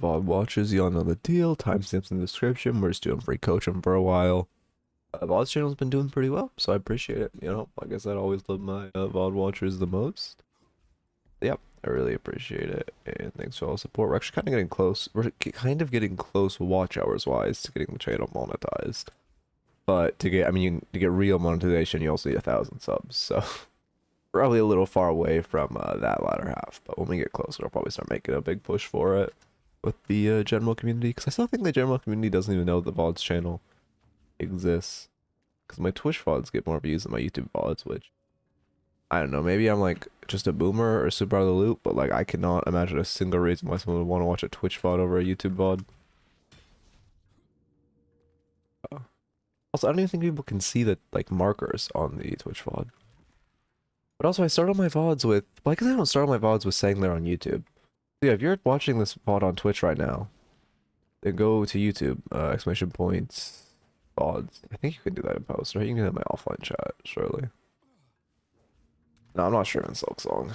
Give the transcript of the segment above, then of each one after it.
VOD watches, y'all know the deal. Timestamps in the description. We're just doing free coaching for a while. VOD's channel's been doing pretty well, so I appreciate it. You know, like I said, I always love my VOD watchers the most. Yep, I really appreciate it, and thanks for all the support. We're actually kind of getting close. We're kind of getting close watch hours wise to getting the channel monetized. But to get, I mean, to get real monetization, you also need 1,000 subs. So probably a little far away from that latter half. But when we get closer, I'll probably start making a big push for it with the general community, because I still think the general community doesn't even know the VODs channel exists. Because my Twitch VODs get more views than my YouTube VODs, which I don't know. Maybe I'm like just a boomer or super out of the loop, but like I cannot imagine a single reason why someone would want to watch a Twitch VOD over a YouTube VOD. Also, I don't even think people can see the like markers on the Twitch VOD. But also, I started my VODs with, well, I guess I don't start my VODs with saying they're on YouTube. So yeah, if you're watching this VOD on Twitch right now, then go to YouTube, exclamation points, VODs. I think you can do that in post, right? You can do that in my offline chat, surely. No, I'm not streaming Silk Song.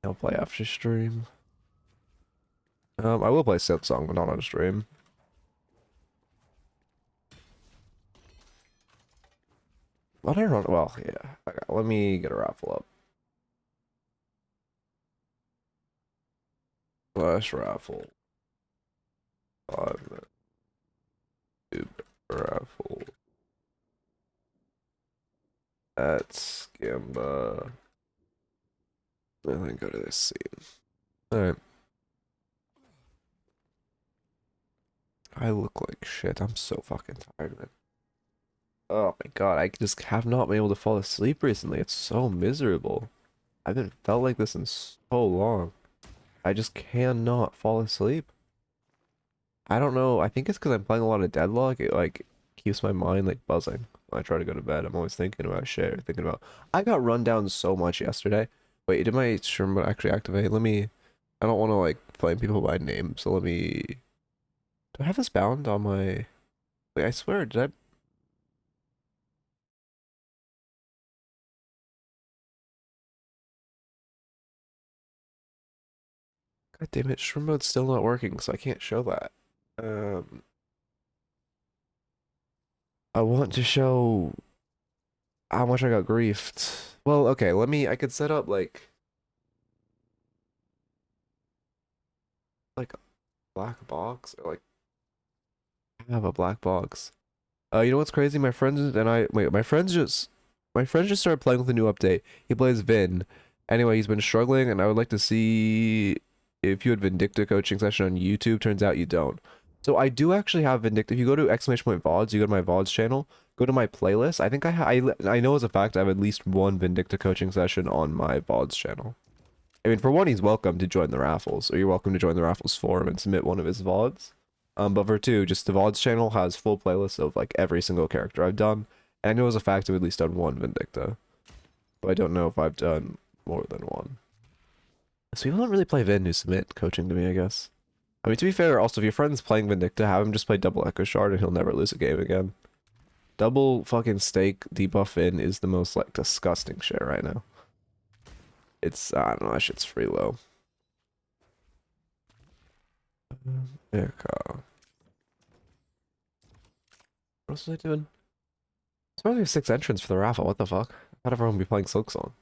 I'll play after stream. I will play Silk Song, but not on stream. What I don't, well, yeah. Okay, let me get a raffle up. Flash raffle. 5 YouTube raffle. At Gamba. And then go to this scene. Alright. I look like shit. I'm so fucking tired, man. Oh my god, I just have not been able to fall asleep recently. It's so miserable. I haven't felt like this in so long. I just cannot fall asleep. I don't know. I think it's because I'm playing a lot of Deadlock. It like keeps my mind like buzzing when I try to go to bed. I'm always thinking about shit, thinking about. I got run down so much yesterday. Wait, did my stream mode actually activate? Let me. I don't want to like flame people by name, so let me. Do I have this bound on my? Wait, I swear, did I? God damn it, stream mode's still not working, so I can't show that. I want to show how much I got griefed. Well, okay, I could set up like a black box, or like I have a black box. You know what's crazy? My friends and I, wait, my friends just started playing with a new update. He plays Vin. Anyway, he's been struggling, and I would like to see if you had Vindicta coaching session on YouTube. Turns out you don't. So I do actually have Vindicta. If you go to exclamation point VODs, you go to my VODs channel, go to my playlist. I think I know as a fact I have at least one Vindicta coaching session on my VODs channel. I mean, for one, he's welcome to join the raffles, or you're welcome to join the raffles forum and submit one of his VODs. But for two, just the VODs channel has full playlists of like every single character I've done. And I know as a fact I've at least done one Vindicta. But I don't know if I've done more than one. So people don't really play Vin who submit coaching to me, I guess. I mean, to be fair, also, if your friend's playing Vindicta, have him just play double Echo Shard and he'll never lose a game again. Double fucking stake debuff Vin is the most, like, disgusting shit right now. It's, I don't know, that shit's free low. Yeah, what else was I doing? It's only 6 entrants for the raffle, what the fuck? I thought everyone would be playing Silk Song.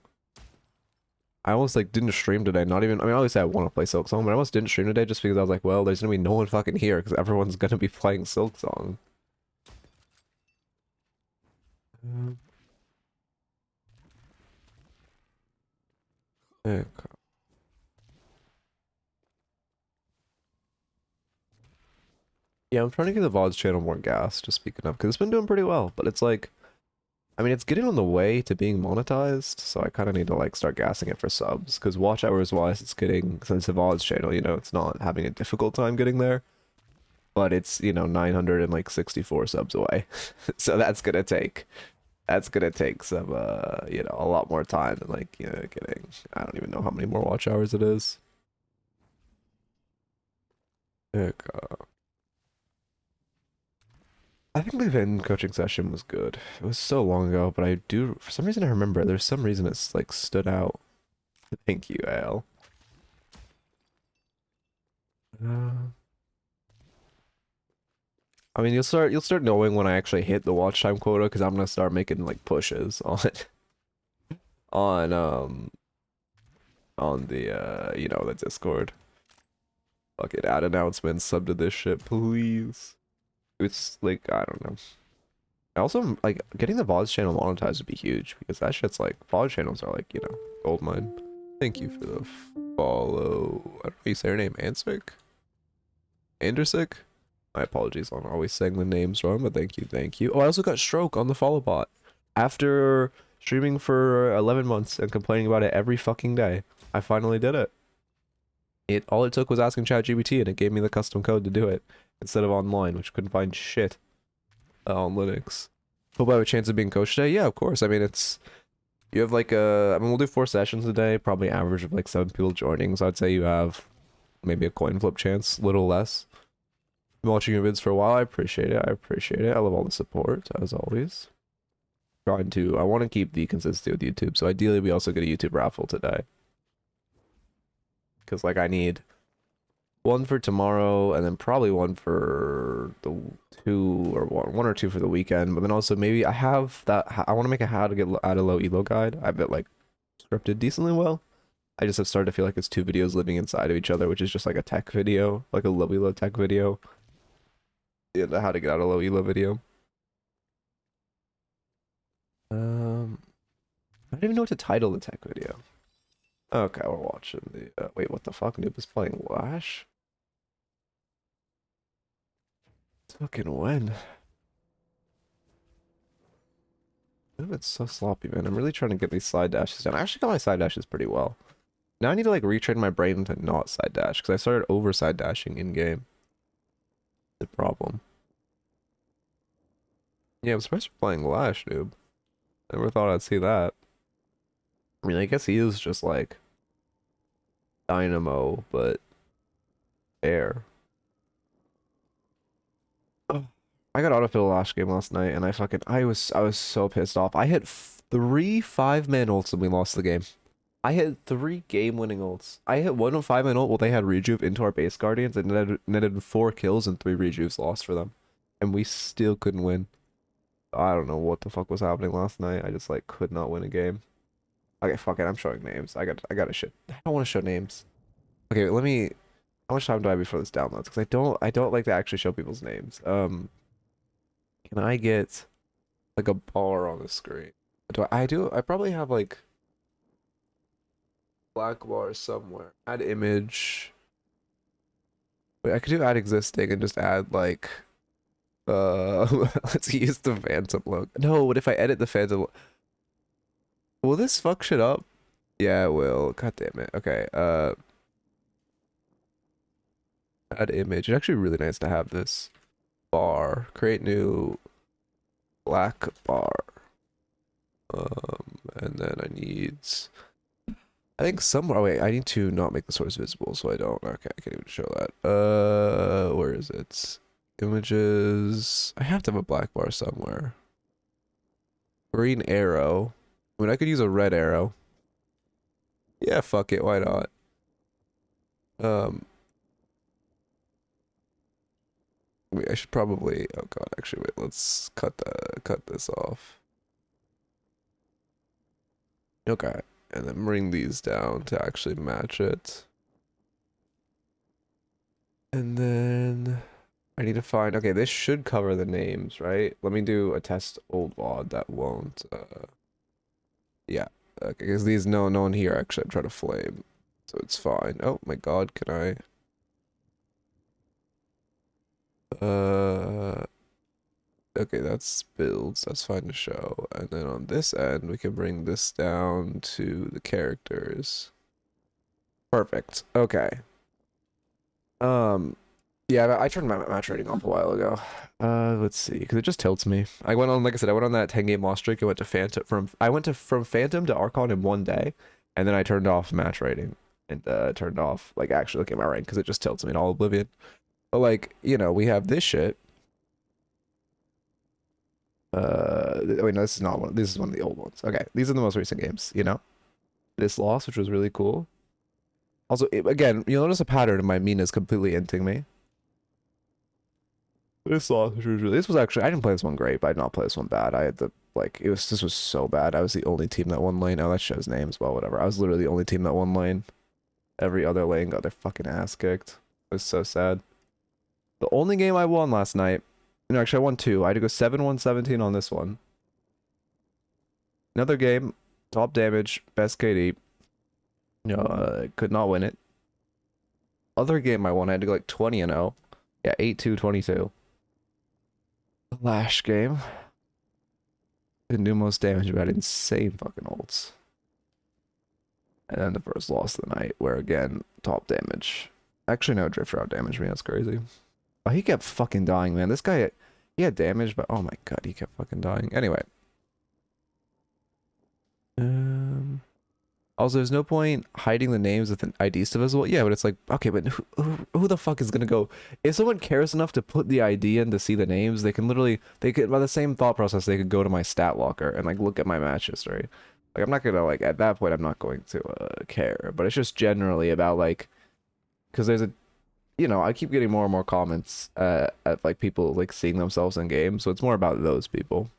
I almost like didn't stream today, not even, I mean, obviously I want to play Silk Song, but I almost didn't stream today just because I was like, well, there's gonna be no one fucking here because everyone's gonna be playing Silk Song. Okay. Yeah, I'm trying to give the VODs channel more gas, just speaking up, because it's been doing pretty well, but it's like, I mean, it's getting on the way to being monetized, so I kind of need to like start gassing it for subs, because watch hours wise, it's getting, since the VODs channel, you know, it's not having a difficult time getting there, but it's, you know, 964 subs away, so that's gonna take some, you know, a lot more time than like, you know, getting, I don't even know how many more watch hours it is. I think the Vin coaching session was good. It was so long ago, but I do, for some reason I remember, there's some reason it's like stood out. Thank you, Al. I mean, you'll start knowing when I actually hit the watch time quota because I'm gonna start making like pushes on on on the you know, the Discord. Fucking add announcements, sub to this shit, please. It's like, I don't know. Also, like, getting the VODs channel monetized would be huge because that shit's like, VOD channels are like, you know, goldmine. Thank you for the follow. I don't know how you say your name, Ansik? Andersick? My apologies on always saying the names wrong, but thank you, thank you. Oh, I also got stroke on the follow bot. After streaming for 11 months and complaining about it every fucking day, I finally did it. All it took was asking ChatGPT and it gave me the custom code to do it instead of online, which couldn't find shit on Linux. Hope I have a chance of being coach today. Yeah, of course. I mean, it's you have like I mean, we'll do 4 sessions a day, probably average of like 7 people joining. So I'd say you have maybe a coin flip chance, little less. Been watching your vids for a while. I appreciate it. I appreciate it. I love all the support as always. I want to keep the consistency with YouTube. So ideally, we also get a YouTube raffle today. Because like I need one for tomorrow and then probably one for the one or two for the weekend. But then also maybe I have that. I want to make a how to get out of low elo guide. I have it like scripted decently well. I just have started to feel like it's 2 videos living inside of each other, which is just like a tech video, like a low elo tech video. Yeah, the how to get out of low elo video. I don't even know what to title the tech video. Okay, we're watching the wait, what the fuck? Noob is playing Lash? Fucking when? Noob, it's so sloppy, man. I'm really trying to get these side dashes down. I actually got my side dashes pretty well. Now I need to like retrain my brain to not side dash because I started over side dashing in game. The problem. Yeah, I'm surprised you're playing Lash, Noob. Never thought I'd see that. I mean, I guess he is just like Dynamo, but air. Oh, I got autofill last game last night, and I was so pissed off. I hit 3 5-man ults and we lost the game. I hit 3 game-winning ults. I hit 1 5-man ult while they had rejuve into our base guardians and netted 4 kills and 3 rejuves lost for them, and we still couldn't win. I don't know what the fuck was happening last night. I just like could not win a game. Okay, fuck it. I'm showing names. I gotta shit. I don't want to show names. Okay, let me. How much time do I have before this downloads? Because I don't like to actually show people's names. Can I get like a bar on the screen? I probably have like black bar somewhere. Add image. Wait, I could do add existing and just add like let's use the phantom logo. No, what if I edit the phantom? Will this fuck shit up? Yeah, it will. God damn it. Okay, add image. It's actually really nice to have this bar. Create new black bar. And then I think somewhere. Oh wait, I need to not make the source visible, so I don't. Okay, I can't even show that. Where is it? Images. I have to have a black bar somewhere. Green arrow. I mean, I could use a red arrow. Yeah, fuck it. Why not? Wait, I should probably. Oh god, actually, wait. Let's cut this off. Okay, and then bring these down to actually match it. And then I need to find. Okay, this should cover the names, right? Let me do a test old VOD that won't. Yeah. Okay, because these no one here actually I'm trying to flame, so it's fine. Oh my god, can I? Okay, that's builds, that's fine to show. And then on this end, we can bring this down to the characters. Perfect. Okay. Yeah, I turned my match rating off a while ago. Let's see, because it just tilts me. I went on, like I said, I went on that 10-game loss streak. I went to from Phantom to Archon in 1 day, and then I turned off match rating and turned off like actually looking at my rank because it just tilts me in all Oblivion. But like, you know, we have this shit. Wait, no, this is not one. This is one of the old ones. Okay, these are the most recent games. You know, this loss, which was really cool. Also, again, you'll notice a pattern in my Mina's completely inting me. This was actually, I didn't play this one great, but I did not play this one bad. I had the, like, this was so bad. I was the only team that won lane. Oh, that shows names, well, whatever. I was literally the only team that won lane. Every other lane got their fucking ass kicked. It was so sad. The only game I won last night, no, actually I won 2. I had to go 7-1-17 on this one. Another game, top damage, best KD. Could not win it. Other game I won, I had to go like 20-0. Yeah, 8-2-22. The Lash game. Didn't do most damage, but had insane fucking ults. And then the first loss of the night, where again, top damage. Actually, no, Drifter out damaged me, that's crazy. Oh, he kept fucking dying, man. This guy, he had damage, but oh my god, he kept fucking dying. Anyway. Also, there's no point hiding the names with an ID still visible. Yeah, but it's like, okay, but who the fuck is gonna go? If someone cares enough to put the ID in to see the names, they can literally, they could, by the same thought process, they could go to my stat locker and like look at my match history. Like, I'm not gonna, like, at that point, I'm not going to care. But it's just generally about, like, because there's a, you know, I keep getting more and more comments at, like, people, like, seeing themselves in games. So it's more about those people.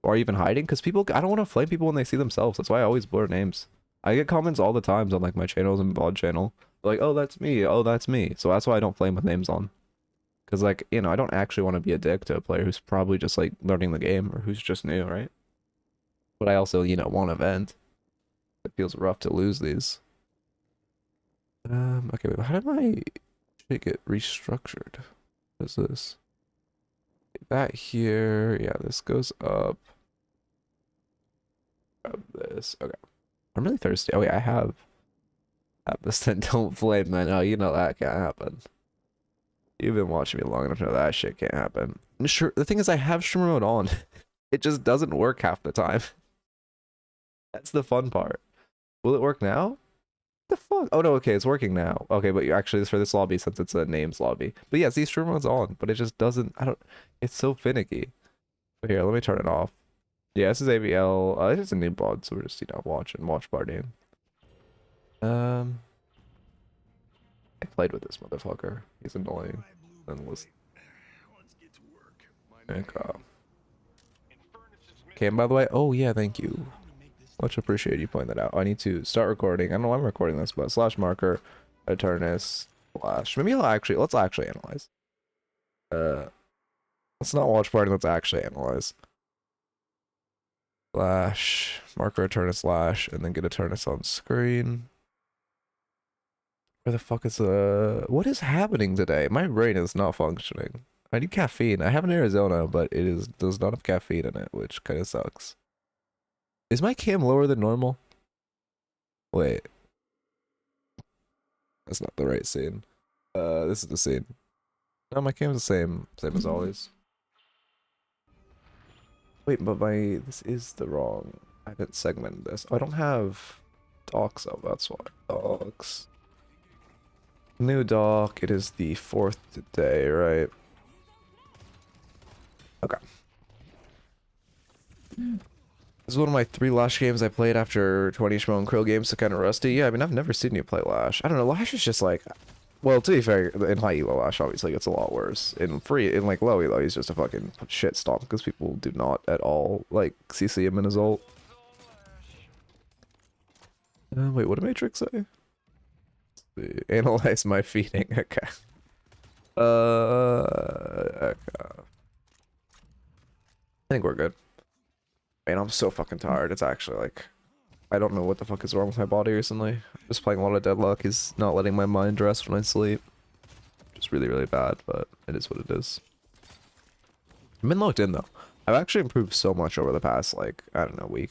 Or even hiding, because people, I don't want to flame people when they see themselves. That's why I always blur names. I get comments all the times on like my channels and VOD channel. Like, oh, that's me. Oh, that's me. So that's why I don't flame with names on. Because like, you know, I don't actually want to be a dick to a player who's probably just like learning the game or who's just new, right? But I also, you know, want to vent. It feels rough to lose these. Okay, wait, how did my shit get restructured? What is this? That here, yeah, this goes up. Grab this, okay. I'm really thirsty. Oh, yeah, I have this then don't flame, man. Oh, you know that can't happen. You've been watching me long enough to know that shit can't happen. And sure, the thing is, I have streamer mode on. It just doesn't work half the time. That's the fun part. Will it work now? What the fuck? Oh, no, okay, it's working now. Okay, but actually, it's for this lobby since it's a names lobby. But yeah, see, streamer mode's on, but it just doesn't, it's so finicky. But here, let me turn it off. Yeah, this is AVL. This is a new bod, so we're just, you know, watch partying. I played with this motherfucker. He's annoying. And listen. Okay, and by the way, oh yeah, thank you. Much appreciated you pointing that out. I need to start recording. I don't know why I'm recording this, but slash marker, Eternus Lash. Maybe let's actually analyze. Let's not watch party, let's actually analyze. Lash, marker Eternus Lash, and then get Eternus on screen. Where the fuck is what is happening today? My brain is not functioning. I need caffeine. I have an Arizona, but does not have caffeine in it, which kind of sucks. Is my cam lower than normal? Wait. That's not the right scene. This is the scene. No, my cam's the same as always. Wait, but this is the wrong. I haven't segmented this. Oh, I don't have docs up, that's why. Docs. New doc, it is the 4th today, right? Okay. This is one of my 3 Lash games I played after 20 Shmo and Krill games, so kind of rusty. Yeah, I mean, I've never seen you play Lash. I don't know, Lash is just like... Well, to be fair, in high elo Lash, obviously, it's a lot worse. In like, low elo, he's just a fucking shit stomp, because people do not at all, like, CC him in his ult. Wait, what did Matrix say? Analyze my feeding, okay. Okay. I think we're good. Man, I'm so fucking tired, it's actually, like... I don't know what the fuck is wrong with my body recently. I'm just playing a lot of Deadlock. He's not letting my mind rest when I sleep. Just really, really bad, but it is what it is. I've been locked in though. I've actually improved so much over the past, like, I don't know, week.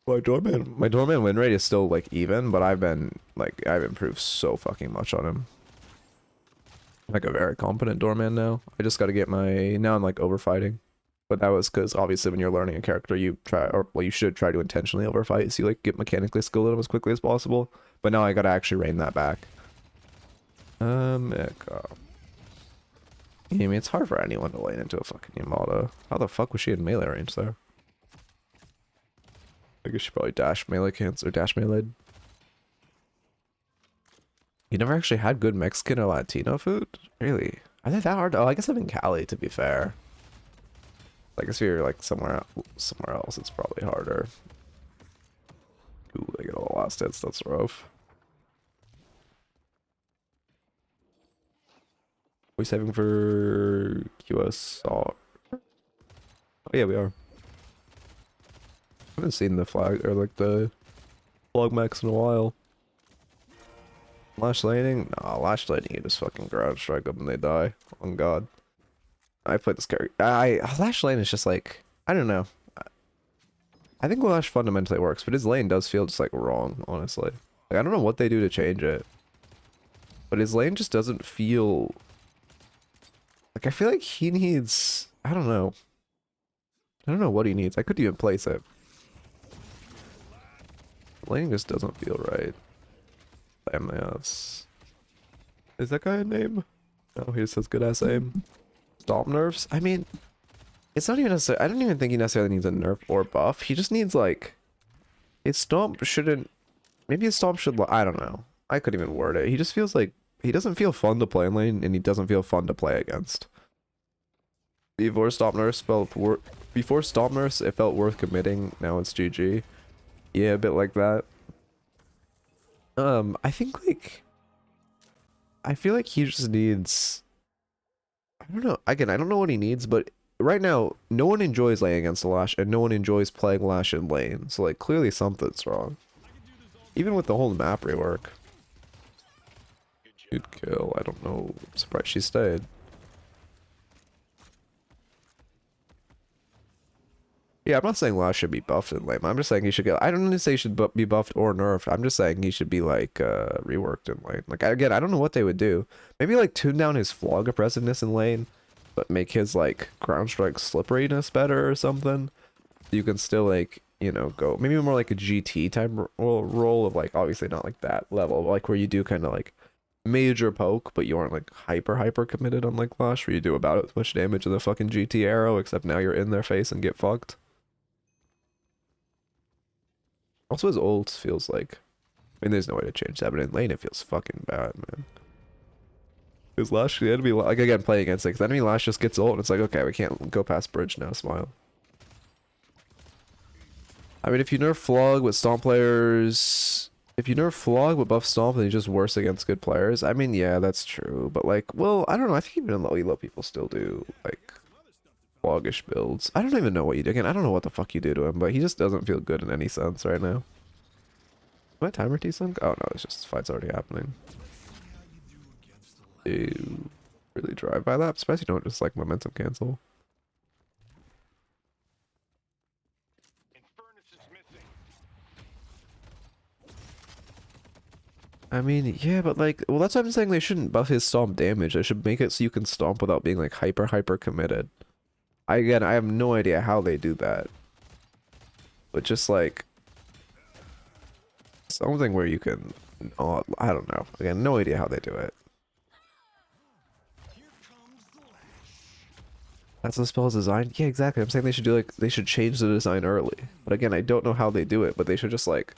My doorman win rate is still like even, but I've improved so fucking much on him. I'm like a very competent doorman now. I just gotta get now I'm like overfighting. But that was because obviously when you're learning a character, you should try to intentionally overfight, so you like get mechanically skilled at them as quickly as possible. But now I gotta actually rein that back. I mean, it's hard for anyone to lane into a fucking Yamato. How the fuck was she in melee range there? I guess she probably dash melee cancel or dash melee. You never actually had good Mexican or Latino food? Really? Are they that hard? Oh, I guess I'm in Cali, to be fair. I guess if you're like somewhere else, it's probably harder. Ooh, I get all the last hits, that's rough. We saving for QSR? Oh yeah, we are. I haven't seen the flag or like the flag max in a while. Lash Lightning? Nah, Lash Lightning, you just fucking ground strike them and they die. On God. I played this character. Lash Lane is just like, I don't know. I think Lash fundamentally works, but his lane does feel just like wrong, honestly. Like, I don't know what they do to change it. But his lane just doesn't feel... Like, I feel like he needs... I don't know. I don't know what he needs. I could even place it. Lane just doesn't feel right. MS. Is that guy a name? No, he just has good ass aim. Stomp nerfs? I mean, it's not even necessarily... I don't even think he necessarily needs a nerf or buff. He just needs, like... His stomp shouldn't... Maybe his stomp should... I don't know. I couldn't even word it. He just feels like... He doesn't feel fun to play in lane, and he doesn't feel fun to play against. Before Stomp Nurse it felt worth committing. Now it's GG. Yeah, a bit like that. I think like I feel like he just needs, I don't know. Again, I don't know what he needs, but right now no one enjoys laying against the Lash and no one enjoys playing Lash in lane. So like clearly something's wrong. Even with the whole map rework. Good kill. I don't know. I'm surprised she stayed. Yeah, I'm not saying Lash should be buffed in lane. I'm just saying he should get... I don't even say he should be buffed or nerfed. I'm just saying he should be, like, reworked in lane. Like, again, I don't know what they would do. Maybe, like, tune down his flog oppressiveness in lane, but make his, like, ground strike slipperiness better or something. You can still, like, you know, go... Maybe more like a GT type role of, like, obviously not, like, that level, but, like, where you do kind of, like, major poke, but you aren't, like, hyper committed on, like, Lash, where you do about as much damage as a fucking GT arrow, except now you're in their face and get fucked. Also, his ult feels like... I mean, there's no way to change that, but in lane, it feels fucking bad, man. His Lash, the enemy... Like, again, playing against it, because enemy Lash just gets ult, and it's like, okay, we can't go past bridge now, smile. I mean, if you nerf Flog with Stomp players... If you nerf Flog with buff Stomp, then you're just worse against good players. I mean, yeah, that's true, but like, well, I don't know, I think even in low elo people still do, like... Floggish builds. I don't even know what you do. Again, I don't know what the fuck you do to him, but he just doesn't feel good in any sense right now. My timer desync? Oh no, it's just fight's already happening. You really drive by that? Especially don't just like momentum cancel. I mean, yeah, but like, well, that's why I'm saying they shouldn't buff his stomp damage. They should make it so you can stomp without being like hyper committed. Again, I have no idea how they do that. But just like something where you can, I don't know. Again, no idea how they do it. That's the spell's designed? Yeah, exactly. I'm saying they should do like, they should change the design early. But again, I don't know how they do it, but they should just like,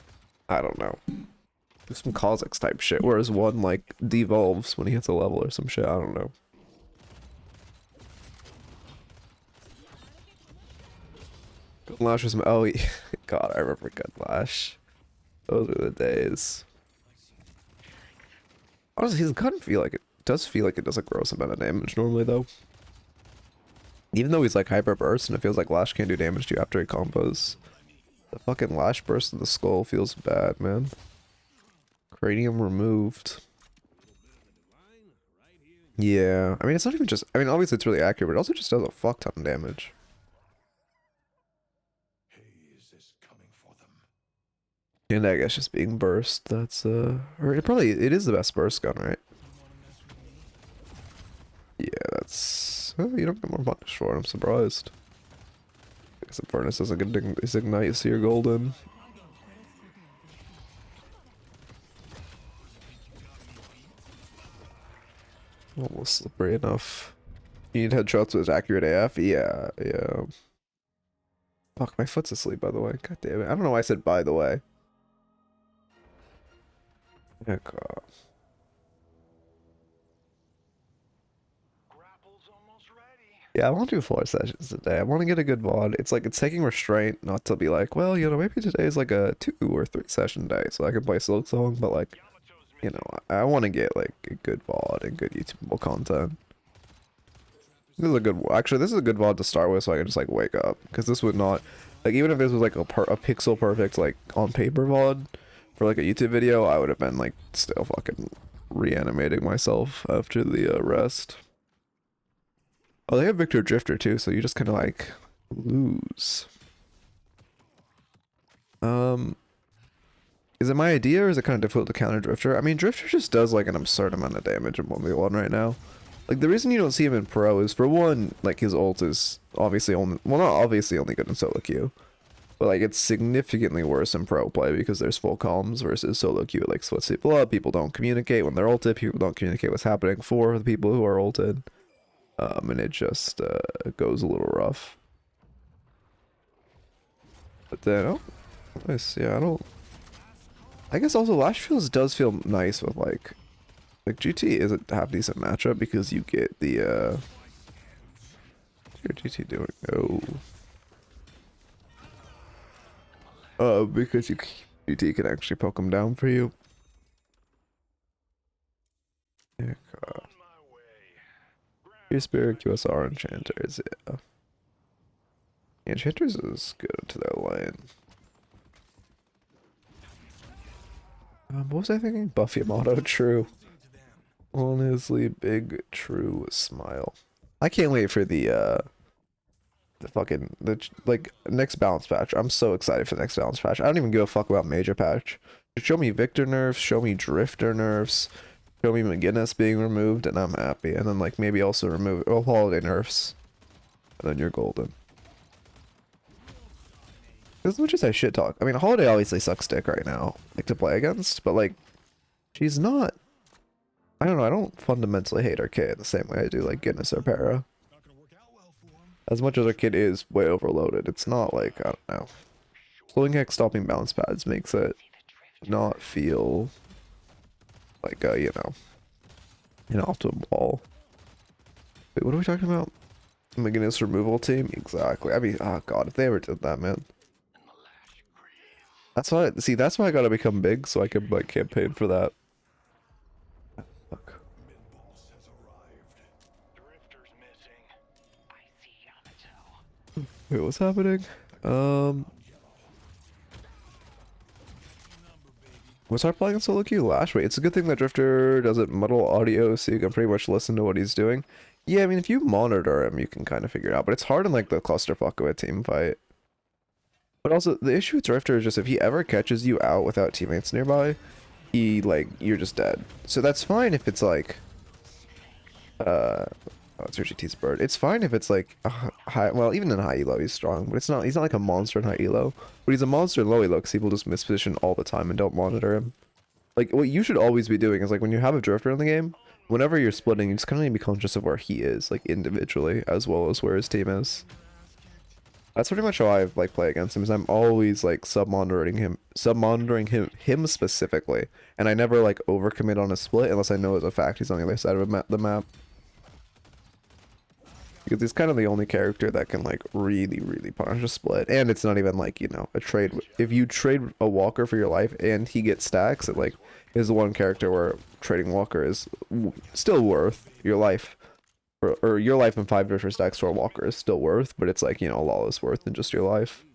I don't know. Do some Kha'Zix type shit, whereas one like devolves when he hits a level or some shit, I don't know. Good Lash was oh God, I remember Good Lash. Those were the days. Honestly, he kind of feel like it does feel like it does a gross amount of damage normally though. Even though he's like hyper burst and it feels like Lash can't do damage to you after he combos. The fucking Lash burst in the skull feels bad, man. Cranium removed. Yeah, I mean it's not even just, I mean obviously it's really accurate, but it also just does a fuck ton of damage. And I guess just being burst, that's or it is the best burst gun, right? Yeah, that's you don't get more punish for it, I'm surprised. I guess the furnace doesn't get his ignite, so you're golden. Almost slippery enough. You need headshots with accurate AF? Yeah, yeah. Fuck, my foot's asleep by the way. God damn it. I don't know why I said by the way. Heck off. Yeah, I want to do 4 sessions today. I want to get a good VOD. It's like it's taking restraint not to be like, well, you know, maybe today is like a 2 or 3 session day, so I can play Silk Song. But like, you know, I want to get like a good VOD and good YouTubeable content. This is a good. Actually, this is a good VOD to start with, so I can just like wake up, because this would not, like, even if this was like a pixel perfect like on paper VOD for like a YouTube video, I would have been like still fucking reanimating myself after the rest. Oh, they have Victor Drifter too, so you just kind of like lose. Is it my idea, or is it kind of difficult to counter Drifter? I mean, Drifter just does like an absurd amount of damage in 1v1 right now. Like, the reason you don't see him in Pro is, for one, like, his ult is obviously only, well, not obviously only good in solo queue, but like, it's significantly worse in Pro play because there's full comms versus solo queue. Like, splits people up, people don't communicate when they're ulted, people don't communicate what's happening for the people who are ulted. And it just goes a little rough. But then, oh, nice. Yeah, I guess also Lash does feel nice with like GT is a half decent matchup because you get the what's your GT doing? Because GT can actually poke him down for you. Your Spirit, QSR, Enchanters, yeah. Enchanters is good to their lane. What was I thinking? Buffy Amato, true. Honestly, big true smile. I can't wait for the like next balance patch. I'm so excited for the next balance patch. I don't even give a fuck about major patch. Just show me Victor nerfs, show me Drifter nerfs, show me McGinnis being removed, and I'm happy. And then like maybe also remove holiday nerfs, and then you're golden. As much as I shit talk, I mean, Holiday obviously sucks dick right now, like to play against, but like, she's not. I don't know. I don't fundamentally hate our kid the same way I do like Guinness or Para. As much as our kid is way overloaded, it's not like, I don't know. Slowing hex stopping balance pads makes it not feel like you know, an optimal. Wait, what are we talking about? McGinnis removal team? Exactly. I mean, oh god, if they ever did that, man. That's why, see, that's why I gotta become big, so I can, like, campaign for that. Fuck. Wait, what's happening? Was I playing solo queue Lash? Wait, it's a good thing that Drifter doesn't muddle audio, so you can pretty much listen to what he's doing. Yeah, I mean, if you monitor him, you can kind of figure it out, but it's hard in, like, the clusterfuck of a team fight. But also, the issue with Drifter is just if he ever catches you out without teammates nearby, he, like, you're just dead. So that's fine if it's, like, oh, it's GT's bird. It's fine if it's, like, a high, well, even in high elo, he's strong, but he's not like a monster in high elo. But he's a monster in low elo because people just misposition all the time and don't monitor him. Like, what you should always be doing is, like, when you have a Drifter in the game, whenever you're splitting, you just kind of need to be conscious of where he is, like, individually, as well as where his team is. That's pretty much how I like play against him. Is I'm always like sub-monitoring him specifically, and I never like overcommit on a split unless I know as a fact he's on the other side of the map. Because he's kind of the only character that can like really punish a split, and it's not even like, you know, a trade. If you trade a Walker for your life and he gets stacks, it like is the one character where trading Walker is still worth your life. Or your life and 5 Drifter stacks for a Walker is still worth, but it's like, you know, a lot less worth than just your life.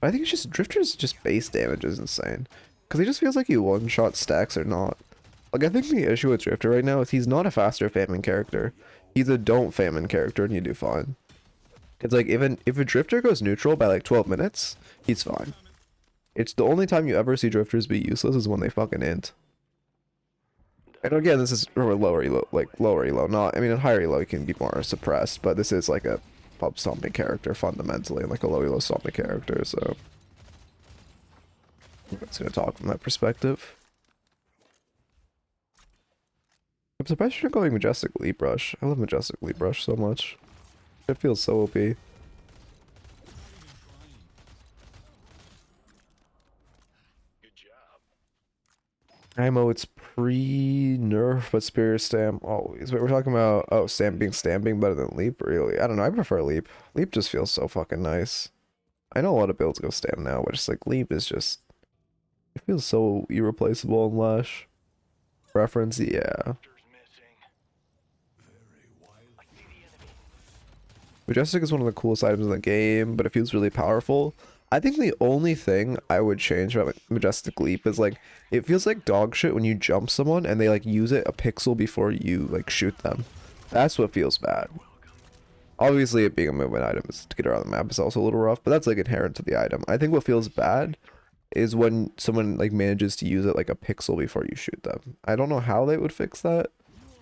I think it's just Drifter's just base damage is insane. Because he just feels like he one-shot stacks or not. Like, I think the issue with Drifter right now is he's not a faster famine character. He's a don't famine character and you do fine. It's like, if a Drifter goes neutral by like 12 minutes, he's fine. It's the only time you ever see Drifters be useless is when they fucking int. And again, this is lower elo, not, I mean, in higher elo you can be more suppressed, but this is like a pub stomping character fundamentally, like a low elo stomping character, so I'm just gonna talk from that perspective. I'm surprised you're not going Majestic Leap Rush. I love Majestic Leap Rush so much. It feels so OP. Good job. Ammo, it's pre-nerf, but Spear Stamp always. Wait, we're talking about, oh, Stamping better than Leap, really? I don't know, I prefer Leap. Leap just feels so fucking nice. I know a lot of builds go Stamp now, but just like Leap is just, it feels so irreplaceable in Lash. Preference, yeah. Majestic is one of the coolest items in the game, but it feels really powerful. I think the only thing I would change about Majestic Leap is like, it feels like dog shit when you jump someone and they like use it a pixel before you like shoot them. That's what feels bad. Obviously it being a movement item is to get around the map is also a little rough, but that's like inherent to the item. I think what feels bad is when someone like manages to use it like a pixel before you shoot them. I don't know how they would fix that,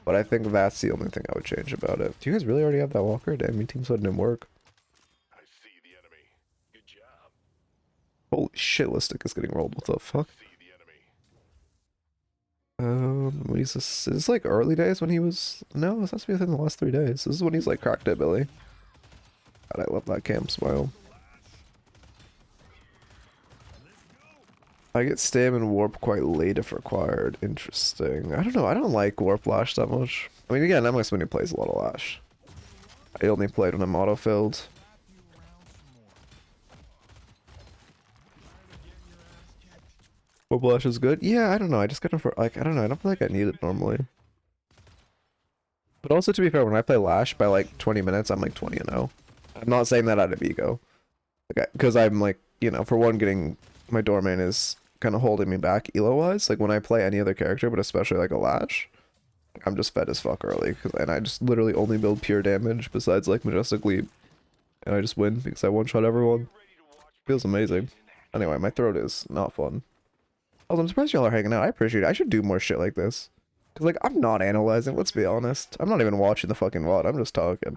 but I think that's the only thing I would change about it. Do you guys really already have that walker? Damn, your team said it didn't work. I see the enemy. Good job. Holy shit, Listic is getting rolled. What the fuck? See the enemy. When he's this is like early days when he was, no, this has to be within the last 3 days. This is when he's like cracked it, Billy. God, I love that cam smile. I get stam and warp quite late if required. Interesting. I don't know. I don't like warp Lash that much. I mean, again, I'm when he plays a lot of Lash. I only played when I'm auto-filled. Warp Lash is good? Yeah, I don't know. I just kind of, like, I don't know. I don't feel like I need it normally. But also, to be fair, when I play Lash by like 20 minutes, I'm like 20-0. I'm not saying that out of ego. Like, because I'm like, you know, for one, getting my doorman is kind of holding me back elo-wise. Like when I play any other character, but especially like a Lash, I'm just fed as fuck early. And I just literally only build pure damage besides like Majestic Leap. And I just win because I one-shot everyone. Feels amazing. Anyway, my throat is not fun. Also, I'm surprised y'all are hanging out. I appreciate it. I should do more shit like this. Because, like, I'm not analyzing. Let's be honest. I'm not even watching the fucking VOD. I'm just talking.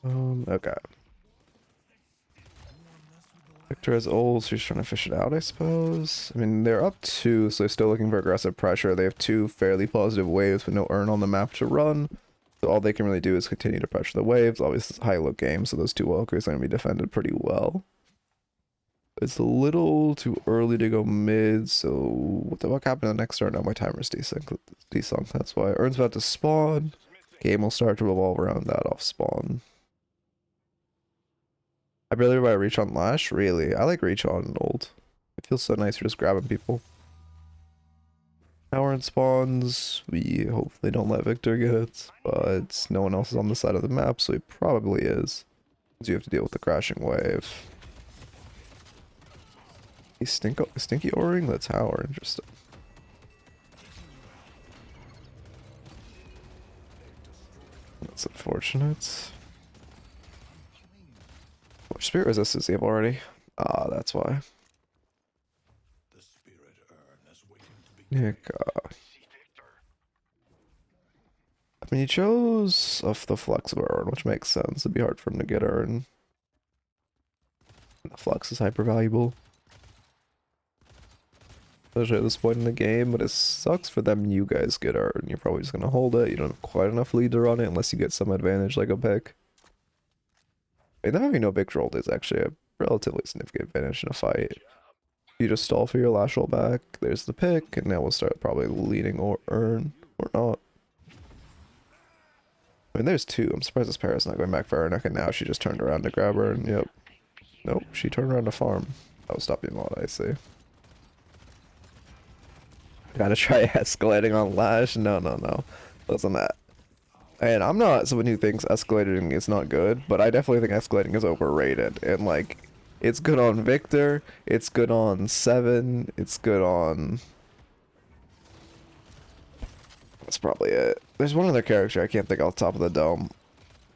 Okay. Victor has ult, so he's trying to fish it out, I suppose. I mean, they're up 2, so they're still looking for aggressive pressure. They have 2 fairly positive waves with no urn on the map to run. So all they can really do is continue to pressure the waves. Obviously, it's a high-low game, so those 2 walkers are going to be defended pretty well. It's a little too early to go mid, so what the fuck happened in the next turn? Now my timer's desync, that's why. Urn's about to spawn. Game will start to revolve around that off spawn. I barely buy reach on Lash, really. I like reach on ult. It feels so nice for just grabbing people. Now Urn spawns. We hopefully don't let Victor get it, but no one else is on the side of the map, so he probably is. So you have to deal with the crashing wave. He's stinky O-ring the tower, interesting. That's unfortunate. Which spirit resist does he have already? Ah, that's why. Nick, I mean, he chose off the Flux of Urn, which makes sense. It'd be hard for him to get Urn. The Flux is hyper valuable. Especially at this point in the game, but it sucks for them you guys get Urn. You're probably just gonna hold it. You don't have quite enough lead to run it unless you get some advantage like a pick. I mean, them having no big roll is actually a relatively significant advantage in a fight. You just stall for your Lash roll back, there's the pick, and now we'll start probably leading or Urn, or not. I mean, there's 2. I'm surprised this Para's not going back for Urn, and now she just turned around to grab her, and yep. Nope, she turned around to farm. That was stopping a lot, I see. Gotta try escalating on Lash. No. Listen to that. And I'm not someone who thinks escalating is not good, but I definitely think escalating is overrated. And like, it's good on Victor, it's good on 7, it's good on... That's probably it. There's one other character I can't think off the top of the dome.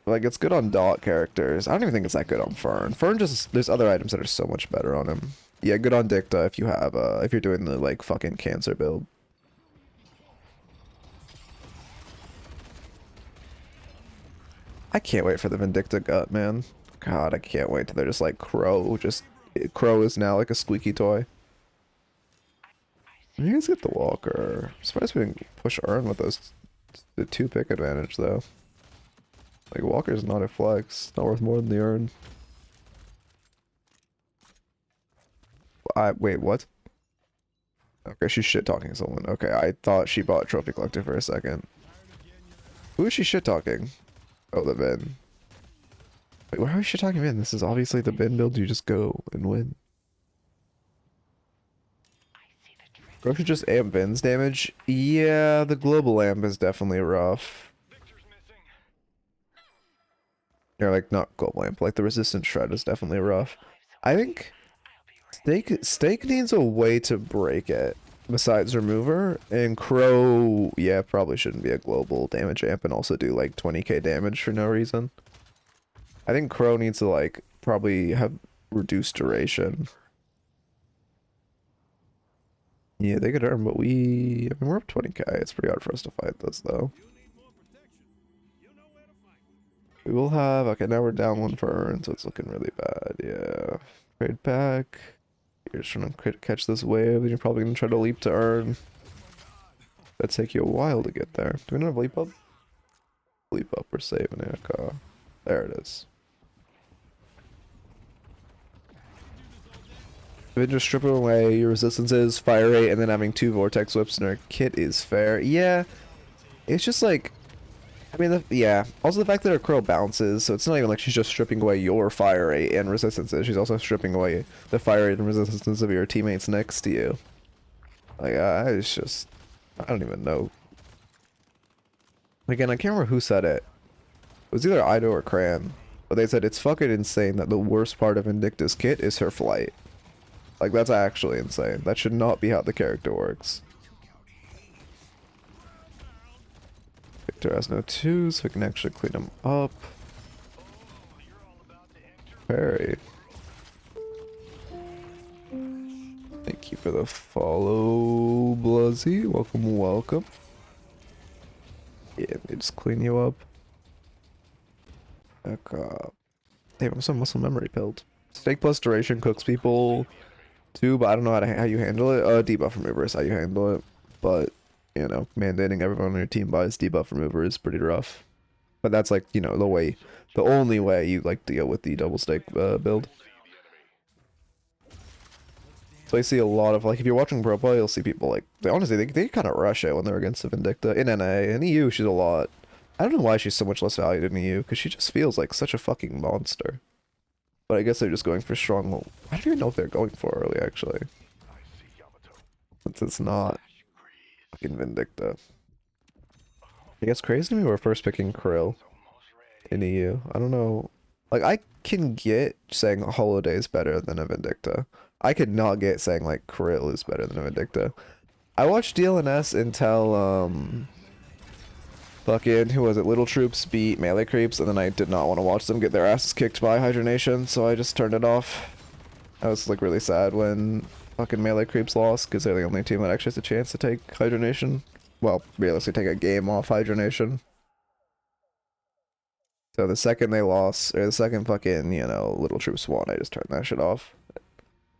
Like, it's good on dot characters. I don't even think it's that good on Fern. Fern just, there's other items that are so much better on him. Yeah, good on Dicta if you have, if you're doing the, like, fucking cancer build. I can't wait for the Vindicta gut, man. God, I can't wait till they're just like Crow. Crow is now like a squeaky toy. You guys get the Walker. I'm surprised we didn't push Urn with those, the 2 pick advantage though. Like, Walker's not a flex. Not worth more than the Urn. Wait, what? Okay, she's shit talking someone. Okay, I thought she bought Trophy Collector for a second. Who is she shit talking? Oh, the bin. Wait, why are we shit talking bin? This is obviously the bin build. You just go and win. Bro should just amp Vin's damage. Yeah, the global amp is definitely rough. Or like not global amp, like the resistance shred is definitely rough. I think Steak needs a way to break it besides remover, and Crow, yeah, probably shouldn't be a global damage amp and also do like 20k damage for no reason. I think Crow needs to like probably have reduced duration. Yeah, they could earn, but I mean, we're up 20k. It's pretty hard for us to fight this, though. We will have, okay, now we're down one for earn, so it's looking really bad. Yeah. Trade back. You're just trying to catch this wave, and you're probably going to try to leap to earn. That'd take you a while to get there. Do we not have leap up? Leap up, we're saving it. There it is. Then just stripping away your resistances, fire rate, and then having 2 vortex whips in our kit is fair. Yeah, it's just like, I mean, yeah. Also the fact that her crow bounces, so it's not even like she's just stripping away your fire rate and resistances. She's also stripping away the fire rate and resistance of your teammates next to you. Like, it's just, I don't even know. Again, I can't remember who said it. It was either Ido or Cran, but they said it's fucking insane that the worst part of Invicta's kit is her flight. Like, that's actually insane. That should not be how the character works. Victor has no 2s, so we can actually clean him up. Parry. Thank you for the follow, Bluzzy. Welcome, welcome. Yeah, let me just clean you up. Back up. Damn, I'm so muscle memory pilled. Steak plus duration cooks people too, but I don't know how you handle it. Debuff remover is how you handle it, but you know, mandating everyone on your team buys debuff remover is pretty rough. But that's like, you know, the only way you like deal with the double stake build. So I see a lot of, like, if you're watching pro play, you'll see people like, they kind of rush it when they're against the Vindicta. In NA, in EU, she's a lot. I don't know why she's so much less valued in EU, because she just feels like such a fucking monster. But I guess they're just going for strong. I don't even know if they're going for early, actually. Since it's not fucking Vindicta. I guess crazy to me we're first picking Krill in EU. I don't know. Like, I can get saying a Holiday is better than a Vindicta. I could not get saying, like, Krill is better than a Vindicta. I watched DLNS until, fucking, who was it? Little Troops beat Melee Creeps, and then I did not want to watch them get their asses kicked by Hydronation, so I just turned it off. I was, like, really sad when fucking Melee Creeps lost, because they're the only team that actually has a chance to take Hydronation. Well, realistically, take a game off Hydronation. So the second they lost, or the second fucking, you know, Little Troops won, I just turned that shit off.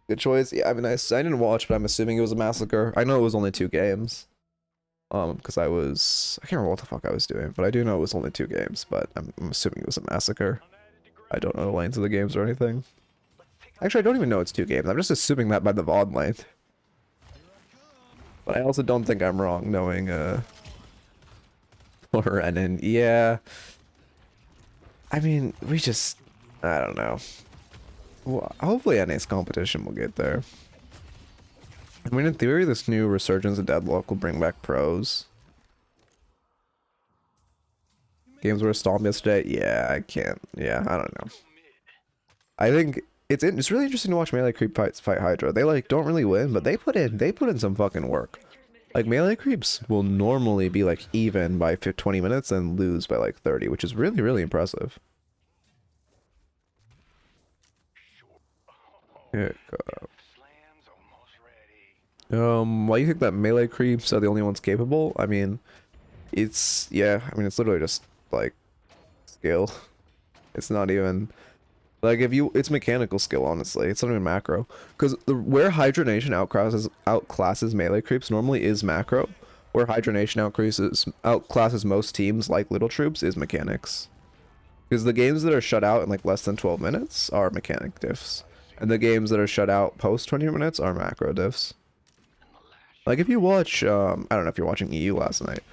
Good choice. Yeah, I mean, I didn't watch, but I'm assuming it was a massacre. I know it was only 2 games. Because I can't remember what the fuck I was doing, but I do know it was only 2 games, but I'm assuming it was a massacre. I don't know the lanes of the games or anything. Actually, I don't even know it's 2 games. I'm just assuming that by the VOD length. But I also don't think I'm wrong, knowing, Renin. Yeah. I mean, I don't know. Well, hopefully NA's competition will get there. I mean, in theory, this new resurgence of Deadlock will bring back pros. Games were stomped yesterday. Yeah, I can't. Yeah, I don't know. I think it's really interesting to watch Melee Creep fight Hydra. They like don't really win, but they put in some fucking work. Like Melee Creeps will normally be like even by 20 minutes and lose by like 30, which is really, really impressive. Yeah, why do you think that Melee Creeps are the only ones capable? I mean, it's literally just like skill. It's not even like it's mechanical skill, honestly. It's not even macro, because where Hydronation outclasses Melee Creeps normally is macro. Where Hydronation outclasses most teams like Little Troops is mechanics, because the games that are shut out in like less than 12 minutes are mechanic diffs, and the games that are shut out post 20 minutes are macro diffs. Like if you watch, I don't know if you're watching EU last night.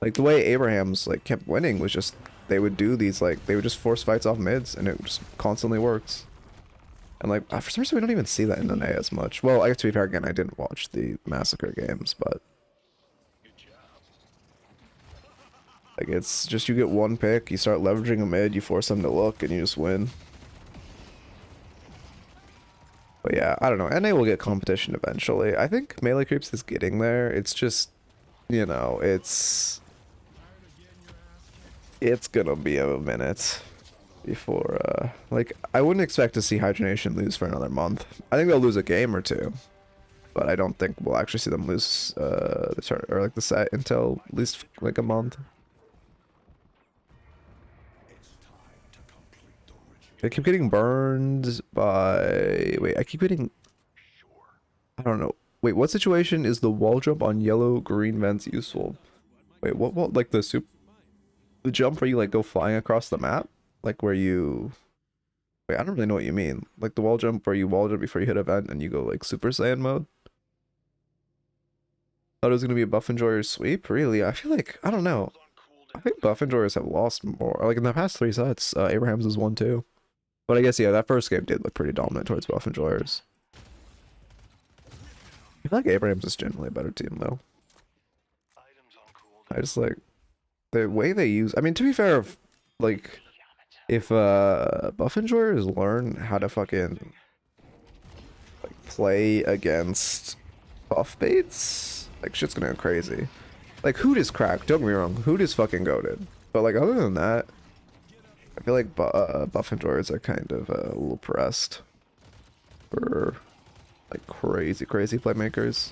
Like the way Abraham's like kept winning was just they would do these like they would just force fights off mids and it just constantly works. And like for some reason we don't even see that in NA as much. Well, I guess to be fair again, I didn't watch the Massacre games, but like it's just you get one pick, you start leveraging a mid, you force them to look, and you just win. But yeah, I don't know. NA will get competition eventually. I think Melee Creeps is getting there. It's just, you know, it's gonna be a minute before, like, I wouldn't expect to see Hydronation lose for another month. I think they'll lose a game or two, but I don't think we'll actually see them lose, the turn, or like the set until at least like a month. I keep getting burned by... Wait, I keep getting... I don't know. Wait, what situation is the wall jump on yellow-green vents useful? Wait, what, like the the jump where you, like, go flying across the map? Like, where you... Wait, I don't really know what you mean. Like, the wall jump where you wall jump before you hit a vent and you go, like, Super Saiyan mode? Thought it was gonna be a Buff Enjoyer's sweep? Really? I feel like... I don't know. I think Buff Enjoyers have lost more. Like, in the past 3 sets, Abraham's is 1-2. But I guess, yeah, that first game did look pretty dominant towards Buff Enjoyers. I feel like Abraham's is generally a better team, though. I just like the way they use... I mean, to be fair, if Buff Enjoyers learn how to fucking like play against buff baits, like shit's gonna go crazy. Like Hoot is cracked, don't get me wrong, Hoot is fucking goated. But like other than that, I feel like Buff Enjoyers are kind of a little pressed for like crazy playmakers.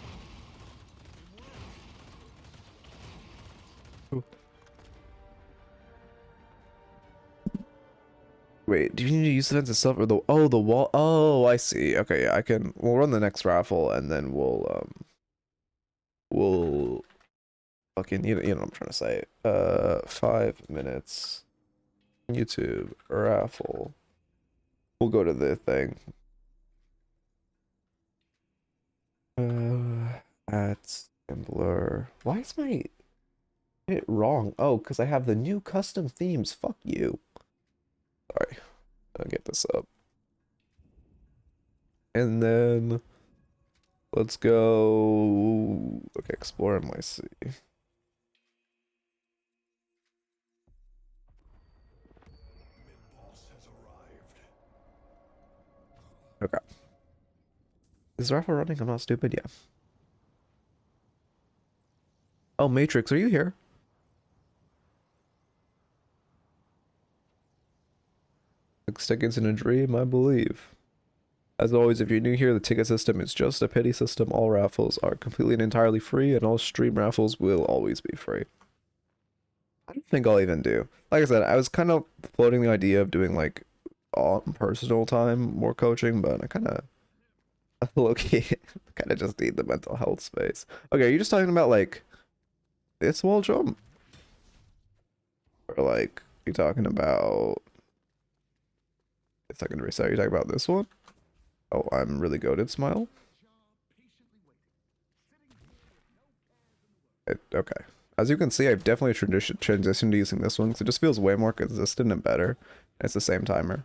Wait, do you need to use the fence itself or the the wall? Oh, I see. Okay, yeah, we'll run the next raffle and then we'll fucking you know what I'm trying to say. 5 minutes YouTube raffle. We'll go to the thing. At Blur. Why is my it wrong? Oh, because I have the new custom themes. Fuck you. Sorry. I'll get this up. And then let's go. Okay, explore MYC. Okay. Is raffle running? I'm not stupid. Yeah. Oh, Matrix, are you here? Looks like it's in a dream, I believe. As always, if you're new here, the ticket system is just a pity system. All raffles are completely and entirely free, and all stream raffles will always be free. I don't think I'll even do. Like I said, I was kind of floating the idea of doing like on personal time more coaching, but I kind of low-key kind of just need the mental health space. Okay, are you just talking about like this wall jump? Or like you talking about secondary set? You talking about this one? Oh, I'm really goated smile. Okay. As you can see, I've definitely transitioned to using this one because it just feels way more consistent and better. It's the same timer.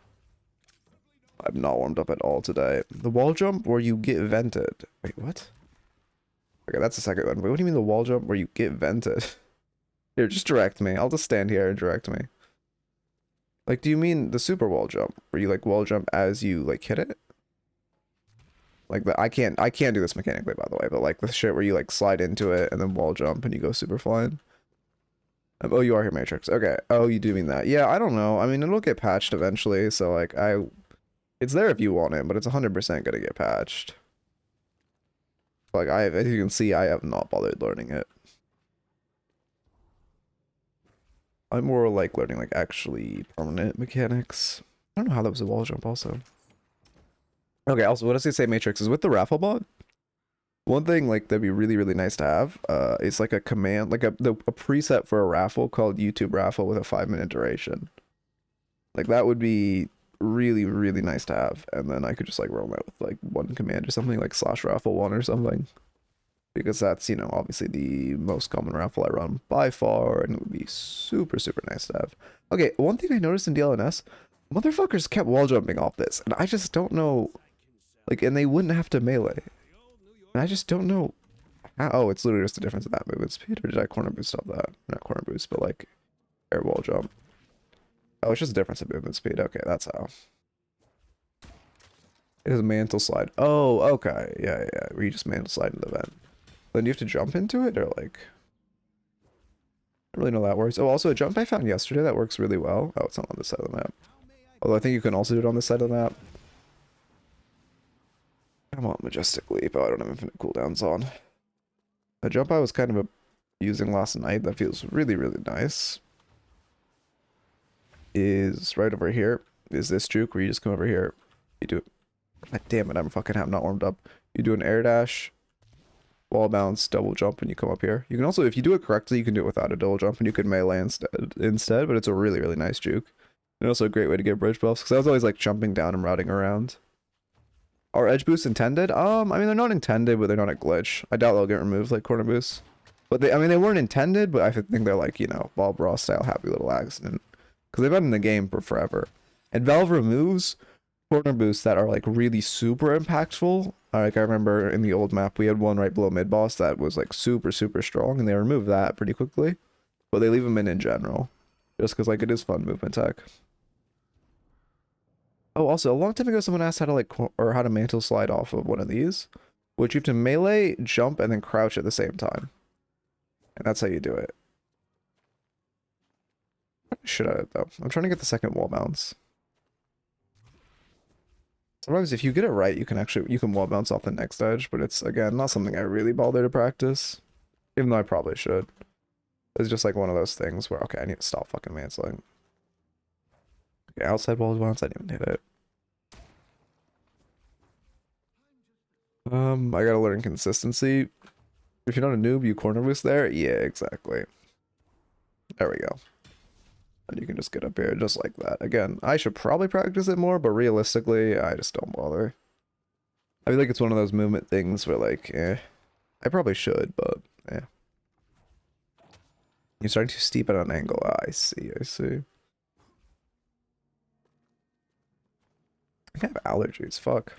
I'm not warmed up at all today. The wall jump where you get vented. Wait, what? Okay, that's the second one. Wait, what do you mean the wall jump where you get vented? Here, just direct me. I'll just stand here and direct me. Like, do you mean the super wall jump where you like wall jump as you like hit it? Like the I can't do this mechanically, by the way, but like the shit where you like slide into it and then wall jump and you go super flying. Oh, you are here, Matrix. Okay. Oh, you do mean that. Yeah, I don't know. I mean, it'll get patched eventually, so like it's there if you want it, but it's 100% gonna get patched. Like as you can see, I have not bothered learning it. I'm more like learning like actually permanent mechanics. I don't know how that was a wall jump also. Okay, also what does it say, Matrix? Is with the raffle bot? One thing like that'd be really nice to have is like a command, like a preset for a raffle called YouTube raffle with a 5-minute duration. Like that would be really nice to have, and then I could just like roll that with like one command or something like /raffle1 or something. because that's, you know, obviously the most common raffle I run by far, and it would be super, super nice to have. Okay, one thing I noticed in DLNS, motherfuckers kept wall jumping off this, and I just don't know, like, and they wouldn't have to melee. And I just don't know how. Oh, it's literally just the difference in that movement speed, or did I corner boost off that? Not corner boost, but like air wall jump. Oh, it's just a difference in movement speed. Okay, that's how. It is a mantle slide. Oh, okay. Yeah, yeah. Where you just mantle slide into the vent. Then you have to jump into it, or like... I don't really know how that works. Oh, also a jump I found yesterday that works really well. Oh, it's not on this side of the map. Although I think you can also do it on this side of the map. Come on, Majestic Leap. Oh, I don't have infinite cooldowns on. A jump I was kind of using last night that feels really, really nice is right over here. Is this juke where you just come over here. You do... God damn it, I'm fucking not warmed up. You do an air dash, wall bounce, double jump, and you come up here. You can also, if you do it correctly, you can do it without a double jump, and you can melee instead, but it's a really, really nice juke. And also a great way to get bridge buffs, because I was always like jumping down and routing around. Are edge boosts intended? I mean, they're not intended, but they're not a glitch. I doubt they'll get removed like corner boosts. But I mean, they weren't intended, but I think they're like, you know, Bob Ross style happy little accident. Because they've been in the game for forever. And Valve removes corner boosts that are like really super impactful. Like I remember in the old map we had one right below mid boss that was like super, super strong, and they removed that pretty quickly, but they leave them in general just because like it is fun movement tech. Oh, also a long time ago someone asked how to like or how to mantle slide off of one of these, which you have to melee, jump, and then crouch at the same time, and that's how you do it. Shit at it though. I'm trying to get the second wall bounce. Sometimes if you get it right, you can wall bounce off the next edge, but it's, again, not something I really bother to practice. Even though I probably should. It's just like one of those things where, okay, I need to stop fucking mantling. Okay, outside wall bounce, I didn't even hit it. I gotta learn consistency. If you're not a noob, you corner boost there? Yeah, exactly. There we go. And you can just get up here just like that. Again, I should probably practice it more, but realistically, I just don't bother. I feel like it's one of those movement things where like, I probably should, but yeah. You're starting to steep at an angle. Ah, I see, I see. I have allergies, fuck.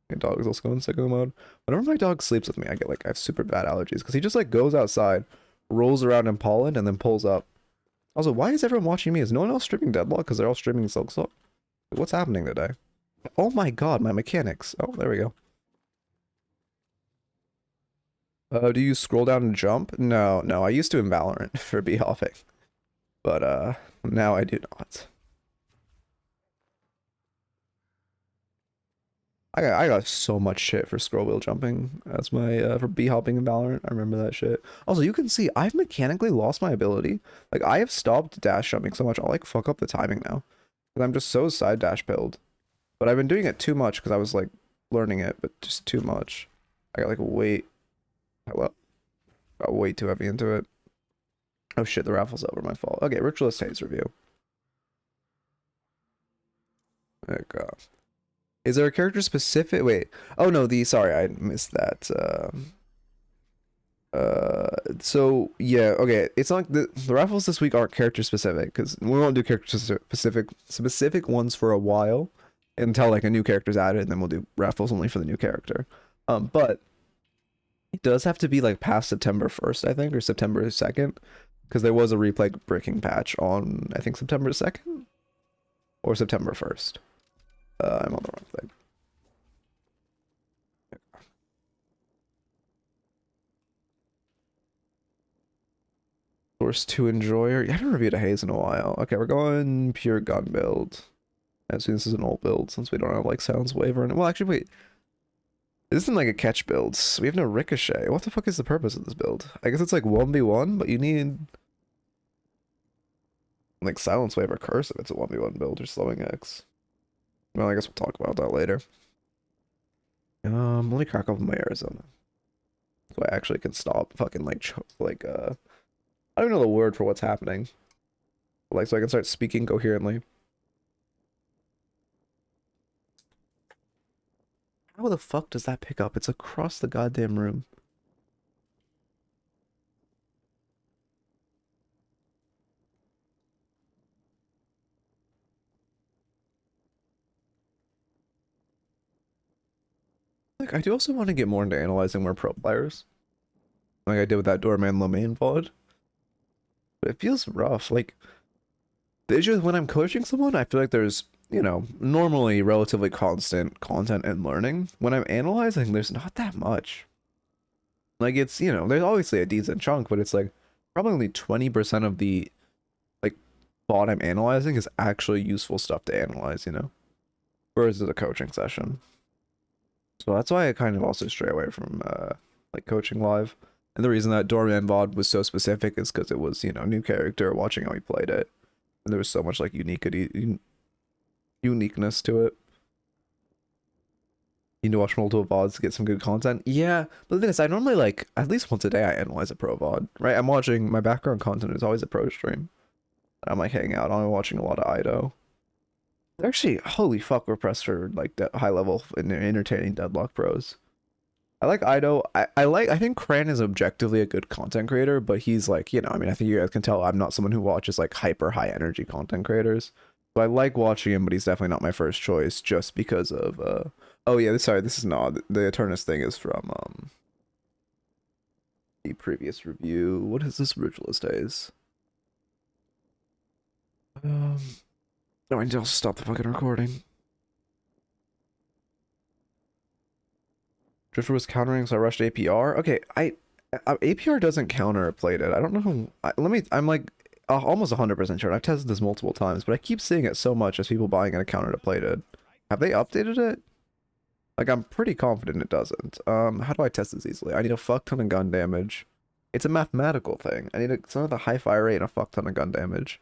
My dog is also going sicko mode. Whenever my dog sleeps with me, I have super bad allergies, because he just like goes outside, rolls around in pollen, and then pulls up. Also, why is everyone watching me? Is no one else streaming Deadlock? Because they're all streaming Silksong? What's happening today? Oh my god, my mechanics. Oh, there we go. Do you scroll down and jump? No, no, I used to in Valorant for b-hopping. But, now I do not. I got so much shit for scroll wheel jumping as my, for b-hopping in Valorant. I remember that shit. Also, you can see, I've mechanically lost my ability. Like, I have stopped dash jumping so much, I'll, like, fuck up the timing now. Because I'm just so side dash pilled. But I've been doing it too much because I was, like, learning it, but just too much. I got, like, weight. Hello? Got way too heavy into it. Oh shit, the raffle's over, my fault. Okay, Ritualist Haze review. There we go. Is there a character specific? Wait. Oh no, sorry, I missed that. So yeah, okay. It's not like the raffles this week aren't character specific, because we won't do character specific ones for a while until like a new character's added, and then we'll do raffles only for the new character. But it does have to be like past September 1st, I think, or September 2nd, because there was a replay breaking patch on, I think, September 2nd or September 1st. I'm on the wrong thing. Source to Enjoyer. I haven't reviewed a Haze in a while. Okay, we're going pure gun build. Actually, this is an old build since we don't have like Sounds Waver in it. Well, actually, wait. This isn't like a catch build. We have no Ricochet. What the fuck is the purpose of this build? I guess it's like 1v1, but you need like Silence Wave or Curse if it's a 1v1 build, or Slowing X. Well, I guess we'll talk about that later. Let me crack open my Arizona. So I actually can stop fucking like I don't know the word for what's happening. Like, so I can start speaking coherently. How the fuck does that pick up? It's across the goddamn room. Like, I do also want to get more into analyzing more pro players. Like I did with that Doorman Lomain VOD. But it feels rough. Like, the issue is when I'm coaching someone, I feel like there's, you know, normally relatively constant content and learning. When I'm analyzing, there's not that much. Like, it's, you know, there's obviously a decent chunk, but it's like probably only 20% of the, like, thought I'm analyzing is actually useful stuff to analyze, you know? Whereas it's a coaching session. So that's why I kind of also stray away from, like, coaching live. And the reason that Doorman VOD was so specific is because it was, you know, new character, watching how he played it. And there was so much, like, uniqueness to it. You need to watch multiple VODs to get some good content. Yeah, but the thing is, I normally, like, at least once a day I analyze a pro VOD, right? I'm watching, my background content is always a pro stream. And I'm, like, hanging out. I'm watching a lot of Ido. Actually, holy fuck, we're pressed for, like, high level and entertaining Deadlock pros. I like Ido. I think Cran is objectively a good content creator, but he's like, you know, I mean, I think you guys can tell I'm not someone who watches like hyper high energy content creators. So I like watching him, but he's definitely not my first choice just because of oh yeah, sorry, this is not the Eternus thing is from the previous review. What is this Ritualist Haze? No, I need to stop the fucking recording. Drifter was countering, so I rushed APR. Okay, APR doesn't counter plated. I don't know. I'm like almost 100% sure. I've tested this multiple times, but I keep seeing it so much as people buying a counter to plated. Have they updated it? Like, I'm pretty confident it doesn't. How do I test this easily? I need a fuck ton of gun damage. It's a mathematical thing. I need some of the high fire rate and a fuck ton of gun damage.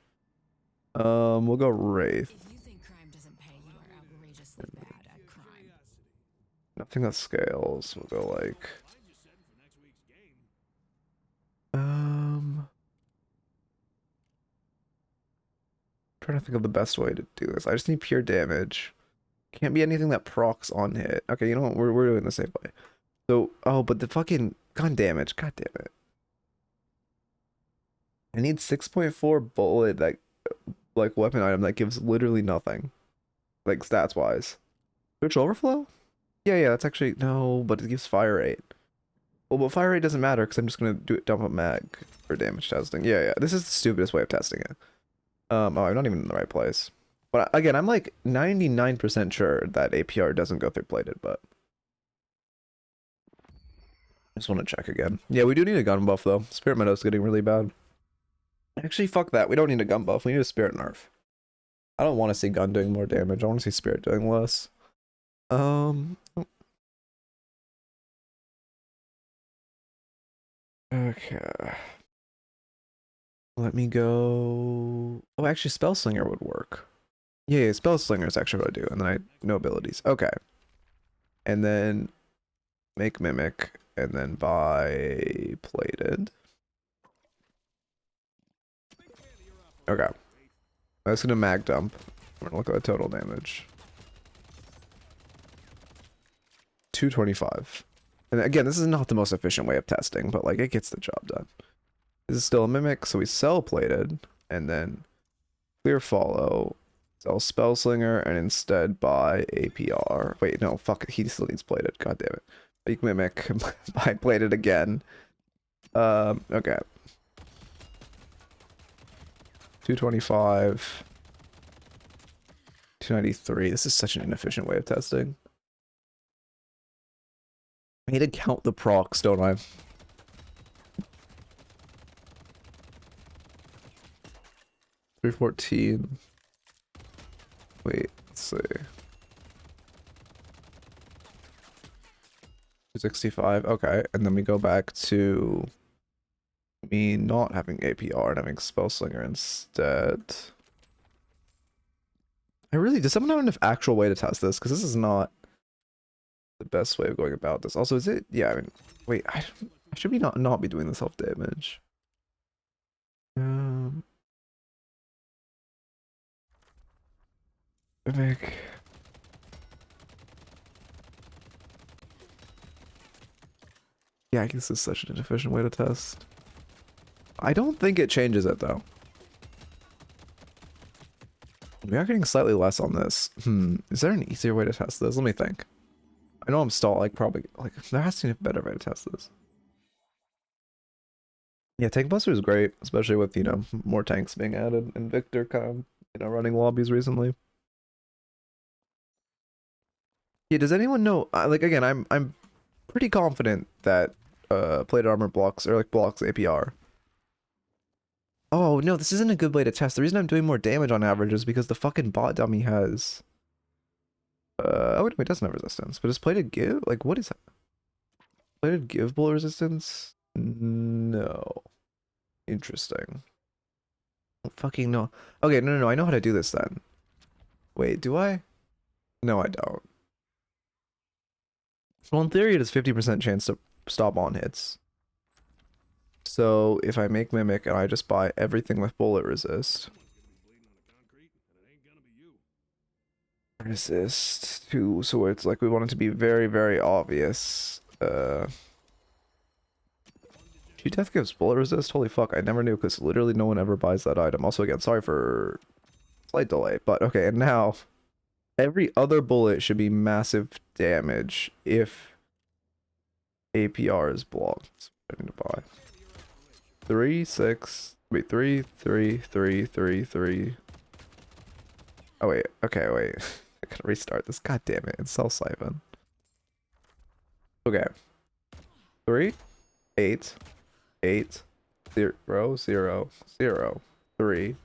We'll go Wraith. If you think crime doesn't pay, you are outrageously bad at crime. Nothing that scales. We'll go like trying to think of the best way to do this. I just need pure damage. Can't be anything that procs on hit. Okay, you know what? We're doing the same way. So, oh, but the fucking gun damage. God damn it. I need 6.4 bullet that like weapon item that gives literally nothing. Like stats wise. Switch overflow? Yeah, that's actually no, but it gives fire rate. Well, but fire rate doesn't matter because I'm just gonna dump a mag for damage testing. Yeah, this is the stupidest way of testing it. Oh, I'm not even in the right place. But again, I'm like 99% sure that APR doesn't go through plated, but I just want to check again. Yeah, we do need a gun buff though. Spirit Meadow's getting really bad. Actually, fuck that. We don't need a gun buff. We need a spirit nerf. I don't want to see gun doing more damage. I want to see spirit doing less. Okay. Let me go. Oh, actually, Spell Slinger would work. Yeah, Spell Slinger is actually what I do. And then I no abilities. Okay. And then make Mimic. And then buy Plated. Okay. I'm just gonna mag dump. We're gonna look at the total damage. 225. And again, this is not the most efficient way of testing, but like it gets the job done. This is still a Mimic, so we sell Plated, and then clear follow, sell Spellslinger, and instead buy APR. Wait, no, fuck it, he still needs Plated. God damn it. Make Mimic, buy Plated again. Okay. 225. 293. This is such an inefficient way of testing. I need to count the procs, don't I? $314. Wait, let's see. 265. Okay, and then we go back to me not having APR and having Spellslinger instead. Does someone have an actual way to test this? Because this is not the best way of going about this. Also, is it? Yeah, I mean, wait, I should be not be doing the self damage. Mimic. Yeah, I guess this is such an inefficient way to test. I don't think it changes it though. We are getting slightly less on this. Is there an easier way to test this? Let me think. I know I'm stalled. Like probably like there has to be a better way to test this. Yeah, Tank Buster is great, especially with, you know, more tanks being added and Victor kind of, you know, running lobbies recently. Yeah, does anyone know? Like again, I'm pretty confident that plated armor blocks or like blocks APR. Oh no, this isn't a good way to test. The reason I'm doing more damage on average is because the fucking bot dummy has oh wait, it doesn't have resistance, but is plated give? Like what is that? Plated give bullet resistance? No. Interesting. Fucking no. Okay, no, I know how to do this then. Wait, do I? No, I don't. Well, in theory, it has 50% chance to stop on hits. So if I make Mimic and I just buy everything with bullet resist. Resist to, so it's like we want it to be very, very obvious. G-Death gives bullet resist? Holy fuck, I never knew because literally no one ever buys that item. Also, again, sorry for slight delay, but okay, and now every other bullet should be massive damage if APR is blocked. I need to buy 3, 6, wait, 3, 3, 3, 3, 3. Oh wait, okay, wait. I gotta restart this. God damn it, it's Cell Siphon. Okay. 3, 8, 8, 0, 0, 0, 3.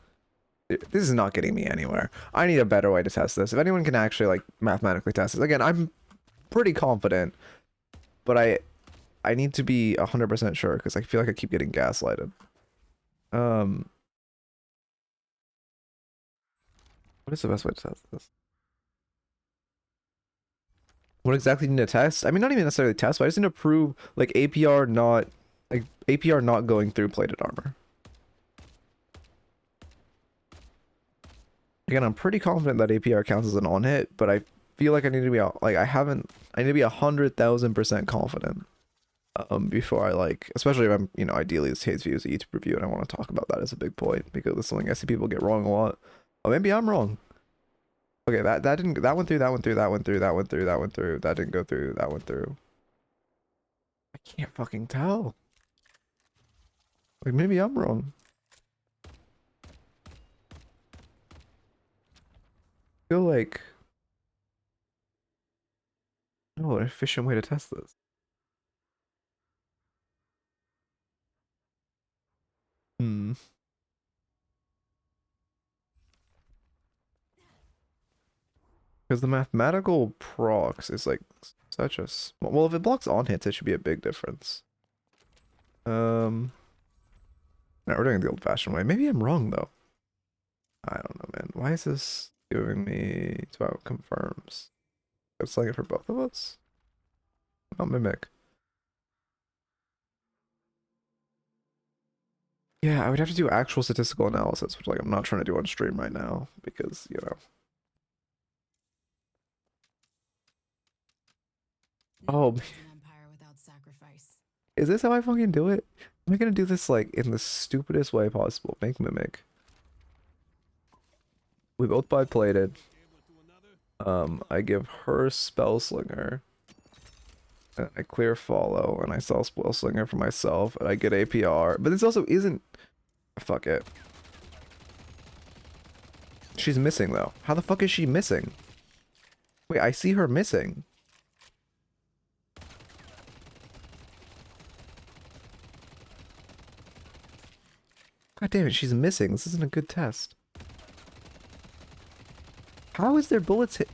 This is not getting me anywhere. I need a better way to test this. If anyone can actually like mathematically test this. Again, I'm pretty confident, but I need to be 100% sure because I feel like I keep getting gaslighted. What is the best way to test this? What exactly do you need to test? I mean, not even necessarily test, but I just need to prove like APR not going through plated armor. Again, I'm pretty confident that APR counts as an on hit, but I feel like I need to be like I need to be 100,000% confident before I like, especially if I'm, you know, ideally this Haze view is a YouTube review and I want to talk about that as a big point because it's something I see people get wrong a lot. Oh, maybe I'm wrong. Okay, that didn't, that went through, that went through, that went through, that went through, that went through, that didn't go through, that went through. I can't fucking tell. Like maybe I'm wrong. I feel like no, an efficient way to test this. Hmm. Because the mathematical procs is like such a small, well, if it blocks on hits, it should be a big difference. No, we're doing it the old-fashioned way. Maybe I'm wrong though. I don't know, man. Why is this giving me 12 confirms? It's like it for both of us? Not Mimic. Yeah, I would have to do actual statistical analysis, which like I'm not trying to do on stream right now because, you know. Oh, An empire without sacrifice. is this how I fucking do it? Am I gonna do this like in the stupidest way possible? Make Mimic. We both buy plated. I give her Spellslinger. And I clear follow and I sell Spellslinger for myself and I get APR. But this also isn't, fuck it. She's missing though. How the fuck is she missing? Wait, I see her missing. God damn it, she's missing. This isn't a good test. How is their bullets hit?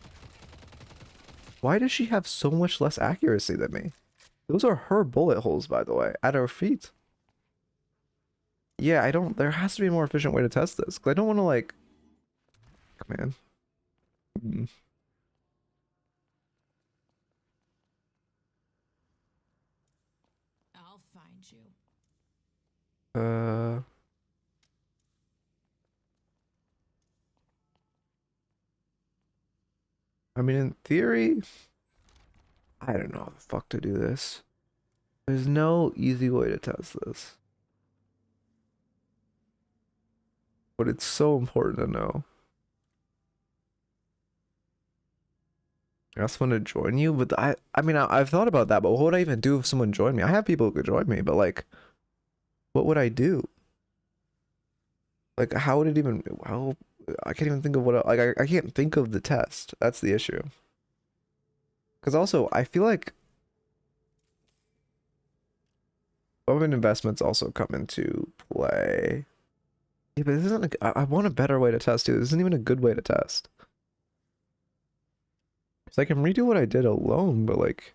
Why does she have so much less accuracy than me? Those are her bullet holes, by the way, at her feet. Yeah, I don't, there has to be a more efficient way to test this. Because I don't want to like, man. I'll find you. I mean, in theory, I don't know how the fuck to do this. There's no easy way to test this. But it's so important to know. ask someone to join you, but I mean, I've thought about that, but what would I even do if someone joined me? I have people who could join me, but like, what would I do? Like, how would it even, how, I can't even think of what, like, I can't think of the test. That's the issue. Because also, I feel like open investments also come into play. Yeah, but this isn't I want a better way to test too. This isn't even a good way to test. So I can redo what I did alone, but like,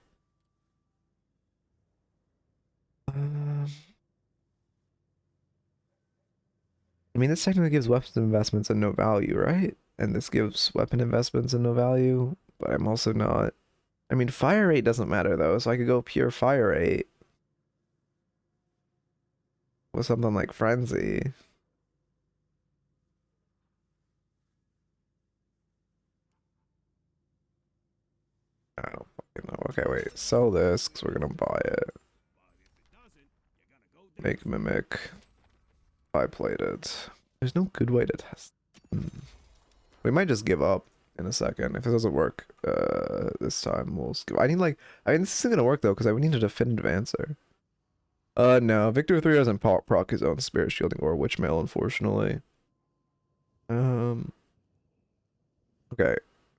um, I mean, this technically gives weapons investments and no value, right? And this gives weapon investments and no value, but I'm also not. I mean, fire rate doesn't matter though, so I could go pure fire rate with something like frenzy. I don't fucking know. Okay, wait. Sell this because we're gonna buy it. Make mimic. I played it. There's no good way to test. We might just give up in a second. If it doesn't work this time, we'll skip. I need like, I mean, this isn't gonna work though because I would need a definitive answer. No. Victor 3 doesn't proc his own spirit shielding or witch mail, unfortunately. Okay.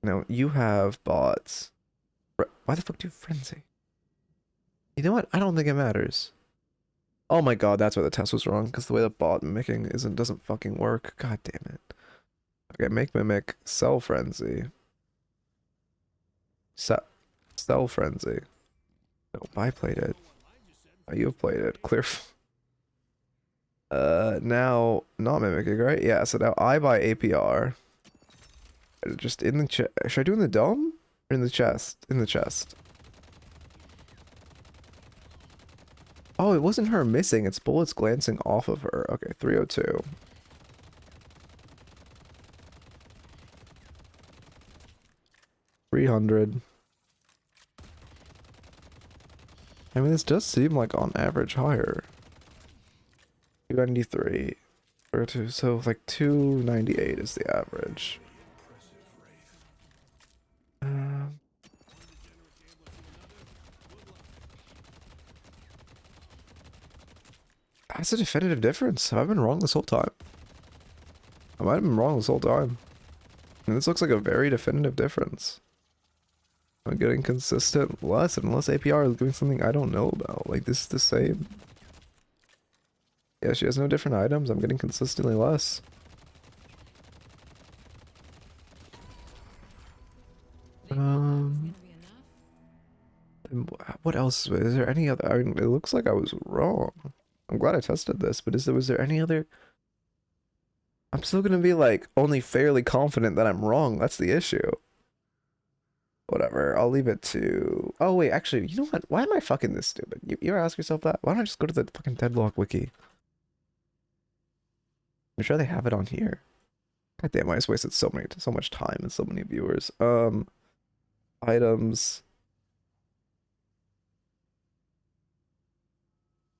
Now you have bots. Why the fuck do you have frenzy? You know what? I don't think it matters. Oh my god, that's why the test was wrong, because the way the bot mimicking doesn't fucking work. God damn it. Okay, make mimic, sell frenzy. Sell frenzy. Nope, I played it. Oh, you have played it. Clear. Now not mimicking, right? Yeah, so now I buy APR. Just in the chest. Should I do in the dome? Or in the chest? In the chest. Oh, it wasn't her missing. It's bullets glancing off of her. Okay, 302. $300. I mean, this does seem like on average higher. 293. Or two, so like 298 is the average. That's a definitive difference. I've been wrong this whole time. I might have been wrong this whole time. And this looks like a very definitive difference. I'm getting consistent less unless APR is doing something I don't know about. Like, this is the same. Yeah, she has no different items. I'm getting consistently less. What else? Is there any other? I mean, it looks like I was wrong. I'm glad I tested this, but was there any other? I'm still gonna be like only fairly confident that I'm wrong. That's the issue. Whatever. I'll leave it to. Oh wait, actually, you know what? Why am I fucking this stupid? You ever ask yourself that? Why don't I just go to the fucking Deadlock wiki? I'm sure they have it on here. God damn, I just wasted so much time and so many viewers. Items.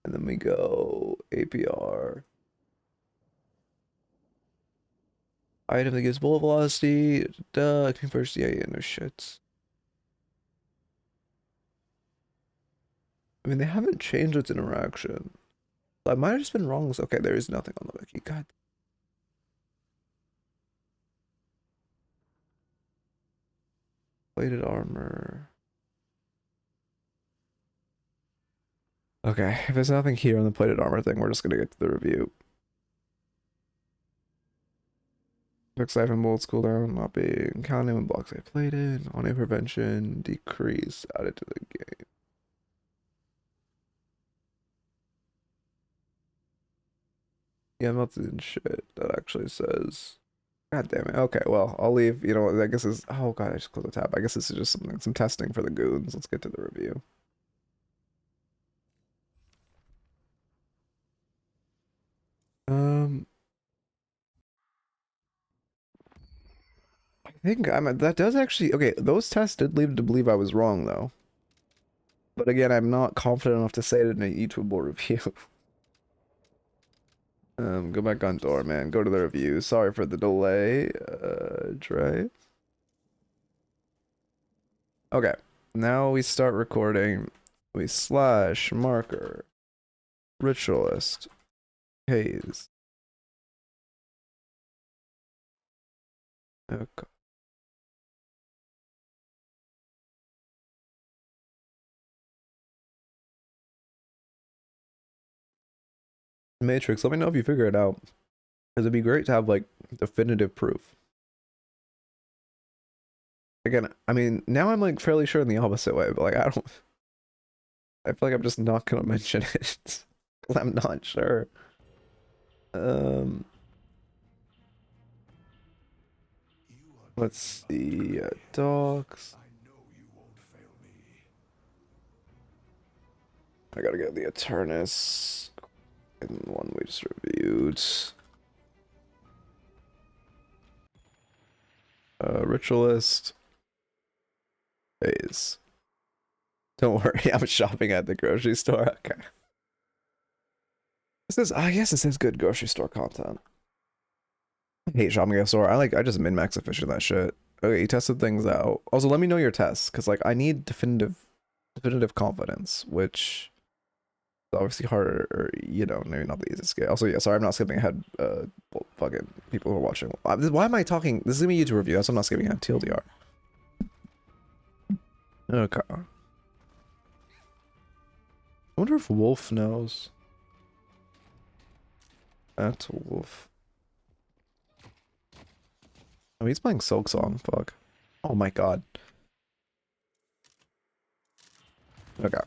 And then we go APR. Item that gives bullet velocity. Duh, first, yeah, no shits. I mean, they haven't changed its interaction. I might have just been wrong. Okay, there is nothing on the wiki. God. Plated armor. Okay, if there's nothing here on the plated armor thing, we're just gonna get to the review. Looks like bullets cooldown not being counted when blocks get plated. On a prevention decrease added to the game. Yeah, I'm not doing shit. That actually says. God damn it. Okay, well, I'll leave. You know, I guess it's. Oh god, I just closed the tab. I guess this is just some testing for the goons. Let's get to the review. I think that does actually. Okay, those tests did lead to believe I was wrong though. But again, I'm not confident enough to say it in a YouTubeable review. Go back on door, man. Go to the review. Sorry for the delay, Dre. Okay, now we start recording. We slash marker Ritualist Haze. Okay. Matrix, let me know if you figure it out. Because it'd be great to have like definitive proof. Again, I mean, now I'm like fairly sure in the opposite way, but like I feel like I'm just not gonna mention it. I'm not sure. Let's see, docs. I gotta get the Eternus and one we just reviewed. Ritualist Haze. Don't worry, I'm shopping at the grocery store. Okay. This is, I guess this is good grocery store content. I hate shopping at a store. I just min-max efficient that shit. Okay, you tested things out. Also, let me know your tests, because like I need definitive confidence, which is obviously harder, or you know, maybe not the easiest to get. Also, yeah, sorry, I'm not skipping ahead. Well, fucking people who are watching. Why am I talking? This is gonna be a YouTube review. That's why I'm not skipping ahead. TLDR. Okay. I wonder if Wolf knows. That's Wolf. Oh, he's playing Silk Song. Fuck. Oh my god. Okay.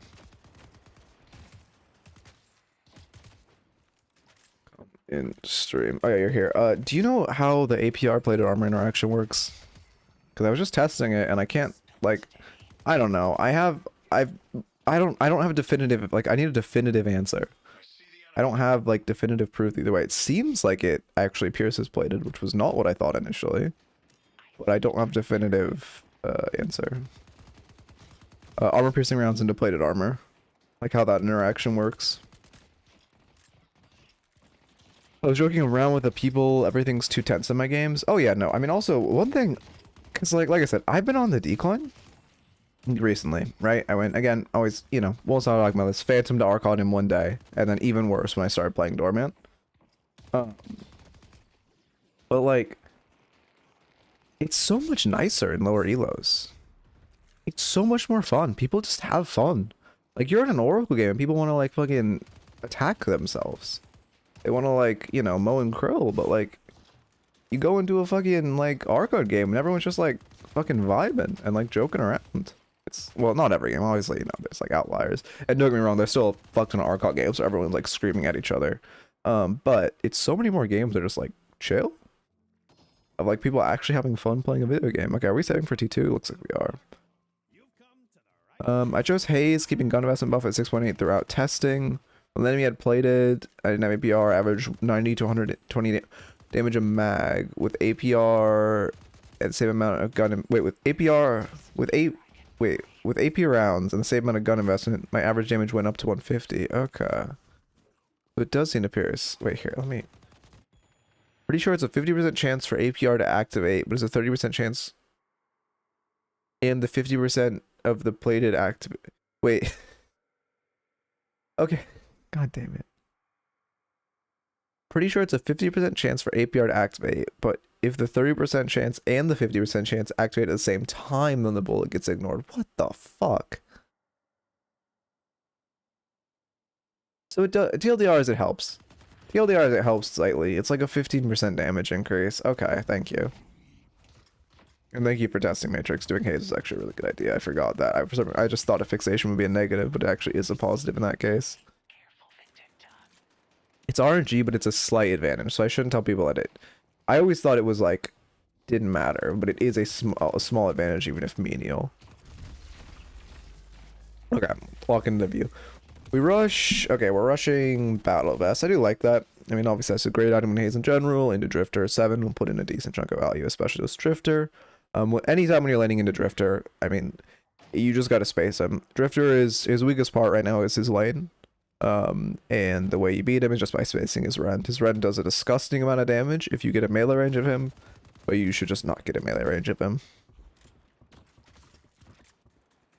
Come in stream. Oh yeah, you're here. Do you know how the APR plated armor interaction works? Because I was just testing it and I can't like, I don't know. I don't have a definitive, like I need a definitive answer. I don't have like definitive proof either way. It seems like it actually pierces plated, which was not what I thought initially. But I don't have definitive answer. Armor piercing rounds into plated armor. Like how that interaction works. I was joking around with the people, everything's too tense in my games. Oh yeah, no. I mean also one thing, because like I said, I've been on the decline recently, right? I went again, always, you know, won't sound like my list, Phantom to Archon in one day, and then even worse when I started playing Dormant. But like, it's so much nicer in lower elos. It's so much more fun. People just have fun. Like you're in an Oracle game and people want to like fucking attack themselves. They want to like, you know, mow and krill, but like you go into a fucking like Archon game and everyone's just like fucking vibing and like joking around. It's, well, not every game, obviously, you know, there's like outliers. And don't get me wrong, there's still a fuck ton of Archon games so everyone's like screaming at each other. But it's so many more games that are just like chill. Of like people actually having fun playing a video game. Okay, are we setting for T2? Looks like we are. I chose Haze, keeping gun investment buff at 6.8 throughout testing. When the enemy had plated, I didn't have APR, average 90 to 120 damage a mag. With APR and the same amount of gun, with APR, with AP rounds and the same amount of gun investment, my average damage went up to 150. Okay. So it does seem to pierce. Wait, here, let me... Pretty sure it's a 50% chance for APR to activate, but it's a 30% chance and the 50% of the plated activate. Wait. Okay. God damn it. Pretty sure it's a 50% chance for APR to activate, but if the 30% chance and the 50% chance activate at the same time, then the bullet gets ignored. What the fuck? So it does, TLDR is it helps. TLDR is it helps slightly. It's like a 15% damage increase. Okay, thank you. And thank you for testing Matrix. Doing Haze is actually a really good idea. I forgot that. I just thought a fixation would be a negative, but it actually is a positive in that case. It's RNG, but it's a slight advantage, so I shouldn't tell people that it... I always thought it was like, didn't matter, but it is a small advantage even if menial. Okay, lock into view. We rush... Okay, we're rushing Battle Vest. I do like that. I mean, obviously that's a great item in Haze in general. Into Drifter 7 will put in a decent chunk of value, especially this Drifter. Anytime when you're landing into Drifter, I mean, you just gotta space him. Drifter is his weakest part right now is his lane. And the way you beat him is just by spacing his rend. His rend does a disgusting amount of damage if you get a melee range of him, but you should just not get a melee range of him.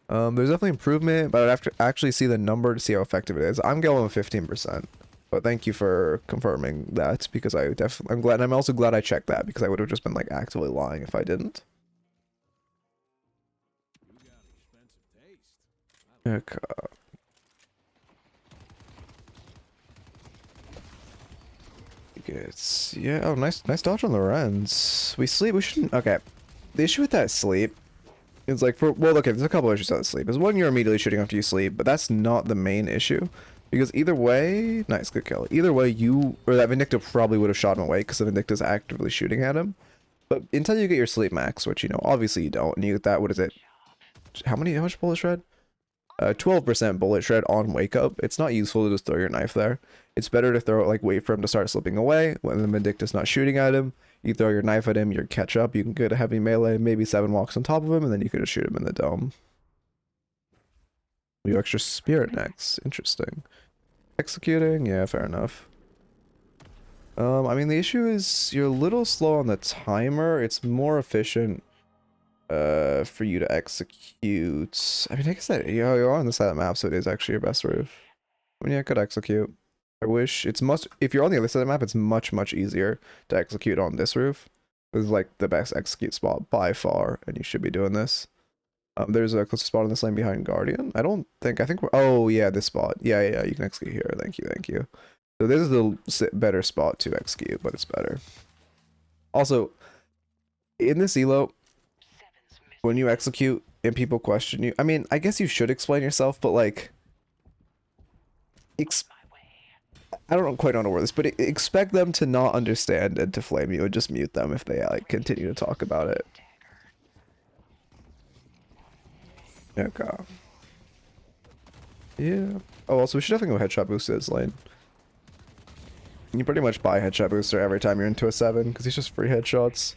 There's definitely improvement, but I'd have to actually see the number to see how effective it is. I'm going with 15%. But thank you for confirming that, because I'm glad, and I'm also glad I checked that, because I would have just been like actively lying if I didn't. Okay. It's, yeah, oh, nice dodge on the runs. We shouldn't, okay. The issue with that sleep is like, well, okay, there's a couple issues with that sleep. Is one, you're immediately shooting after you sleep, but that's not the main issue. Because either way, nice, good kill. Either way, that Vindicta probably would have shot him away, because the Vindicta's actively shooting at him. But until you get your sleep max, which, you know, obviously you don't, and you get that, what is it? How much bullet shred? 12% bullet shred on wake up. It's not useful to just throw your knife there. It's better to throw it, like, wait for him to start slipping away. When the Vindicta's not shooting at him, you throw your knife at him, you catch up, you can get a heavy melee, maybe 7 walks on top of him, and then you can just shoot him in the dome. You extra spirit next. Interesting. Executing? Yeah, fair enough. I mean, the issue is you're a little slow on the timer. It's more efficient for you to execute. I mean, like I said, you're on the side of the map, so it is actually your best roof. I mean, yeah, I could execute. I wish it's if you're on the other side of the map, it's much easier to execute on this roof. This is like the best execute spot by far, and you should be doing this. There's a close spot in this lane behind Guardian. I think we're, oh yeah, this spot. Yeah, you can execute here. Thank you. So this is the better spot to execute, but it's better. Also, in this elo, when you execute and people question you, I mean, I guess you should explain yourself, but like, I don't quite know where this, but expect them to not understand and to flame you, and just mute them if they like continue to talk about it. Okay. Yeah. Oh, also we should definitely go headshot booster this lane. You pretty much buy headshot booster every time you're into a 7 because he's just free headshots.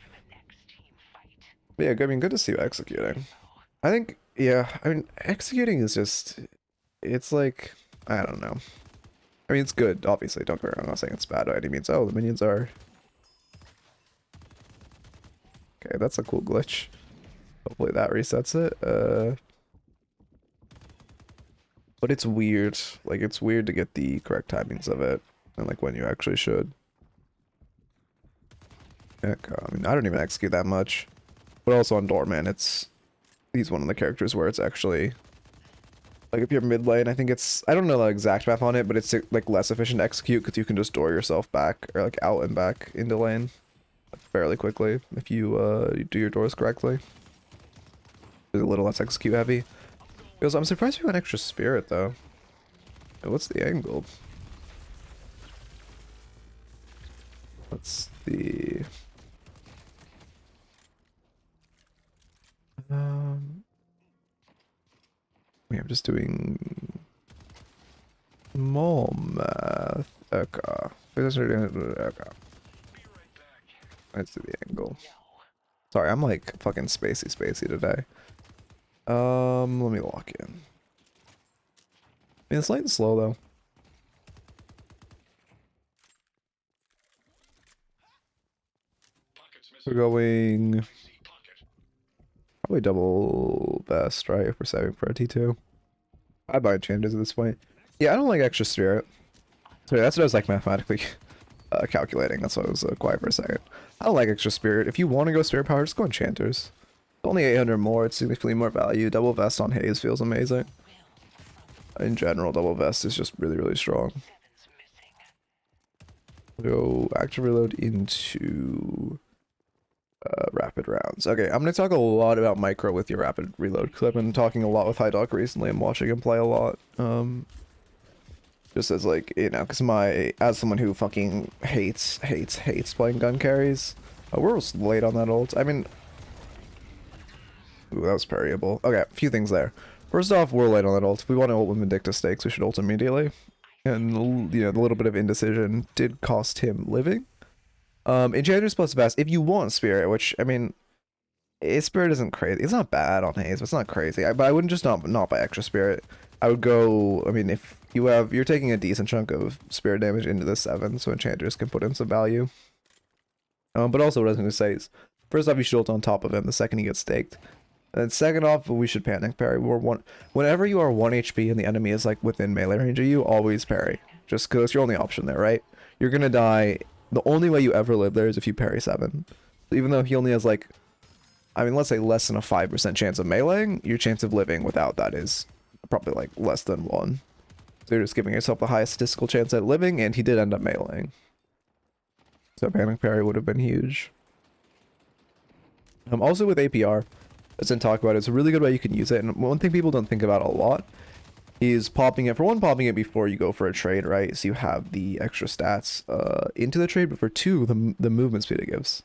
But yeah, I mean, good to see you executing. I think, yeah, I mean, executing is just, it's like, I don't know. I mean, it's good, obviously, don't get me wrong, I'm not saying it's bad by any means. Oh, the minions are... Okay, that's a cool glitch. Hopefully that resets it. But it's weird. Like, it's weird to get the correct timings of it. And, like, when you actually should. Heck, I mean, I don't even execute that much. But also on Doorman, he's one of the characters where it's actually... Like, if you're mid lane, I think it's... I don't know the exact math on it, but it's, like, less efficient to execute because you can just door yourself back, or, like, out and back into lane fairly quickly if you do your doors correctly. It's a little less execute heavy. Because I'm surprised we got extra spirit though. What's the angle? What's the wait, I'm just doing small math. Okay. Okay. Let's do the angle. Sorry, I'm like fucking spacey today. Let me lock in. I mean, it's light and slow though. We're going probably double best, right? If we're saving for a T2. I buy changes at this point. Yeah, I don't like extra spirit. Sorry, that's what I was like mathematically calculating. That's why I was quiet for a second. I don't like extra spirit. If you want to go spirit power, just go enchanters. It's only 800 more. It's significantly more value. Double vest on Haze feels amazing. In general, double vest is just really strong. Go active reload into rapid rounds. Okay, I'm going to talk a lot about micro with your rapid reload because I've been talking a lot with Hydock recently. I'm watching him play a lot. Just as like, you know, because as someone who fucking hates playing gun carries, we're late on that ult. I mean, ooh, that was parryable. Okay, a few things there. First off, we're late on that ult. If we want to ult with Vindicta stakes, we should ult immediately. And, you know, the little bit of indecision did cost him living. Enchanters plus vest, if you want spirit, which, I mean, spirit isn't crazy. It's not bad on Haze, but it's not crazy. But I wouldn't just not buy extra spirit. I would go, I mean, if you're taking a decent chunk of spirit damage into the 7, so enchanters can put in some value. But also what I was going to say is, first off, you should ult on top of him the second he gets staked. And then second off, we should panic parry. Whenever you are 1 HP and the enemy is like within melee range of you, always parry. Just because it's your only option there, right? You're gonna die. The only way you ever live there is if you parry 7. Even though he only has like, I mean, let's say less than a 5% chance of meleeing, your chance of living without that is probably like less than 1. So you're just giving yourself the highest statistical chance at living, and he did end up meleeing. So panic parry would have been huge. Also with APR, as I talk about it, it's a really good way you can use it. And one thing people don't think about a lot is popping it. For one, popping it before you go for a trade, right? So you have the extra stats into the trade, but for two, the movement speed it gives.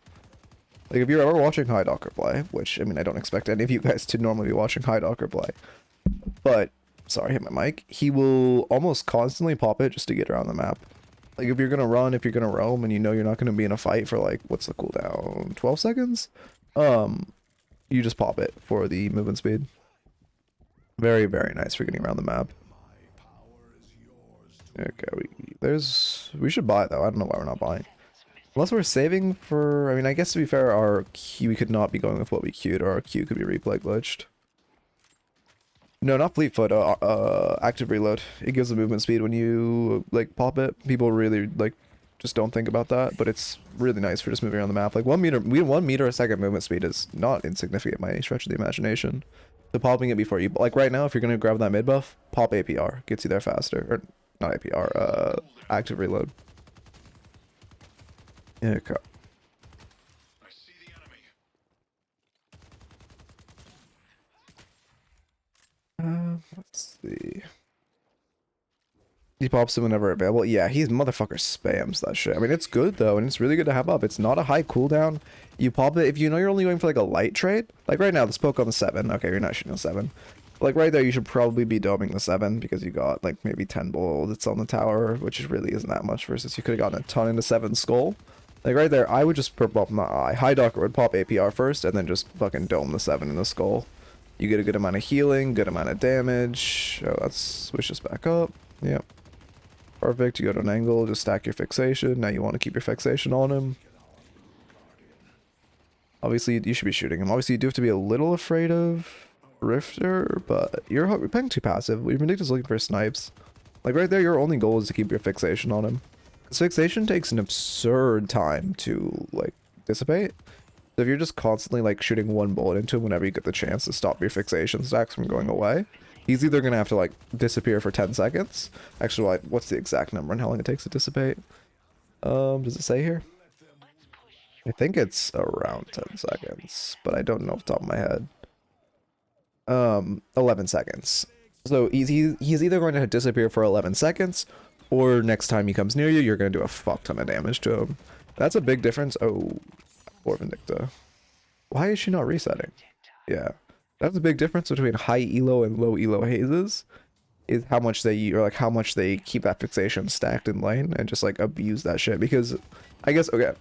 Like if you're ever watching High Docker play, which I mean I don't expect any of you guys to normally be watching High Docker play, but sorry, hit my mic. He will almost constantly pop it just to get around the map. Like if you're gonna run, if you're gonna roam, and you know you're not gonna be in a fight for like what's the cooldown? 12 seconds. You just pop it for the movement speed. Very, very nice for getting around the map. Okay, we should buy it though. I don't know why we're not buying. Unless we're saving for, I mean, I guess to be fair, our Q, we could not be going with what we queued, or our Q could be replay glitched. No, not Fleetfoot, active reload. It gives the movement speed when you, like, pop it. People really, like, just don't think about that, but it's really nice for just moving around the map. Like 1 meter a second movement speed is not insignificant by any stretch of the imagination. So popping it before you, like right now, if you're gonna grab that mid buff, pop APR, gets you there faster. Or not APR, active reload. Okay. I see the enemy. Let's see. He pops him whenever available. Yeah, he's motherfucker spams that shit. I mean, it's good though, and it's really good to have up. It's not a high cooldown. You pop it if you know you're only going for like a light trade. Like right now, this poke on the 7. Okay, you're not shooting a 7. Like right there, you should probably be doming the 7 because you got like maybe 10 bullets on the tower, which really isn't that much versus you could have gotten a ton into 7 skull. Like right there, I would just pop my eye. High Docker would pop APR first and then just fucking dome the 7 in the skull. You get a good amount of healing, good amount of damage. Oh, let's switch this back up. Yep. Perfect. You go to an angle, just stack your fixation. Now you want to keep your fixation on him. Obviously, you should be shooting him. Obviously, you do have to be a little afraid of Rifter, but you're playing too passive. Your Vindicta's looking for snipes. Like right there, your only goal is to keep your fixation on him. This fixation takes an absurd time to like dissipate. So if you're just constantly like shooting one bullet into him whenever you get the chance to stop your fixation stacks from going away, he's either gonna have to like disappear for 10 seconds. Actually, like, what's the exact number and how long it takes to dissipate? Does it say here? I think it's around 10 seconds, but I don't know off the top of my head. 11 seconds. So he's either going to disappear for 11 seconds, or next time he comes near you, you're going to do a fuck ton of damage to him. That's a big difference. Oh, poor Vindicta. Why is she not resetting? Yeah. That's a big difference between high elo and low elo hazes, is how much they, or like how much they keep that fixation stacked in lane and just like abuse that shit. Because I guess, okay,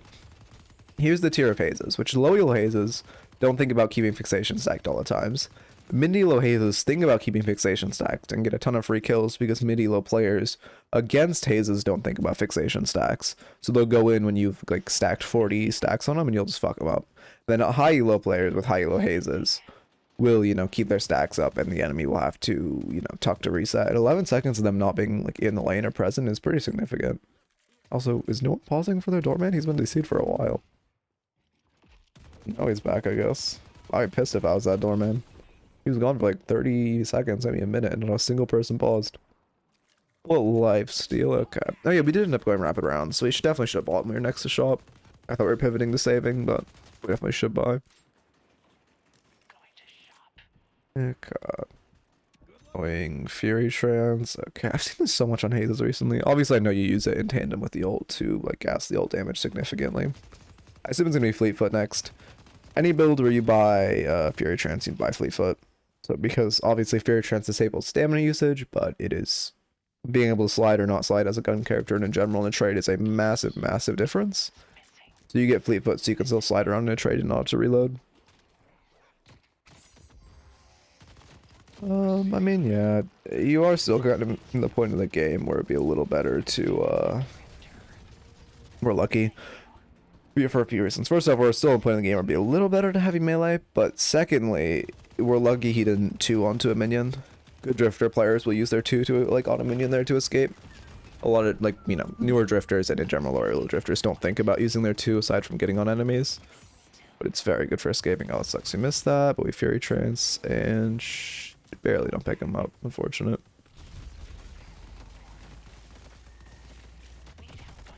here's the tier of hazes, which low elo hazes don't think about keeping fixation stacked all the times. Mid elo hazes think about keeping fixation stacked and get a ton of free kills because mid elo players against hazes don't think about fixation stacks. So they'll go in when you've like stacked 40 stacks on them and you'll just fuck them up. Then high elo players with high elo hazes will, you know, keep their stacks up and the enemy will have to, you know, tuck to reset. 11 seconds of them not being like in the lane or present is pretty significant. Also, is no one pausing for their doorman? He's been DC'd for a while. Oh, he's back, I guess. I'd be pissed if I was that doorman. He was gone for like 30 seconds, maybe a minute, and not a single person paused. What life steal? Okay. Oh yeah, we did end up going rapid rounds, so we definitely should have bought when we were next to shop. I thought we were pivoting to saving, but we definitely should buy. Okay. Going Fury Trance. Okay, I've seen this so much on Hazes recently. Obviously, I know you use it in tandem with the ult to like gas the ult damage significantly. I assume it's gonna be Fleetfoot next. Any build where you buy Fury Trance, you buy Fleetfoot. So because obviously Fury Trance disables stamina usage, but it is being able to slide or not slide as a gun character and in general in a trade is a massive, massive difference. So you get Fleetfoot so you can still slide around in a trade and not have to reload. I mean, yeah, you are still kind of in the point of the game where it'd be a little better to, we're lucky. For a few reasons. First off, we're still in the point of the game where it'd be a little better to heavy melee, but secondly, we're lucky he didn't 2 onto a minion. Good drifter players will use their 2 to like auto minion there to escape. A lot of like, you know, newer drifters and in general lower drifters don't think about using their 2 aside from getting on enemies. But it's very good for escaping. Oh, it sucks we missed that, but we Fury Trance and barely don't pick him up. Unfortunate.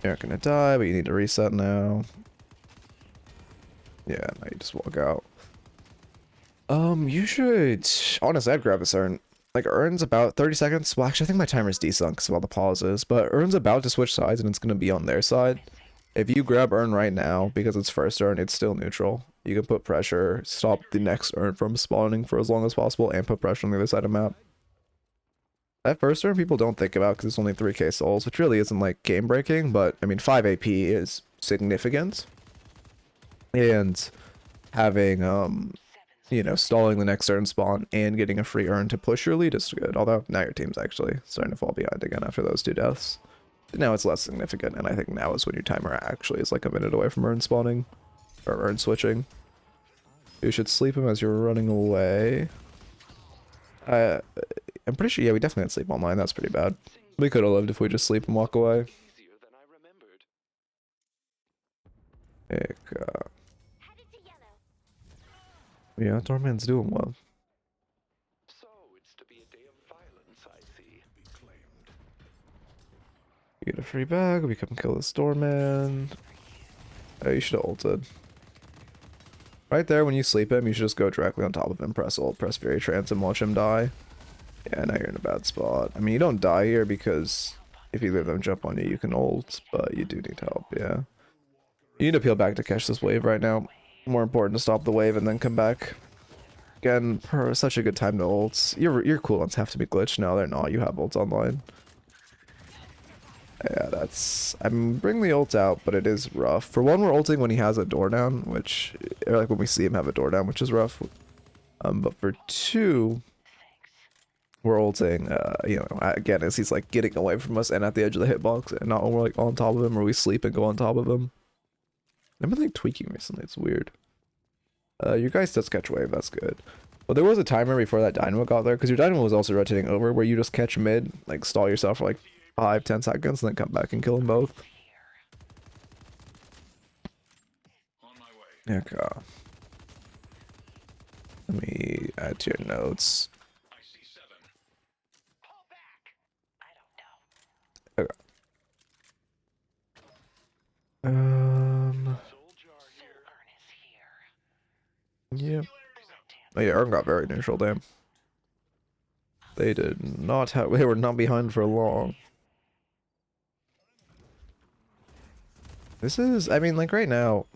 You're not gonna die, but you need to reset now. Yeah, now you just walk out. You should... Honestly, I'd grab this urn. Like, urn's about 30 seconds. Well, actually, I think my timer's desunk because of all the pauses. But urn's about to switch sides, and it's going to be on their side. If you grab urn right now, because it's first urn, it's still neutral. You can put pressure, stop the next urn from spawning for as long as possible, and put pressure on the other side of the map. That first urn people don't think about because it's only 3k souls, which really isn't, like, game-breaking. But, I mean, 5 AP is significant. And having, you know, stalling the next urn spawn and getting a free urn to push your lead is good. Although now your team's actually starting to fall behind again after those 2 deaths. But now it's less significant, and I think now is when your timer actually is like a minute away from urn spawning. Or urn switching. You should sleep him as you're running away. I'm pretty sure, yeah, we definitely had sleep online. That's pretty bad. We could have lived if we just sleep and walk away. Yeah, Doorman's doing well. So it's to be a day of violence, I see. You get a free bag, we come kill this Doorman. Oh, you should have ulted. Right there, when you sleep him, you should just go directly on top of him, press ult, press Fury Trance, and watch him die. Yeah, now you're in a bad spot. I mean, you don't die here because if either of them jump on you, you can ult, but you do need help, yeah. You need to peel back to catch this wave right now. More important to stop the wave and then come back. Again, such a good time to ults. Your cooldowns have to be glitched. No, they're not. You have ults online. Yeah, that's... bring the ult out, but it is rough. For one, we're ulting when he has a door down, which... Or like when we see him have a door down, which is rough. But for 2... We're ulting, you know, again, as he's like getting away from us and at the edge of the hitbox, and not when we're like on top of him or we sleep and go on top of him. I've been like tweaking recently, it's weird. Your guy does catch wave, that's good. Well, there was a timer before that dynamo got there, because your dynamo was also rotating over, where you just catch mid, like stall yourself for like 5-10 seconds, and then come back and kill them both. On my way. Okay. Let me add to your notes. I see 7. Pull back. I don't know. Okay. Soul jar here. Yeah. Oh yeah, Ern got very neutral, damn. They did not have, they were not behind for long. This is, I mean, like right now,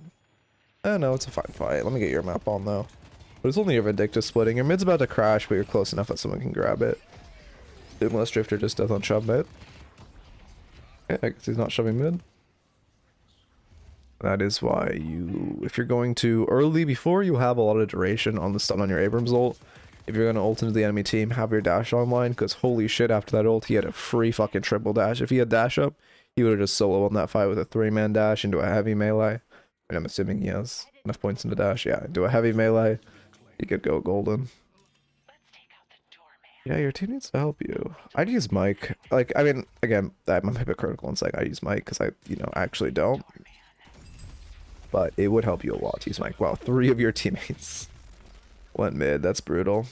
I don't know, it's a fine fight. Let me get your map on though. But it's only your Vindictus splitting. Your mid's about to crash, but you're close enough that someone can grab it. Unless Drifter just doesn't shove mid. Yeah, I guess he's not shoving mid. That is why you, if you're going to early before, you have a lot of duration on the stun on your Abrams ult. If you're going to ult into the enemy team, have your dash online, because holy shit, after that ult, he had a free fucking triple dash. If he had dash up, he would have just solo won that fight with a 3-man dash into a heavy melee. And I'm assuming he has enough points into dash. Yeah, into a heavy melee, he could go golden. Yeah, your team needs to help you. I'd use Mike. Like, I mean, again, I'm hypocritical and saying I use Mike because I, you know, actually don't. But it would help you a lot to use Mike. Wow, 3 of your teammates went mid. That's brutal.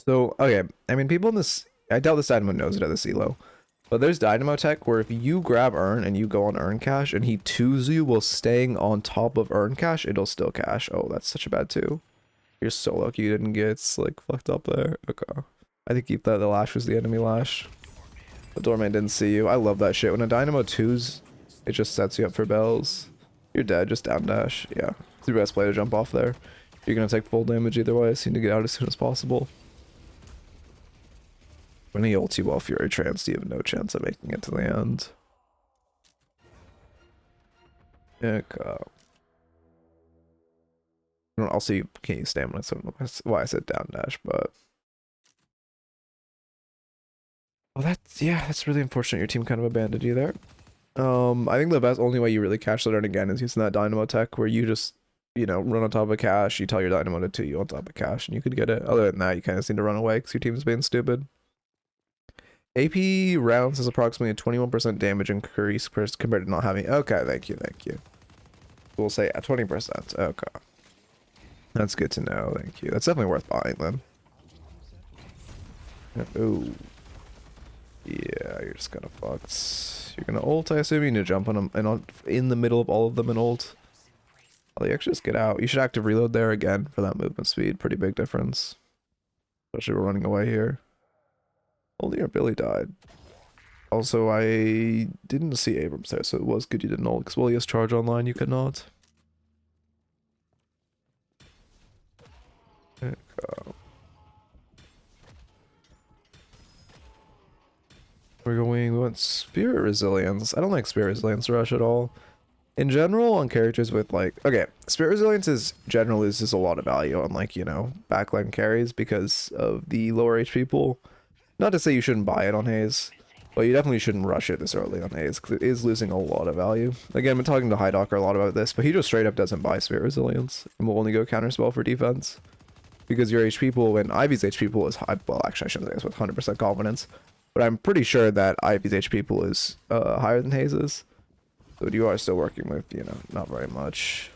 So, okay. I mean, people in this... I doubt this Dynamo knows it at this elo. But there's Dynamo tech where if you grab Urn and you go on Urn cache and he 2s you while staying on top of Urn cache, it'll still cache. Oh, that's such a bad 2. You're so lucky you didn't get, like, fucked up there. Okay. I think keep that. The Lash was the enemy Lash. The Doorman didn't see you. I love that shit. When a Dynamo 2s... it just sets you up for bells. You're dead, just down dash. Yeah. It's your best play to jump off there. You're gonna take full damage either way, so you need to get out as soon as possible. When he ults you while Fury Trance, you have no chance of making it to the end. Okay. Also, you can't use stamina, so I don't know why I said down dash, but... well, that's... yeah, that's really unfortunate. Your team kind of abandoned you there. I think the only way you really catch that Urn again is using that Dynamo tech where you just you know, run on top of cash, you tell your dynamo to 2 you on top of cash, and you could get it. Other than that, you kind of seem to run away because your team's being stupid. AP rounds is approximately a 21% damage increase compared to not having. Okay, thank you. We'll say at 20%. Okay. That's good to know, thank you. That's definitely worth buying then. Oh. Yeah, you're just gonna fucked. You're gonna ult, I assume. You need to jump on them and in the middle of all of them and ult. Oh, you actually just get out. You should active reload there again for that movement speed. Pretty big difference. Especially we're running away here. Only our Billy died. Also, I didn't see Abrams there, so it was good you didn't ult, because while he has charge online, you could not. We went Spirit Resilience. I don't like Spirit Resilience Rush at all. In general, on characters with like, okay, Spirit Resilience is generally loses a lot of value on like, you know, backline carries because of the lower HP pool. Not to say you shouldn't buy it on Haze, but you definitely shouldn't rush it this early on Haze because it is losing a lot of value. Again, I've been talking to Highdocker a lot about this, but he just straight up doesn't buy Spirit Resilience and will only go counterspell for defense. Because your HP pool and Ivy's HP pool is high. Well, actually, I shouldn't say this with 100% confidence. But I'm pretty sure that Ivy's HP pool is higher than Haze's. So you are still working with, you know, not very much.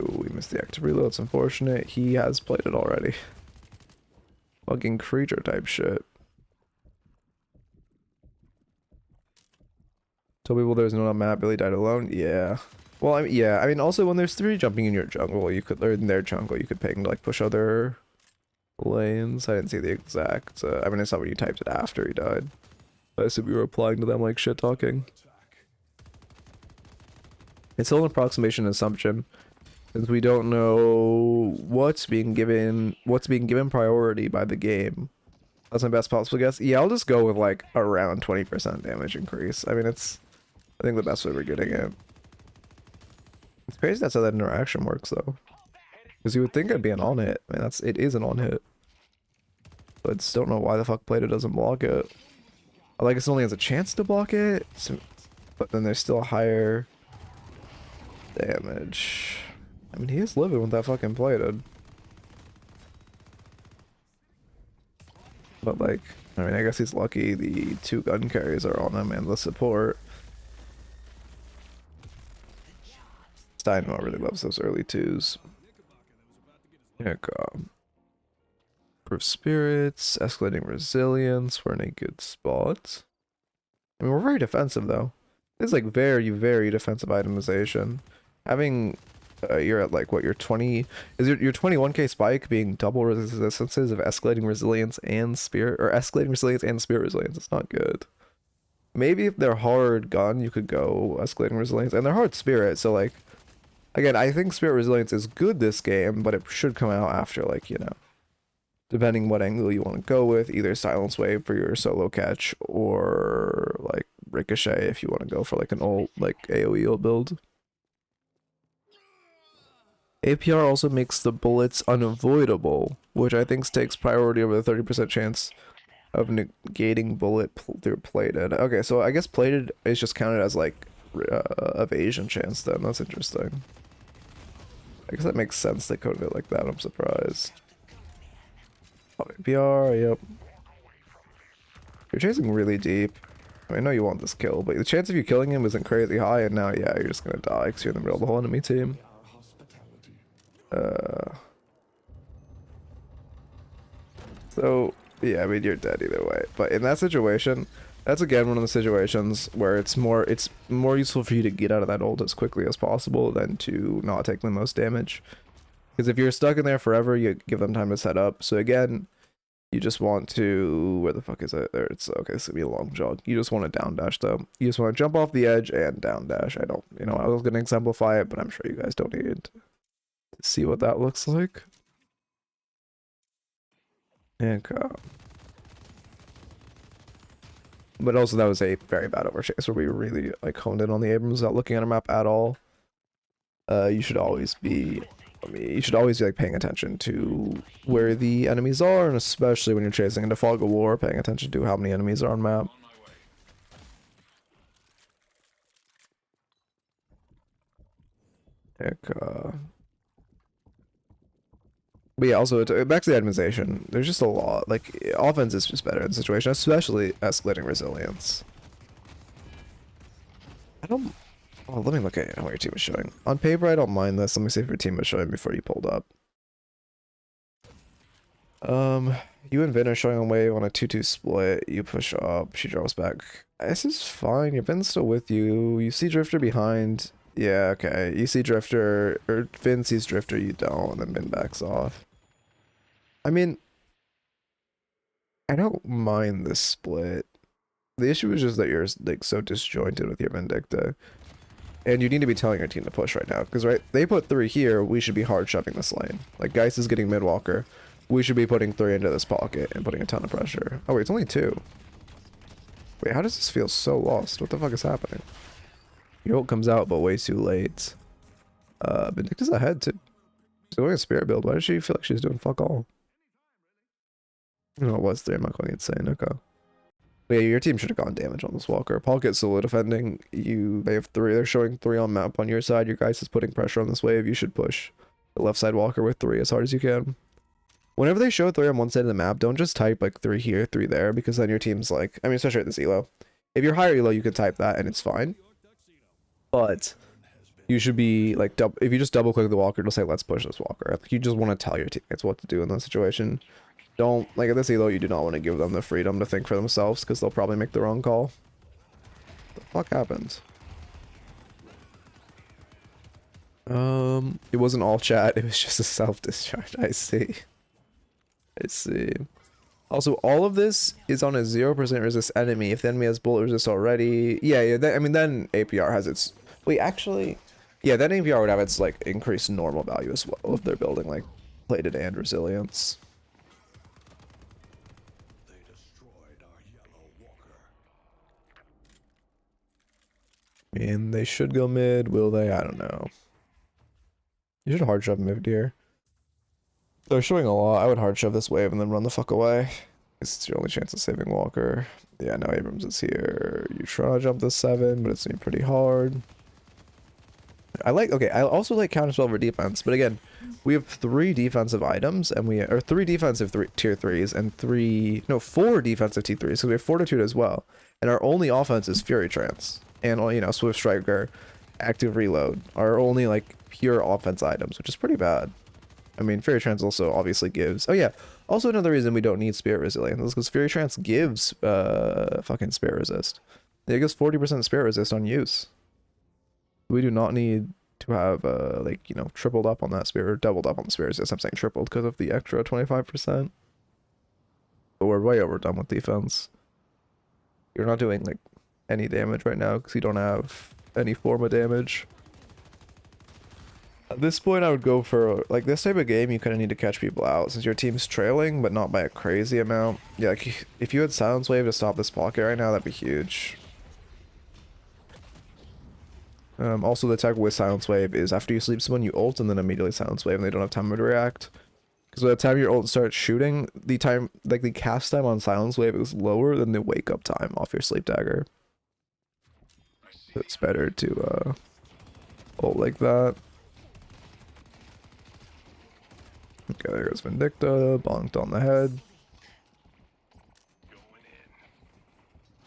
Ooh, we missed the active reload. It's unfortunate. He has played it already. Fucking creature type shit. Tell people there's no map. Billy died alone. Yeah. Well, I mean, yeah. I mean, also when there's 3 jumping in your jungle, you could, or in their jungle, you could ping to like push other lanes. I didn't see the exact. I mean, I saw when you typed it after he died. I assume you were replying to them like shit talking. It's still an approximation assumption, since we don't know what's being given priority by the game. That's my best possible guess. Yeah, I'll just go with like around 20% damage increase. I mean, it's I think the best way we're getting it. It's crazy that's how that interaction works though, because you would think it'd be an on hit. I mean, it is an on hit, but I just don't know why the fuck Plata doesn't block it. I guess it only has a chance to block it, so, but then there's still higher damage. I mean, he is living with that fucking plated. But like, I mean, I guess he's lucky the 2 gun carries are on him and the support. Steinmo really loves those early 2s. Here go. Proof spirits, escalating resilience. We're in a good spot. I mean, we're very defensive though. It's like very, very defensive itemization. Having you're at like what, your 20 is your 21k spike being double resistances of escalating resilience and spirit, or escalating resilience and spirit resilience. It's not good. Maybe if they're hard gun, you could go escalating resilience, and they're hard spirit. So like, again, I think spirit resilience is good this game, but it should come out after, like, you know, depending what angle you want to go with, either silence wave for your solo catch or like ricochet if you want to go for like an old like AoE ult build. APR also makes the bullets unavoidable, which I think takes priority over the 30% chance of negating bullet through plated. Okay, so I guess plated is just counted as like evasion chance then. That's interesting. I guess that makes sense they coded it like that. I'm surprised. Oh, APR, yep. You're chasing really deep. I mean, I know you want this kill, but the chance of you killing him isn't crazy high, and now, yeah, you're just gonna die because you're in the middle of the whole enemy team. So yeah, I mean, you're dead either way. But in that situation, that's again one of the situations where it's more useful for you to get out of that ult as quickly as possible than to not take the most damage. Because if you're stuck in there forever, you give them time to set up. So again, you just want to, where the fuck is it? There, it's okay. It's gonna be a long jog. You just want to down dash though. You just want to jump off the edge and down dash. I don't, you know, I was gonna exemplify it, but I'm sure you guys don't need to see what that looks like. And but also that was a very bad overchase where we really like honed in on the Abrams without looking at a map at all. You should always be, you should always be like paying attention to where the enemies are, and especially when you're chasing into Fog of War, paying attention to how many enemies are on map. Heck, but yeah, also back to the optimization. There's just a lot. Like offense is just better in the situation, especially escalating resilience. I don't. Oh, let me look at what your team is showing. On paper, I don't mind this. Let me see if your team was showing before you pulled up. You and Vin are showing on wave on a 2-2 split. You push up, she draws back. This is fine. Your Vin's still with you. You see Drifter behind. Yeah, okay. You see Drifter, or Vin sees Drifter, you don't, and then Vin backs off. I mean, I don't mind this split. The issue is just that you're like so disjointed with your Vindicta. And you need to be telling your team to push right now. Because, right, they put 3 here, we should be hard shoving this lane. Like, Geist is getting mid-walker. We should be putting 3 into this pocket and putting a ton of pressure. Oh, wait, it's only 2. Wait, how does this feel so lost? What the fuck is happening? Your ult comes out, but way too late. Vindicta's ahead, too. She's doing a spirit build. Why does she feel like she's doing fuck all? No, it was 3. I'm not going insane. Okay. But yeah, your team should have gone damage on this walker. Pocket's solo defending. They have 3. They're showing 3 on map on your side. Your guys is putting pressure on this wave. You should push the left side walker with 3 as hard as you can. Whenever they show 3 on one side of the map, don't just type like 3 here, 3 there, because then your team's like, I mean, especially at this elo. If you're higher elo, you could type that and it's fine. But you should be like, if you just double click the walker, it'll say, let's push this walker. Like, you just want to tell your teammates what to do in that situation. Don't, like at this elo, you do not want to give them the freedom to think for themselves, because they'll probably make the wrong call. What the fuck happened? It wasn't all chat, it was just a self-discharge. I see. I see. Also, all of this is on a 0% resist enemy. If the enemy has bullet resist already, yeah, I mean, then APR has its... Wait, actually... Yeah, then APR would have its, like, increased normal value as well if they're building, like, plated and resilience. And they should go mid, will they? I don't know. You should hard shove mid here. They're showing a lot. I would hard shove this wave and then run the fuck away. It's your only chance of saving Walker. Yeah, no, Abrams is here. You try to jump this 7, but it's gonna be pretty hard. I also like counterspell for defense, but again, we have 3 defensive items, and or 3 defensive tier 3s, and 4 defensive T3s, so we have Fortitude as well. And our only offense is Fury Trance. And, you know, Swift Striker, Active Reload are only, like, pure offense items, which is pretty bad. I mean, Fury Trance also obviously gives... Oh, yeah. Also, another reason we don't need Spirit Resilience is because Fury Trance gives, fucking Spirit Resist. It gives 40% Spirit Resist on use. We do not need to have, like, you know, tripled up on that Spirit, or doubled up on the Spirit Resist. I'm saying tripled because of the extra 25%. But we're way overdone with defense. You're not doing, like, any damage right now because you don't have any form of damage. At this point, I would go for, like, this type of game, you kind of need to catch people out since your team's trailing, but not by a crazy amount. Yeah, like, if you had Silence Wave to stop this pocket right now, that'd be huge. Also, the tech with Silence Wave is after you sleep someone, you ult and then immediately Silence Wave and they don't have time to react. Because by the time your ult starts shooting, the time, like, the cast time on Silence Wave is lower than the wake up time off your Sleep Dagger. So it's better to, ult like that. Okay, there goes Vindicta, bonked on the head.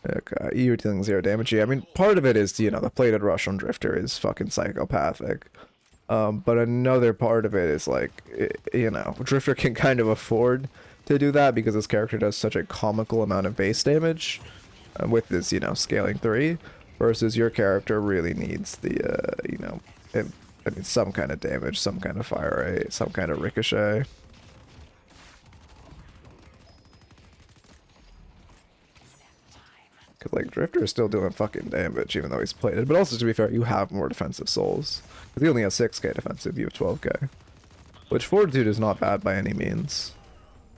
Okay, you're dealing 0 damage. I mean, part of it is, you know, the plated rush on Drifter is fucking psychopathic. But another part of it is, like, you know, Drifter can kind of afford to do that because his character does such a comical amount of base damage with this, you know, scaling 3, versus your character really needs the, you know, I mean, some kind of damage, some kind of fire rate, some kind of ricochet. Cause like Drifter is still doing fucking damage even though he's plated. But also, to be fair, you have more defensive souls. Cause he only has 6k defensive, you have 12k. Which Fortitude is not bad by any means.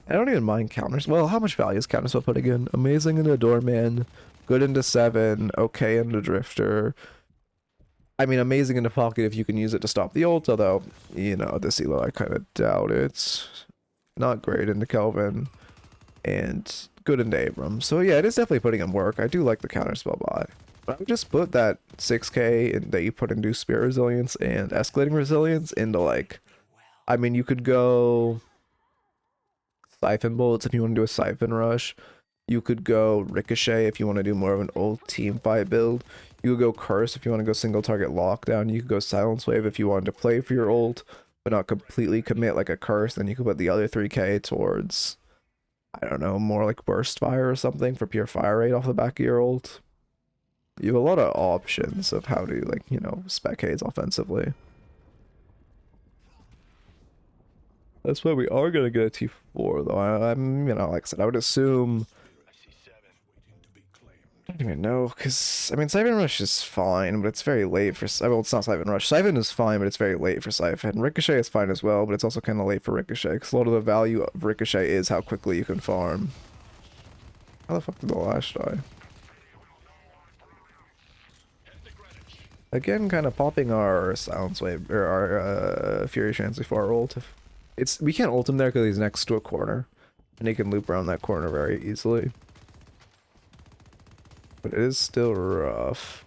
I don't even mind counters. Well, how much value is counterspell putting in? Amazing into Doorman, good into 7, okay into Drifter. I mean, amazing into Pocket if you can use it to stop the ult, although, you know, this elo I kind of doubt it. Not great into Kelvin. And good into Abrams. So yeah, it is definitely putting in work. I do like the counterspell buy. I would just put that 6k that you put into Spirit Resilience and Escalating Resilience into like, I mean, you could go Siphon Bullets if you want to do a Siphon Rush. You could go Ricochet if you want to do more of an old team fight build. You could go Curse if you want to go single target lockdown. You could go Silence Wave if you wanted to play for your ult, but not completely commit like a Curse. Then you could put the other 3k towards, I don't know, more like Burst Fire or something for pure fire rate off the back of your ult. You have a lot of options of how to, like, you know, spec Haze offensively. That's why we are gonna get a T4 though. I'm, you know, like I said, I would assume. I don't even know, because, I mean, Siphon Rush is fine, but it's very late for... Well, it's not Siphon Rush. Siphon is fine, but it's very late for Siphon. Ricochet is fine as well, but it's also kind of late for Ricochet, because a lot of the value of Ricochet is how quickly you can farm. How the fuck did the Lash die? Again, kind of popping our Silence Wave, or our Fury Chance before our ult. We can't ult him there because he's next to a corner, and he can loop around that corner very easily. But it is still rough.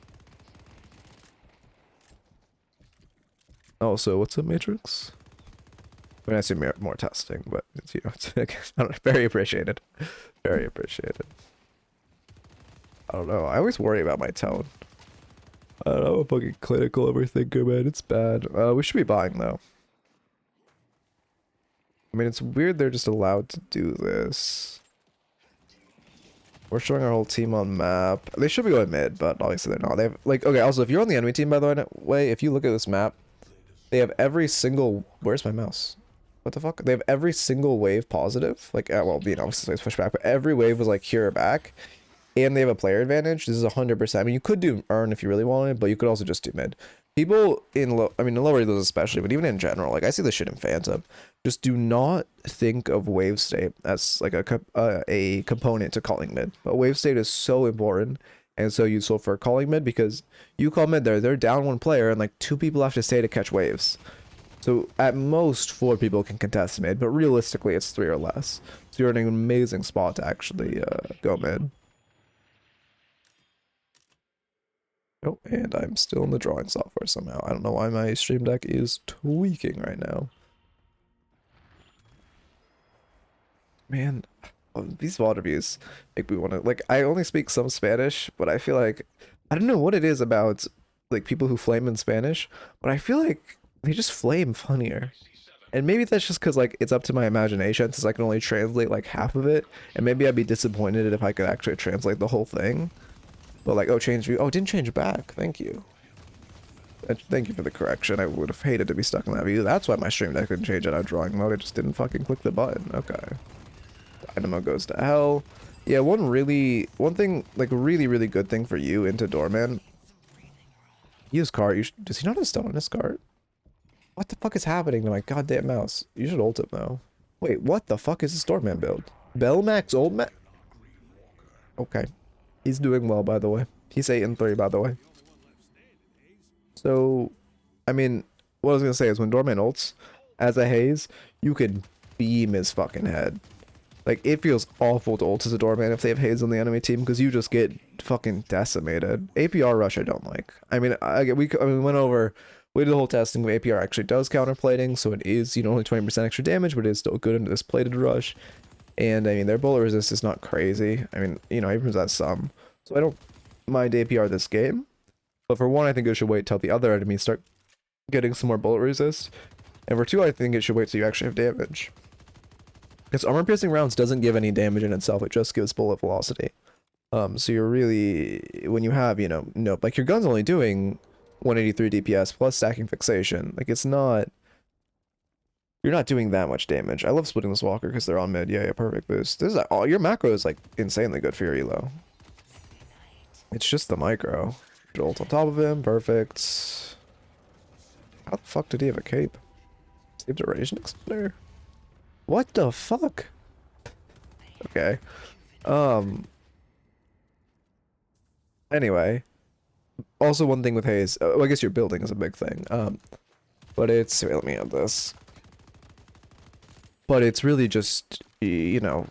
Also, what's up, Matrix? I mean, I see more testing, but it's, you know, it's I don't know, very appreciated. Very appreciated. I don't know. I always worry about my tone. I don't know. I'm fucking clinical overthinker, man. It's bad. We should be buying though. I mean, it's weird they're just allowed to do this. We're showing our whole team on map. They should be going mid, but obviously they're not. They have, like, okay, also, if you're on the enemy team, by the way, if you look at this map, they have every single... Where's my mouse? What the fuck? They have every single wave positive. Like, well, you know, obviously it's pushed back, but every wave was, like, here or back. And they have a player advantage. This is 100%. I mean, you could do earn if you really wanted, but you could also just do mid. People in low... I mean, in lower elos especially, but even in general, like, I see this shit in Phantom. Just do not think of wave state as like a component to calling mid. But wave state is so important and so useful for calling mid, because you call mid there, they're down one player and like 2 people have to stay to catch waves. So at most 4 people can contest mid, but realistically it's 3 or less. So you're in an amazing spot to actually go mid. Oh, and I'm still in the drawing software somehow. I don't know why my stream deck is tweaking right now. Man, these VOD reviews make me want to, like, I only speak some Spanish, but I feel like, I don't know what it is about, like, people who flame in Spanish, but I feel like they just flame funnier. And maybe that's just because, like, it's up to my imagination, since I can only translate, like, half of it, and maybe I'd be disappointed if I could actually translate the whole thing. But, like, oh, change view. Oh, it didn't change back. Thank you. Thank you for the correction. I would have hated to be stuck in that view. That's why my stream deck didn't change out of drawing mode. I just didn't fucking click the button. Okay. Dynamo goes to hell. Yeah, one thing, like, really good thing for you into Doorman. Use cart. Does he not have stone on his cart? What the fuck is happening to my goddamn mouse? You should ult him though. Wait, what the fuck is this Doorman build? Belmax old man? Okay. He's doing well, by the way. He's 8-3, by the way. So, I mean, what I was gonna say is when Doorman ults as a Haze, you can beam his fucking head. Like, it feels awful to ult as a Doorman if they have Haze on the enemy team, because you just get fucking decimated. APR rush I don't like. I mean, we went over, we did the whole testing, but APR actually does counterplating, so it is, you know, only 20% extra damage, but it is still good into this plated rush. And, I mean, their bullet resist is not crazy. I mean, you know, Abrams has some. So I don't mind APR this game. But for one, I think it should wait till the other enemies start getting some more bullet resist. And for two, I think it should wait till you actually have damage. Because armor piercing rounds doesn't give any damage in itself, it just gives bullet velocity. So you're really, when you have, you know, nope, like your gun's only doing 183 DPS plus stacking fixation. Like it's not, you're not doing that much damage. I love splitting this walker because they're on mid. Yeah, perfect boost. This is all your macro is like insanely good for your elo. It's just the micro. Jolt on top of him, perfect. How the fuck did he have a cape? Saved a rage expander? What the fuck? Okay. Anyway. Also one thing with Haze, well, I guess your building is a big thing. But it's, wait, let me add this. But it's really just, you know,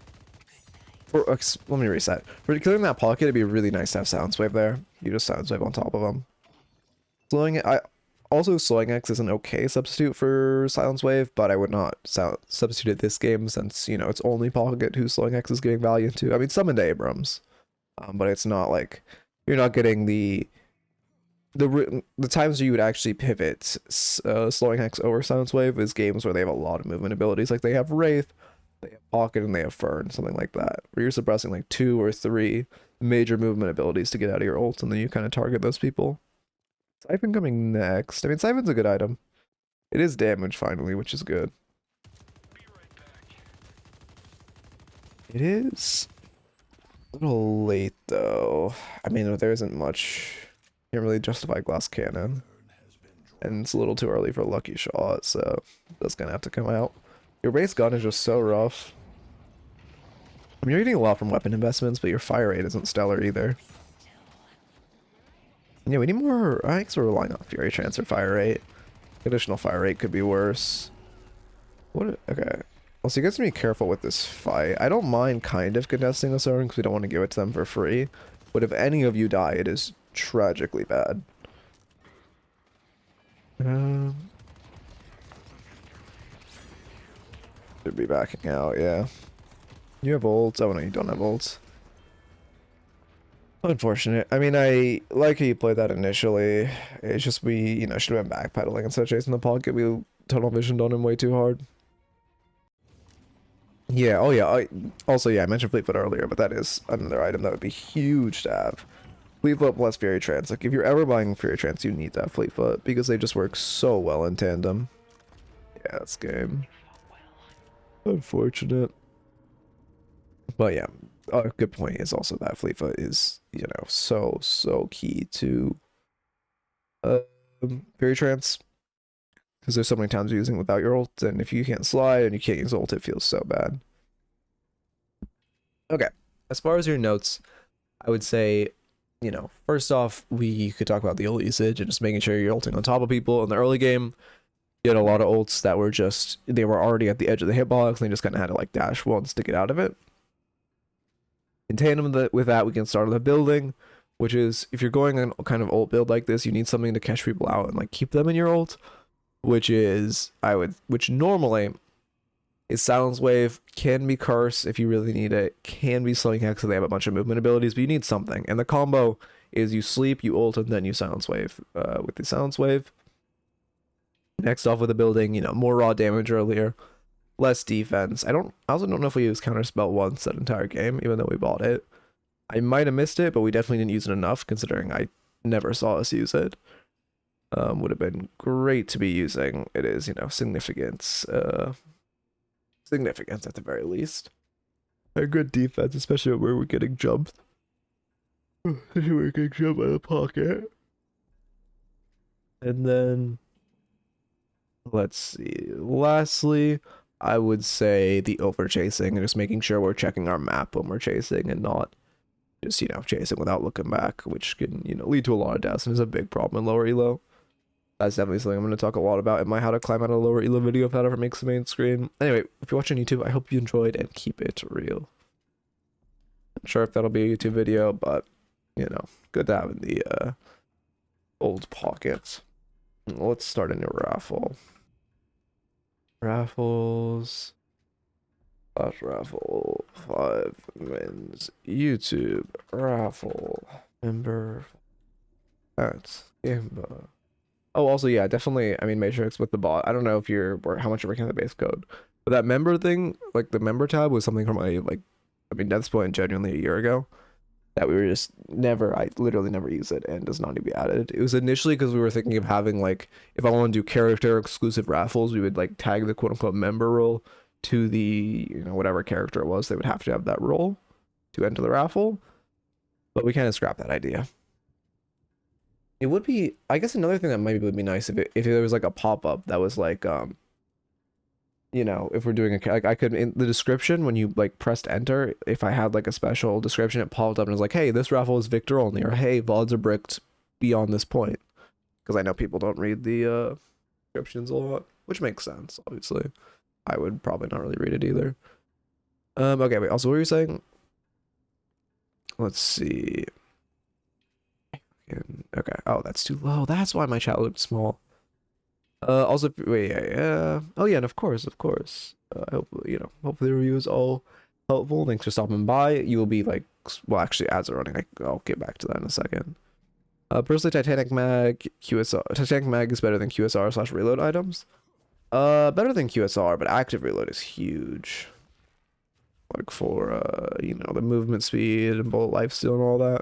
Let me reset. For clearing that pocket, it'd be really nice to have Silence Wave there. You just Silence Wave on top of them. Slowing it, also Slowing X is an okay substitute for Silence Wave, but I would not substitute it this game since, you know, it's only Pocket who Slowing X is giving value to. I mean, summon to Abrams, but it's not like you're not getting the times where you would actually pivot Slowing X over Silence Wave is games where they have a lot of movement abilities, like they have Wraith, they have Pocket, and they have Fern, something like that, where you're suppressing like 2 or 3 major movement abilities to get out of your ult, and then you kind of target those people. Siphon coming next. I mean, Siphon's a good item. It is damage finally, which is good. It is a little late though. I mean, there isn't much. Can't really justify Glass Cannon. And it's a little too early for a Lucky Shot, so that's gonna have to come out. Your base gun is just so rough. I mean, you're getting a lot from weapon investments, but your fire rate isn't stellar either. Yeah, we need more. I think we're relying on Fury Transfer fire rate. Additional fire rate could be worse. What? Okay. Also, you guys need to be careful with this fight. I don't mind kind of contesting this zone because we don't want to give it to them for free. But if any of you die, it is tragically bad. Should be backing out, yeah. You have ults. Oh no, you don't have ults. Unfortunate. I mean, I like how you played that initially. It's just we, you know, should have been backpedaling instead of chasing the pocket. We tunnel visioned on him way too hard. Yeah, oh yeah. Also, yeah, I mentioned Fleetfoot earlier, but that is another item that would be huge to have. Fleetfoot plus Fury Trance. Like, if you're ever buying Fury Trance, you need to have Fleetfoot because they just work so well in tandem. Yeah, that's game. Unfortunate. But yeah. A good point is also that Fleetfoot is, you know, so key to Fury Trance, because there's so many times you're using without your ult, and if you can't slide and you can't use ult, it feels so bad. Okay, as far as your notes, I would say, you know, first off, we could talk about the ult usage and just making sure you're ulting on top of people. In the early game, you had a lot of ults that were just, they were already at the edge of the hitbox, and they just kind of had to like dash once to get out of it. In tandem with that, we can start on the building, which is, if you're going on a kind of ult build like this, you need something to catch people out and like keep them in your ult, which is, which normally is Silence Wave, can be Curse if you really need it, can be Slowing Hex if they have a bunch of movement abilities, but you need something. And the combo is you sleep, you ult, and then you Silence Wave with the Silence Wave. Next off with the building, you know, more raw damage earlier. Less defense. I also don't know if we used Counterspell once that entire game, even though we bought it. I might have missed it, but we definitely didn't use it enough, considering I never saw us use it. Would have been great to be using. It is, you know, significance. Significance at the very least. A good defense, especially where we're getting jumped. We're getting jumped by the pocket. And then, let's see. Lastly, I would say the over chasing and just making sure we're checking our map when we're chasing and not just, you know, chasing without looking back, which can, you know, lead to a lot of deaths and is a big problem in lower elo. That's definitely something I'm going to talk a lot about in my how to climb out of lower elo video if that ever makes the main screen. Anyway, if you're watching YouTube, I hope you enjoyed and keep it real. Not sure if that'll be a YouTube video, but, you know, good to have in the old pockets. Let's start a new raffle. Raffles. Last raffle. 5 wins. YouTube. Raffle. Member. That's Gamba. Oh, also, yeah, definitely. I mean, Matrix with the bot. I don't know if you're how much you're working on the base code, but that member thing, like the member tab, was something from I mean, Death's Point genuinely a year ago. That we were just never, I literally never use it and does not need to be added. It was initially because we were thinking of having, like, if I want to do character exclusive raffles, we would like tag the quote unquote member role to the, you know, whatever character it was. They would have to have that role to enter the raffle, but we kind of scrapped that idea. It would be, I guess another thing that maybe would be nice if there was like a pop-up that was like, you know, if we're doing a, like, I could, in the description, when you like pressed enter, if I had like a special description, it popped up and was like, hey, this raffle is Victor only, or hey, VODs are bricked beyond this point. Because I know people don't read the descriptions a lot, which makes sense, obviously. I would probably not really read it either. Okay, wait, also what were you saying? let's see. Okay. Oh, that's too low. That's why my chat looked small. Also, wait, yeah. Oh yeah, and of course. I hope hopefully the review is all helpful. Thanks for stopping by. You will be like, well, actually, ads are running. I'll get back to that in a second. Personally, Titanic Mag QSR. Titanic Mag is better than QSR slash reload items. Better than QSR, but active reload is huge. Like for the movement speed and bullet lifesteal and all that.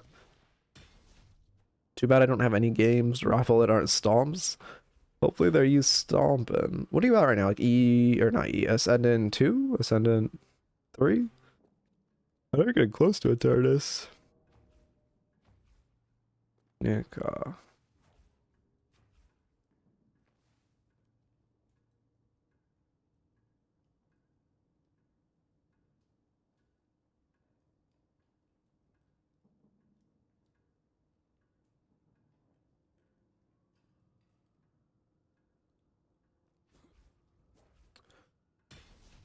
Too bad I don't have any games raffle that aren't stomps. Hopefully they're used stomping. What are you at right now? Like E or not E? Ascendant 2? Ascendant 3? I think we're getting close to Eternus. Nick,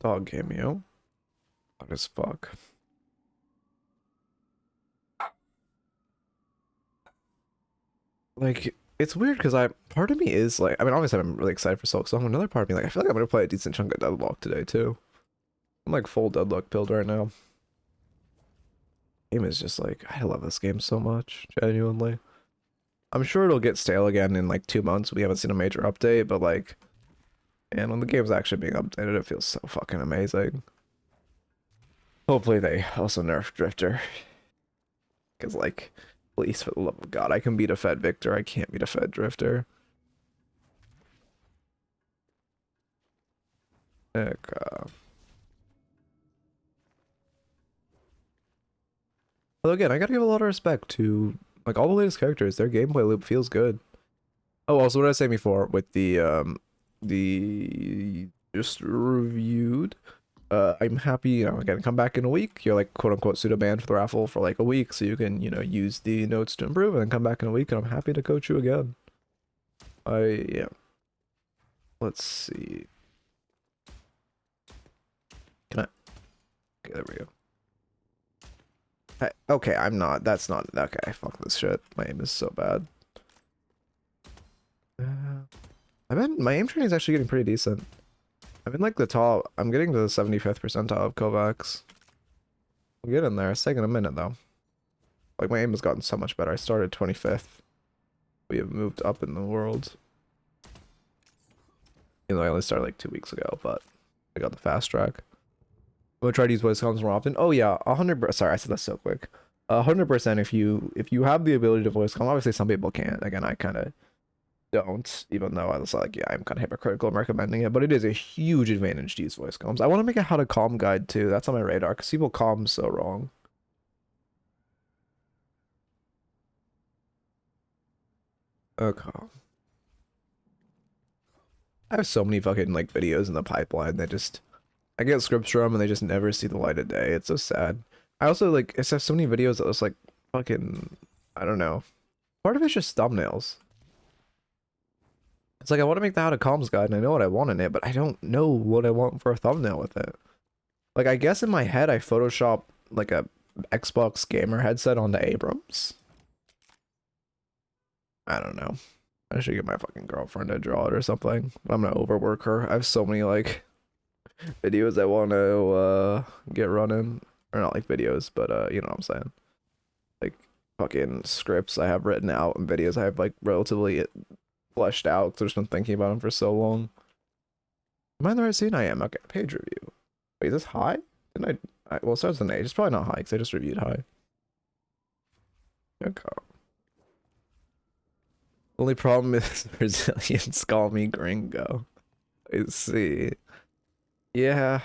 dog cameo. What as fuck. Like, it's weird because part of me is like, I mean, obviously I'm really excited for Silk Song. Another part of me, like, I feel like I'm gonna play a decent chunk of Deadlock today too. I'm like full Deadlock build right now. Game is just like, I love this game so much, genuinely. I'm sure it'll get stale again in like 2 months. We haven't seen a major update, but like, and when the game's actually being updated, it feels so fucking amazing. Hopefully they also nerf Drifter. Because like, please, for the love of God, I can beat a Fed Victor. I can't beat a Fed Drifter. Heck, Although again, I gotta give a lot of respect to like all the latest characters. Their gameplay loop feels good. Oh, also what did I say before with the just reviewed? I'm happy, again, come back in a week. You're like quote unquote pseudo banned for the raffle for like a week, so you can, use the notes to improve and then come back in a week and I'm happy to coach you again. Yeah. Let's see. Can I? Okay, there we go. Okay, I'm not. That's not. Okay, fuck this shit. My aim is so bad. My aim training is actually getting pretty decent. I'm in like the top. I'm getting to the 75th percentile of Kovacs. I'm getting there. It's taking a minute though. Like my aim has gotten so much better. I started 25th. We have moved up in the world. I only started like 2 weeks ago, but I got the fast track. I'm gonna try to use voice comms more often. Oh yeah, 100%. Sorry, I said that so quick. 100% if you have the ability to voice comm. Obviously, some people can't. Again, I kind of don't, even though I was like, yeah, I'm kind of hypocritical in recommending it. But it is a huge advantage to use voice comms. I want to make a how to calm guide too. That's on my radar because people calm so wrong. Okay. I have so many fucking like videos in the pipeline that just I get scripts from and they just never see the light of day. It's so sad. I also like I have so many videos that was like fucking I don't know. Part of it's just thumbnails. It's like I want to make the how to comms guide and I know what I want in it, but I don't know what I want for a thumbnail with it. Like I guess in my head I Photoshop like a Xbox gamer headset onto Abrams. I don't know. I should get my fucking girlfriend to draw it or something. I'm gonna overwork her. I have so many like videos I want to get running, or not like videos, but you know what I'm saying, like fucking scripts I have written out and videos I have like relatively fleshed out because I've just been thinking about them for so long. Am I in the right scene? I am. Okay, page review. Wait, is this high? Didn't well, it starts with an H. It's probably not high because I just reviewed high. Okay. Only problem is Brazilians call me gringo. I see. Yeah.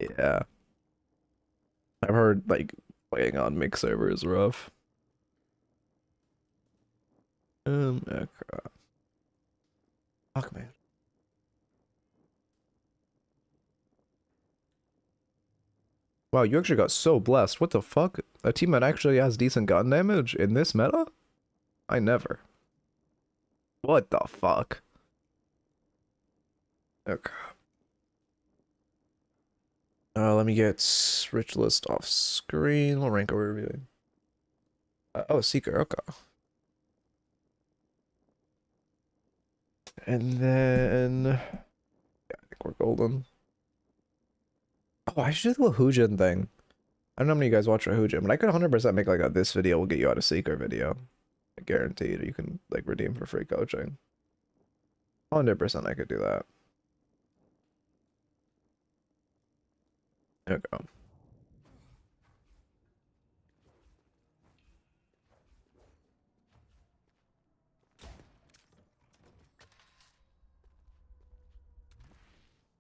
Yeah. I've heard like playing on mix server is rough. Okay. Fuck man. Wow, you actually got so blessed. What the fuck? A team that actually has decent gun damage in this meta? I never. What the fuck? Okay. Let me get Ritualist off screen. What rank are we reviewing? Oh, Seeker, okay. And then, yeah, I think we're golden. Oh, I should do the Woohoojin thing. I don't know how many of you guys watch Woohoojin, but I could 100% make like a this video will get you out of Seeker video. Guaranteed. You can like redeem for free coaching. 100% I could do that. There we go.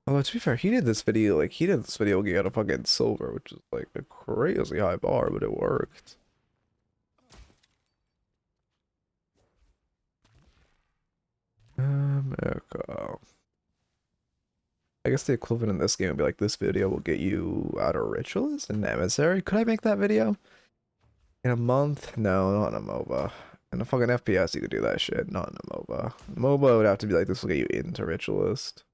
Oh, to be fair, he did this video will get out of fucking silver, which is like a crazy high bar, but it worked. Okay. I guess the equivalent in this game would be like, this video will get you out of Ritualist and Emissary. Could I make that video? In a month? No, not in a MOBA. In a fucking FPS, you could do that shit. Not in a MOBA. MOBA would have to be like, this will get you into Ritualist.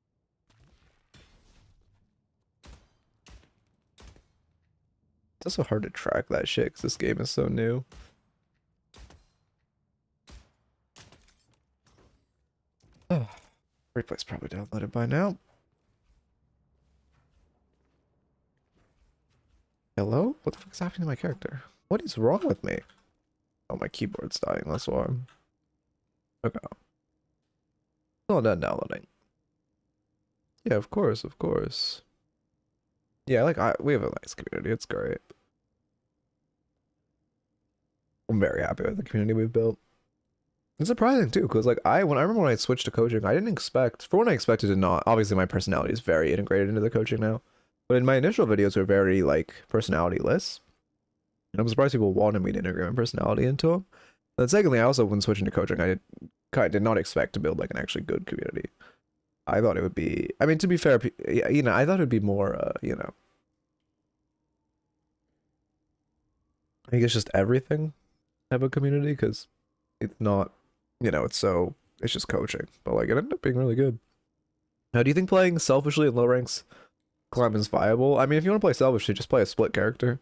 It's also hard to track that shit because this game is so new. Oh, replay's probably downloaded by now. Hello? What the fuck is happening to my character? What is wrong with me? Oh, my keyboard's dying, that's why. Okay. Still done downloading. Yeah, of course, of course. Yeah, we have a nice community, it's great. I'm very happy with the community we've built. It's surprising too, because like I remember when I switched to coaching, I didn't expect, for what I expected to not, obviously my personality is very integrated into the coaching now. But in my initial videos were very like personality-less. And I'm surprised people wanted me to integrate my personality into them. And then secondly, I also when switching to coaching, I did not expect to build like an actually good community. I thought it would be, I mean, to be fair, you know, I thought it would be more, you know, I think it's just everything type of community, because it's not, you know, it's just coaching. But like, it ended up being really good. Now, do you think playing selfishly in low ranks climb is viable? I mean, if you want to play selfishly, just play a split character.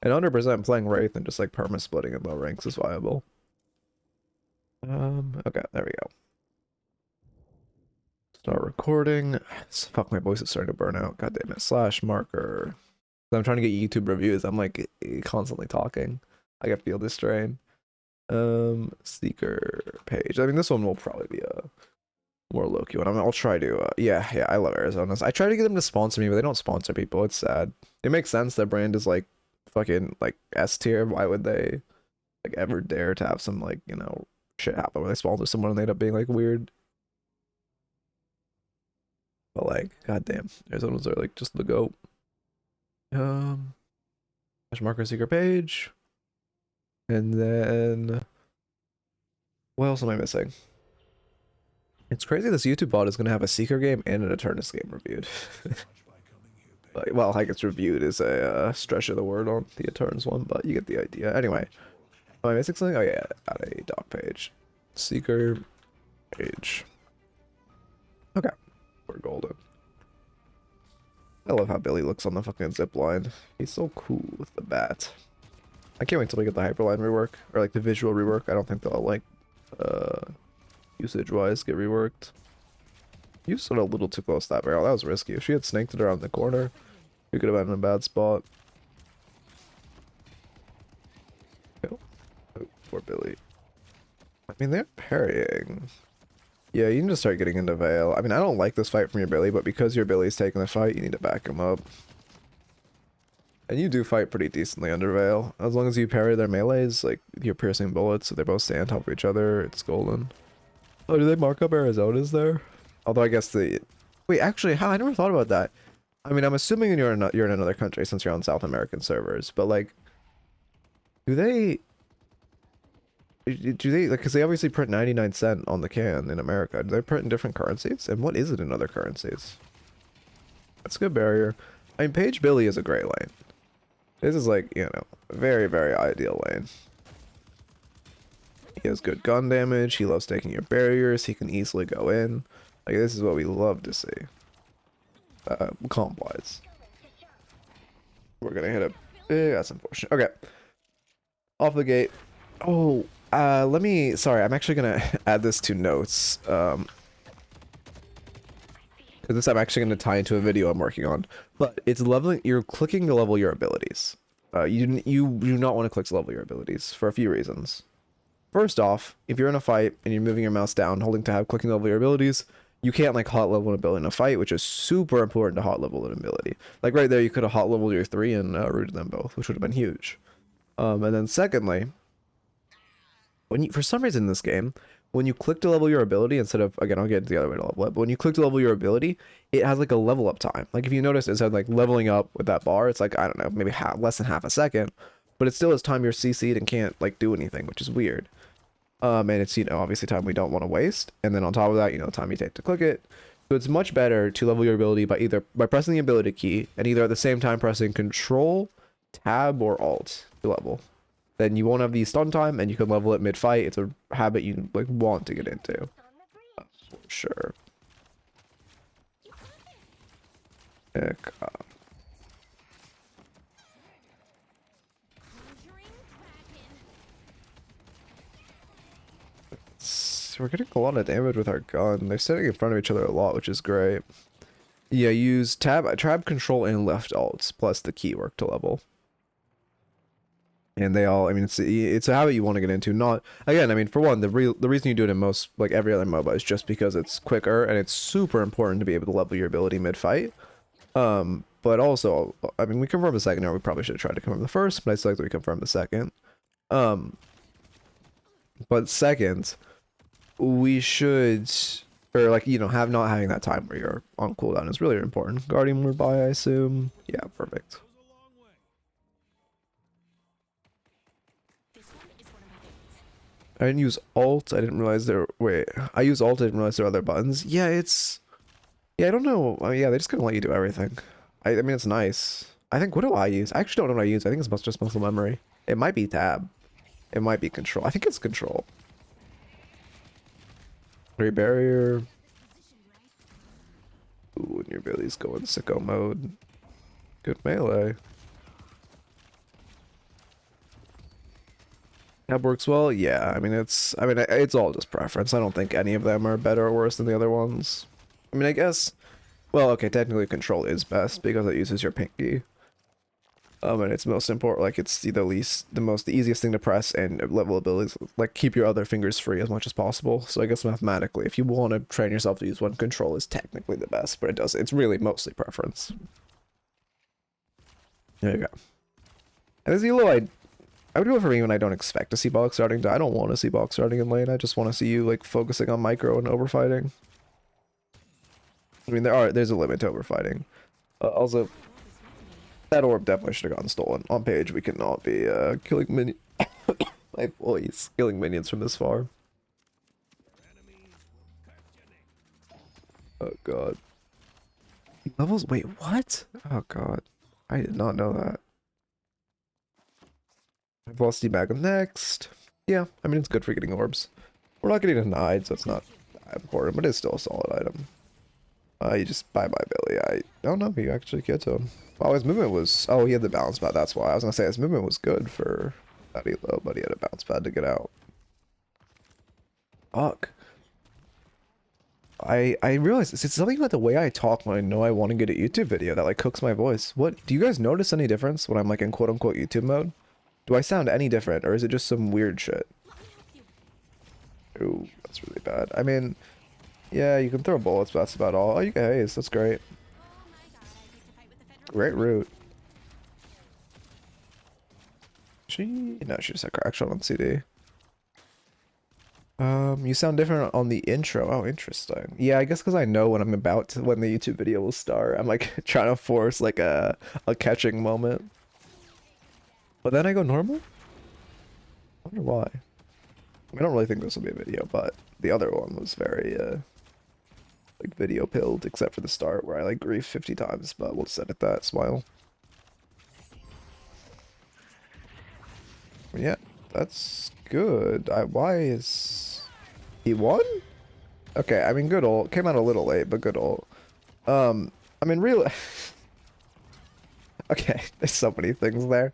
And 100% playing Wraith and just like perma splitting in low ranks is viable. Okay, there we go. Start recording. Fuck, my voice is starting to burn out. God damn it. Slash marker. I'm trying to get YouTube reviews. I'm like constantly talking. I can feel this strain. Seeker Paige. I mean, this one will probably be a more low-key one. I'll try to, yeah, I love Arizona's. I try to get them to sponsor me, but they don't sponsor people. It's sad. It makes sense. Their brand is like fucking like S tier. Why would they like ever dare to have some like, you know, shit happen where they sponsor someone and they end up being like weird? But like, goddamn, Arizona's are like just the GOAT. Slash marker Seeker Paige. And then what else am I missing? It's crazy this YouTube bot is going to have a Seeker game and an Eternus game reviewed. Like, well, like it's reviewed is a stretch of the word on the Eternus one, but you get the idea. Anyway, am I missing something? Oh yeah, add a doc page. Seeker page. Okay, we're golden. I love how Billy looks on the fucking zip line. He's so cool with the bat. I can't wait till we get the Hyperline rework, or like the visual rework. I don't think they'll like, usage-wise get reworked. You stood a little too close to that barrel. That was risky. If she had snaked it around the corner, we could have been in a bad spot. Oh, poor Billy. I mean, they're parrying. Yeah, you can just start getting into Veil. I mean, I don't like this fight from your Billy, but because your Billy's taking the fight, you need to back him up. And you do fight pretty decently under Veil. As long as you parry their melees, like, you're piercing bullets, so they both stay on top of each other, it's golden. Oh, do they mark up Arizona's there? Although I guess the... Wait, actually, I never thought about that. I mean, I'm assuming you're in another country since you're on South American servers, but like... Do they... like, because they obviously print 99 cents on the can in America. Do they print in different currencies? And what is it in other currencies? That's a good barrier. I mean, Paige Billy is a great lane. This is like, you know, a very, very ideal lane. He has good gun damage. He loves taking your barriers. He can easily go in. Like, this is what we love to see. Comp-wise. We're gonna hit a... that's unfortunate. Okay. Off the gate. Oh, let me, sorry, I'm actually gonna add this to notes. Because this I'm actually gonna tie into a video I'm working on. But it's leveling, you're clicking to level your abilities. You do not want to click to level your abilities for a few reasons. First off, if you're in a fight and you're moving your mouse down, holding tab, clicking to level your abilities, you can't like hot level an ability in a fight, which is super important to hot level an ability. Like right there, you could have hot leveled your 3 and rooted them both, which would have been huge. And then secondly, when you, for some reason in this game, when you click to level your ability instead of, again, I'll get the other way to level it, but when you click to level your ability, it has like a level up time. Like if you notice, instead of like leveling up with that bar, it's like, I don't know, maybe less than half a second, but it still is time you're CC'd and can't like do anything, which is weird. And it's, you know, obviously time we don't want to waste. And then on top of that, you know, time you take to click it. So it's much better to level your ability by pressing the ability key and either at the same time pressing Control, Tab, or Alt to level. Then you won't have the stun time and you can level it mid-fight. It's a habit you like want to get into. For sure. We're getting a lot of damage with our gun. They're sitting in front of each other a lot, which is great. Yeah, use tab, control, and left alt plus the key work to level. And they all, I mean, it's a habit you want to get into. Not, again, I mean, for one, the reason you do it in most, like every other MOBA is just because it's quicker and it's super important to be able to level your ability mid-fight. But also, I mean, we confirmed the second, or we probably should have tried to confirm the first, but I still like that we confirmed the second. But second, we should, or like, you know, not having that time where you're on cooldown is really important. Guardian nearby, I assume. Yeah, perfect. I didn't use alt. I didn't realize there. Wait, I use alt. I didn't realize there are other buttons. Yeah, it's. Yeah, I don't know. Yeah, they just gonna let you do everything. I mean, it's nice. I think, what do I use? I actually don't know what I use. I think it's just muscle memory. It might be tab. It might be control. I think it's control. Barrier. Ooh, and your Billy's going sicko mode. Good melee. Tab works well. Yeah, I mean it's all just preference. I don't think any of them are better or worse than the other ones. I mean, I guess. Well, okay, technically control is best because it uses your pinky. And it's most important, like it's the easiest thing to press, and level abilities, like keep your other fingers free as much as possible. So I guess mathematically, if you want to train yourself to use one, control is technically the best, but it's really mostly preference. There you go. And there's Elo, I would go for me when I don't expect to see box starting. I don't want to see box starting in lane. I just want to see you like focusing on micro and overfighting. I mean, there's a limit to overfighting. Also, that orb definitely should have gotten stolen. On Paige, we cannot be killing minions. My voice. Killing minions from this far. Oh god. Levels? Wait, what? Oh god. I did not know that. Velocity bag next. Yeah, I mean, it's good for getting orbs. We're not getting denied, so it's not that important, but it's still a solid item. You just bye-bye Billy. I don't know if you actually get to him. Oh, his movement was... Oh, he had the bounce pad, that's why. I was gonna say, his movement was good for that elo, but he had a bounce pad to get out. Fuck. I realize it's something about the way I talk when I know I want to get a YouTube video that like cooks my voice. What, do you guys notice any difference when I'm like in quote-unquote YouTube mode? Do I sound any different, or is it just some weird shit? Ooh, that's really bad. I mean... Yeah, you can throw bullets, but that's about all. Oh, you get haze. That's great. Great route. No, she just had crack shot on CD. You sound different on the intro. Oh, interesting. Yeah, I guess because I know when I'm when the YouTube video will start. I'm like trying to force like a catching moment. But then I go normal? I wonder why. I don't really think this will be a video, but the other one was very like video pilled, except for the start where I like grief 50 times, but we'll set it that. Smile. Yeah, that's good. Why is he won? Okay, I mean, good ult. Came out a little late, but good ult. I mean, really. Okay, there's so many things there.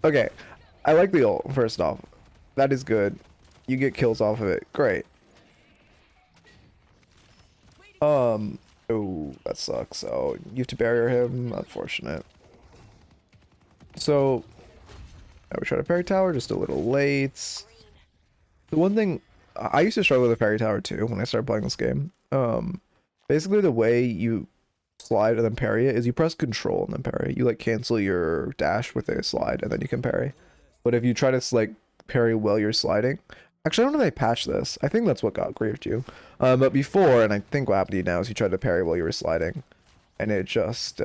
Okay, I like the ult, first off. That is good. You get kills off of it. Great. Oh, that sucks. Oh, you have to barrier him. Unfortunate. So, I would try to parry tower, just a little late. The one thing, I used to struggle with the parry tower too when I started playing this game. Basically the way you slide and then parry it is you press control and then parry. You like cancel your dash with a slide and then you can parry. But if you try to like parry while you're sliding, actually I don't know if they patched this. I think that's what got griefed you. But before, and I think what happened to you now is you tried to parry while you were sliding, and it just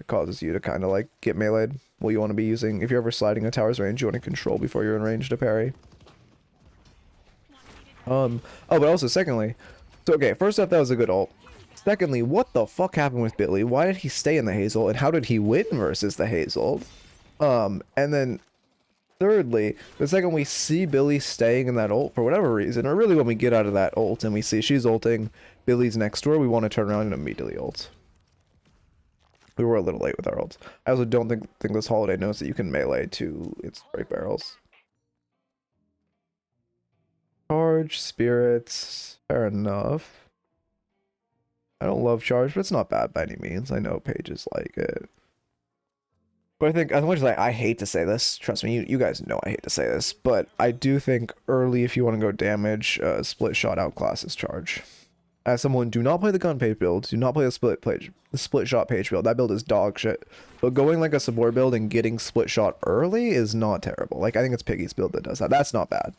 causes you to kind of like get meleeed. Well, you want to be using, if you're ever sliding a tower's range, you want to control before you're in range to parry. Oh, but also secondly, so okay, first off, that was a good ult. Secondly, what the fuck happened with Billy? Why did he stay in the Hazel, and how did he win versus the Hazel? And then thirdly, the second we see Billy staying in that ult for whatever reason, or really when we get out of that ult and we see she's ulting, Billy's next to her, we want to turn around and immediately ult. We were a little late with our ults. I also don't think this holiday knows that you can melee to its break barrels. Charge, spirits, fair enough. I don't love charge, but it's not bad by any means. I know pages like it. But I think, as much as I hate to say this, trust me, you guys know I hate to say this, but I do think early, if you want to go damage, split shot outclasses charge. As someone, do not play the gun page build, do not play the split shot page build. That build is dog shit. But going like a support build and getting split shot early is not terrible. Like, I think it's Piggy's build that does that. That's not bad.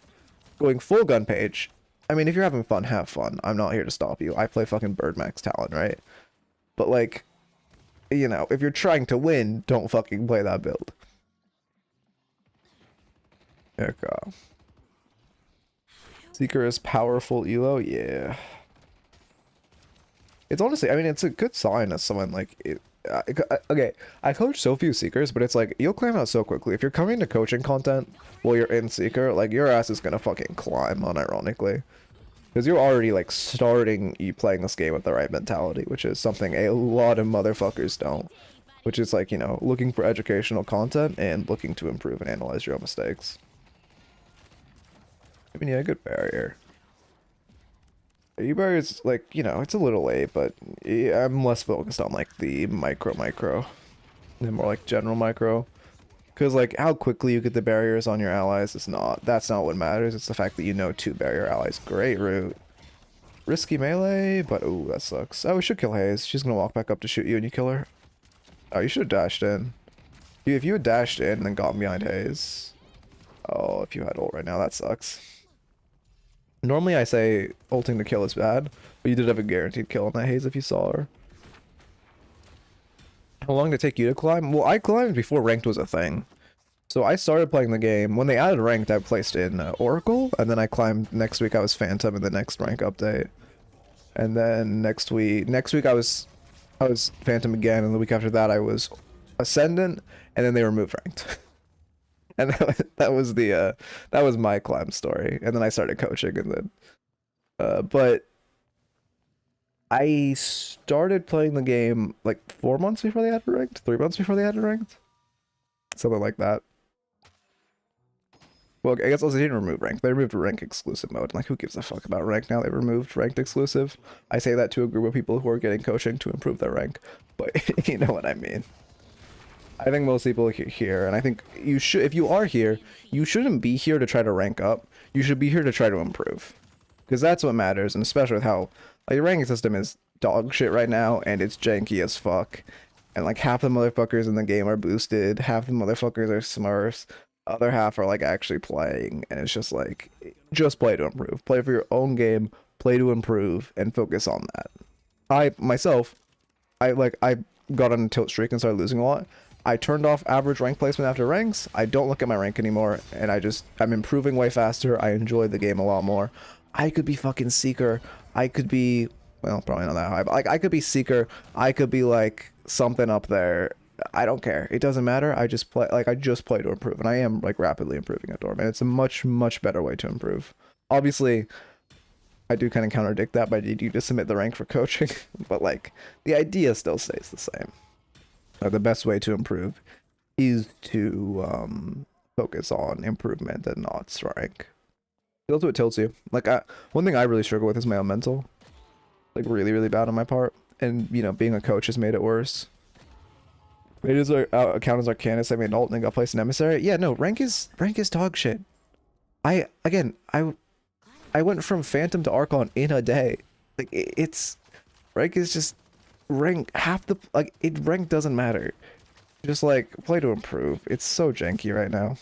Going full gun page, I mean, if you're having fun, have fun. I'm not here to stop you. I play fucking Birdmax Talon, right? But like, you know, if you're trying to win, don't fucking play that build. Okay. Seeker is powerful elo? Yeah. It's honestly, I mean, it's a good sign as someone like it. Okay, I coach so few Seekers, but it's like, you'll climb out so quickly. If you're coming to coaching content while you're in Seeker, like, your ass is gonna fucking climb, unironically. Because you're already, like, starting you playing this game with the right mentality, which is something a lot of motherfuckers don't. Which is, like, you know, looking for educational content and looking to improve and analyze your own mistakes. I mean, yeah, good barrier. E-barrier is, like, you know, it's a little late, but I'm less focused on, like, the micro, and more, like, general micro. Because, like, how quickly you get the barriers on your allies is not, that's not what matters. It's the fact that you know 2 barrier allies. Great route. Risky melee, but, ooh, that sucks. Oh, we should kill Haze. She's gonna walk back up to shoot you and you kill her. Oh, you should have dashed in. Dude, if you had dashed in and then gotten behind Haze. Oh, if you had ult right now, that sucks. Normally I say ulting to kill is bad, but you did have a guaranteed kill on that Haze if you saw her. How long did it take you to climb? Well, I climbed before ranked was a thing. So I started playing the game. When they added ranked, I placed in Oracle, and then I climbed next week I was Phantom in the next rank update. And then next week I was Phantom again, and the week after that I was Ascendant, and then they removed ranked. And that was my climb story. And then I started coaching, and then but I started playing the game like 4 months before they added ranked, 3 months before they added ranked, something like that. Well, I guess also they didn't remove rank. They removed rank exclusive mode. Like, who gives a fuck about rank now? They removed ranked exclusive. I say that to a group of people who are getting coaching to improve their rank, but you know what I mean. I think most people are here, and I think you should, if you are here, you shouldn't be here to try to rank up. You should be here to try to improve. Because that's what matters, and especially with how, like, the ranking system is dog shit right now, and it's janky as fuck. And, like, half the motherfuckers in the game are boosted, half the motherfuckers are smurfs, other half are, like, actually playing, and it's just, like, just play to improve. Play for your own game, play to improve, and focus on that. I got on a tilt streak and started losing a lot. I turned off average rank placement after ranks. I don't look at my rank anymore, and I'm improving way faster. I enjoy the game a lot more. I could be fucking Seeker. I could be, well, probably not that high, but like, I could be Seeker. I could be like something up there. I don't care. It doesn't matter. I just play to improve, and I am like rapidly improving at Dorm, and it's a much, much better way to improve. Obviously, I do kind of contradict that by needing you to submit the rank for coaching, but like the idea still stays the same. The best way to improve is to focus on improvement and not rank. That's what tilts you. Like, one thing I really struggle with is my own mental. Like, really, really bad on my part. And, you know, being a coach has made it worse. It is our account as Arcanist. I made an alt and got placed in Emissary. Yeah, no, rank is dog shit. I went from Phantom to Archon in a day. Like, it's rank is just rank half the like rank doesn't matter. Just like play to improve. It's so janky right now.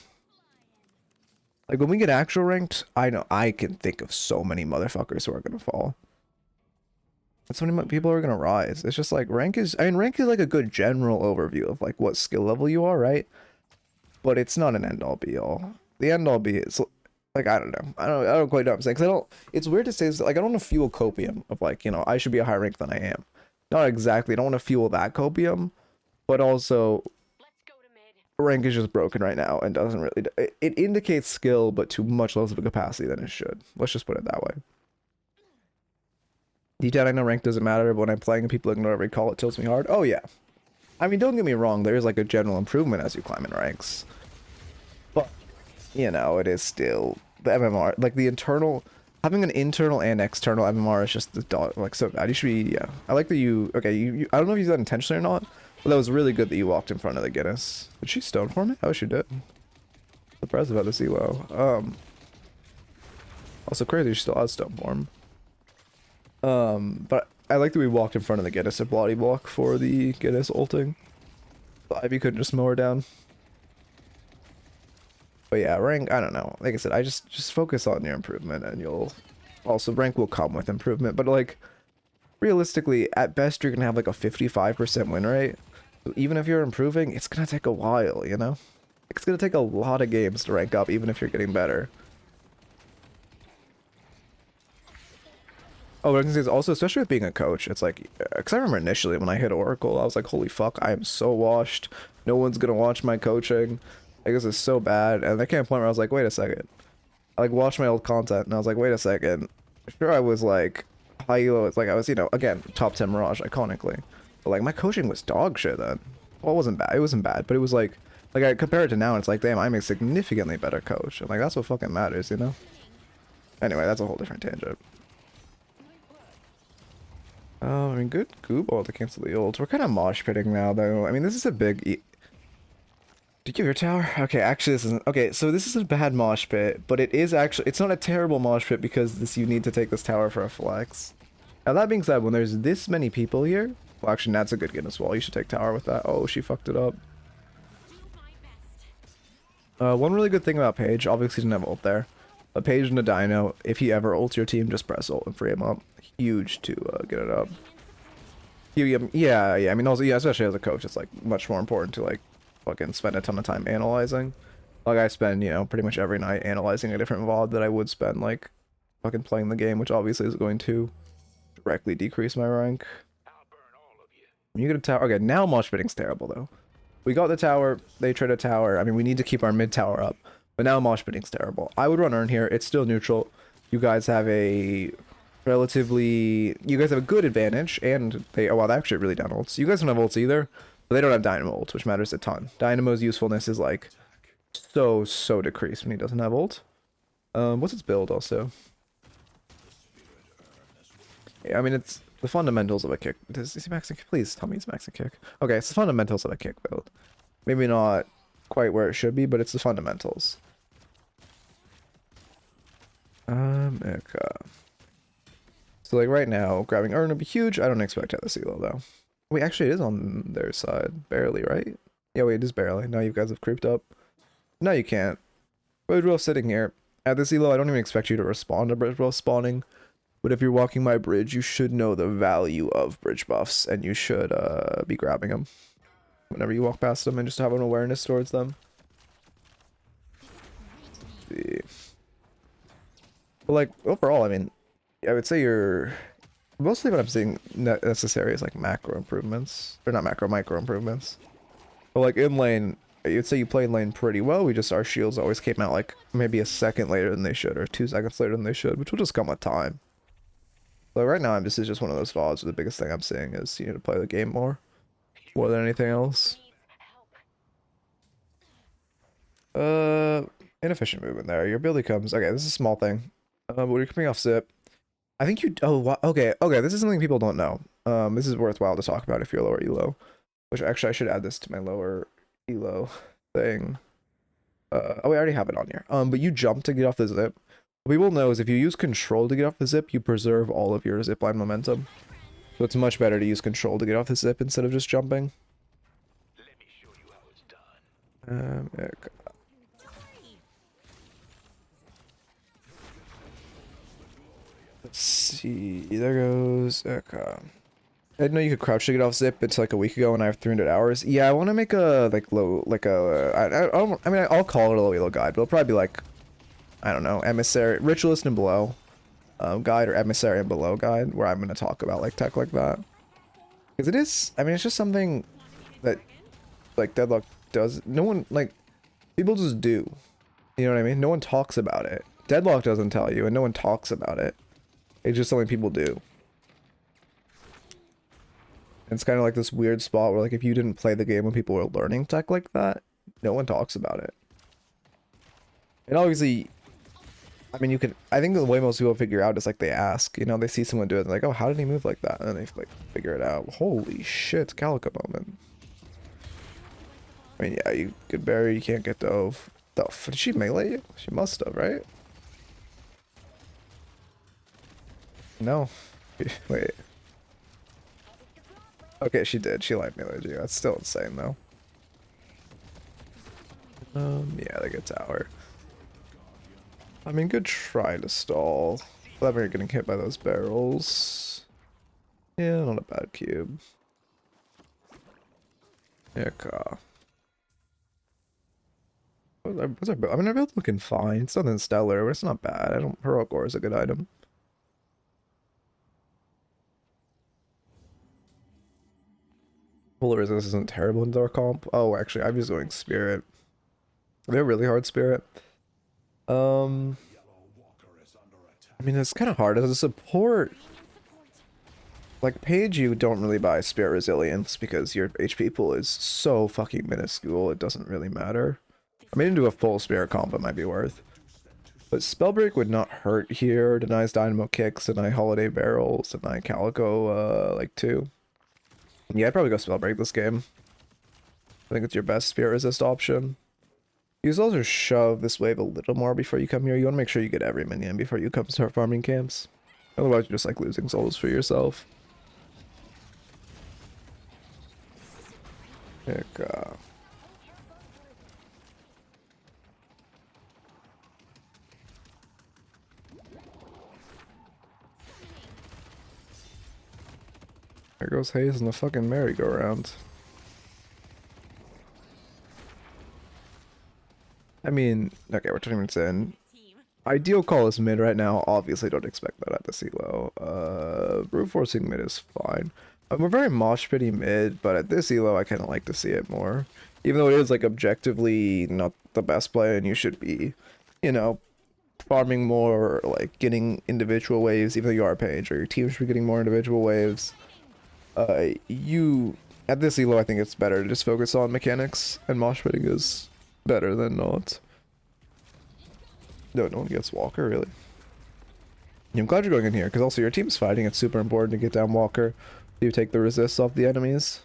Like when we get actual ranked, I know I can think of so many motherfuckers who are gonna fall. And so many people are gonna rise. It's just like rank is, I mean, rank is like a good general overview of like what skill level you are, right? But it's not an end all be all. The end all be is like, I don't know. I don't quite know what I'm saying. Cause I don't, it's weird to say this, like I don't want to fuel copium of like, you know, I should be a higher rank than I am. Not exactly. I don't want to fuel that copium, but also Let's go to mid. rank is just broken right now and doesn't really, it indicates skill, but to much less of a capacity than it should. Let's just put it that way. D10, I know rank doesn't matter, but when I'm playing and people ignore every call, it tilts me hard. Oh yeah. I mean, don't get me wrong, there is like a general improvement as you climb in ranks. But, you know, it is still the MMR, like the internal, having an internal and external MMR is just the dog, like so bad. You should be, yeah. I like that you, okay, you I don't know if you did that intentionally or not, but that was really good that you walked in front of the Guinness. Did she stone for me? Oh, she did. Surprised about this elo. Also crazy she still has stone form. But I like that we walked in front of the Guinness a body block for the Guinness ulting. The Ivy couldn't just mow her down. But yeah, rank, I don't know. Like I said, I just focus on your improvement and you'll also rank will come with improvement. But like realistically, at best you're gonna have like a 55% win rate. So even if you're improving, it's gonna take a while, you know? It's gonna take a lot of games to rank up, even if you're getting better. Oh, but I can say also, especially with being a coach, it's like, because I remember initially when I hit Oracle, I was like, holy fuck, I am so washed. No one's gonna watch my coaching. Like, this is so bad. And there came a point where I was like, wait a second. I like watched my old content and I was like, wait a second. Sure, I was like high elo. It's like I was, you know, again, top 10 Mirage iconically. But like my coaching was dog shit then. Well, it wasn't bad. It wasn't bad, but it was like I compare it to now and it's like, damn, I'm a significantly better coach. And like, that's what fucking matters, you know? Anyway, that's a whole different tangent. I mean, good goo ball to cancel the ult. We're kind of mosh pitting now, though. I mean, this is a big... Did you give your tower? Okay, actually, this isn't... Okay, so this is a bad mosh pit, but it is actually... It's not a terrible mosh pit because you need to take this tower for a flex. Now, that being said, when there's this many people here... Well, actually, that's a good Guinness wall. You should take tower with that. Oh, she fucked it up. One really good thing about Paige, obviously he didn't have ult there. A Paige and a Dino, if he ever ults your team, just press ult and free him up. Huge to get it up. Yeah, I mean, also, yeah, especially as a coach, it's like much more important to like fucking spend a ton of time analyzing. Like I spend, you know, pretty much every night analyzing a different VOD that I would spend like fucking playing the game, which obviously is going to directly decrease my rank. You get a tower. Okay, now mosh pitting's terrible though. We got the tower, they trade a tower. I mean, we need to keep our mid tower up, but now mosh pitting's terrible. I would run Urn here. It's still neutral. You guys have a relatively, you guys have a good advantage, and they, oh wow, they actually really down ults. You guys don't have ults either, but they don't have Dynamo ults, which matters a ton. Dynamo's usefulness is like so decreased when he doesn't have ult. What's its build also? Yeah, I mean, it's the fundamentals of a kick. Is he maxing kick? Please tell me he's maxing kick. Okay, it's the fundamentals of a kick build. Maybe not quite where it should be, but it's the fundamentals. Okay. So like right now, grabbing Urn would be huge. I don't expect to have the elo though. Wait, actually it is on their side. Barely, right? Yeah, wait, it is barely. Now you guys have creeped up. No, you can't. Bridgewell sitting here. At this elo, I don't even expect you to respond to Bridgewell spawning. But if you're walking my bridge, you should know the value of bridge buffs, and you should be grabbing them whenever you walk past them and just have an awareness towards them. Let's see. But like overall, I mean, I would say you're mostly what I'm seeing necessary is like macro improvements, or not macro, micro improvements. But like in lane, you'd say you played lane pretty well. We just, our shields always came out like maybe a second later than they should, or 2 seconds later than they should, which will just come with time. So right now, this is just one of those VODs where the biggest thing I'm seeing is you need to play the game more than anything else. Inefficient movement there. Your ability comes. Okay, this is a small thing. But when you're coming off zip, I think you. Oh, okay. This is something people don't know. This is worthwhile to talk about if you're lower elo. Which actually I should add this to my lower elo thing. Oh, we already have it on here. But you jump to get off the zip. What people know is if you use control to get off the zip, you preserve all of your zipline momentum. So it's much better to use control to get off the zip instead of just jumping. Let me show you how it's done. Yeah, let's see. There goes. Okay. I didn't know you could crouch to get off zip. It's like a week ago, and I have 300 hours. Yeah, I want to make a like low, like a. I mean, I'll call it a low elo guide, but it'll probably be like, I don't know, emissary, ritualist and below, guide or emissary and below guide, where I'm gonna talk about like tech like that. Because it is. I mean, it's just something that like Deadlock does. No one like people just do. You know what I mean? No one talks about it. Deadlock doesn't tell you, and no one talks about it. It's just something people do. It's kind of like this weird spot where, like, if you didn't play the game when people were learning tech like that, no one talks about it. And obviously, I mean, you can. I think the way most people figure out is like they ask. You know, they see someone do it, and they're like, "Oh, how did he move like that?" And then they like figure it out. Holy shit, Calico moment. I mean, yeah, you could bury, you can't get dove. Did she melee you? She must have, right? No. Wait. Okay, she did. She light melee'd you. That's still insane, though. Yeah, they get tower. I mean, good try to stall. Glad you're getting hit by those barrels. Yeah, not a bad cube. Yeah, what's our build? I mean, our build's looking fine. It's nothing stellar, but it's not bad. Heroic ore is a good item. Polar resistance isn't terrible in our comp. Oh, actually, I'm just going spirit. They're really hard spirit. I mean, it's kind of hard as a support. Like Paige, you don't really buy spirit resilience because your HP pool is so fucking minuscule. It doesn't really matter. I mean, into a full spirit comp, it might be worth. But Spellbreak would not hurt here. Denies Dynamo Kicks, deny Holiday Barrels, deny Calico, like 2. Yeah, I'd probably go Spellbreak this game. I think it's your best Spirit Resist option. You can also shove this wave a little more before you come here. You want to make sure you get every minion before you come start farming camps. Otherwise, you're just like losing souls for yourself. There goes Haze in the fucking merry-go-round. I mean, okay, we're 20 minutes in. Ideal call is mid right now. Obviously, don't expect that at the elo. Brute forcing mid is fine. We're very mosh pitty mid, but at this elo, I kind of like to see it more. Even though it is like objectively not the best play, and you should be, you know, farming more, or like getting individual waves. Even though you are Paige, or your team should be getting more individual waves. You at this elo, I think it's better to just focus on mechanics, and mosh pitting is better than not. No one gets Walker, really. I'm glad you're going in here, because also your team's fighting. It's super important to get down Walker. You take the resists off the enemies.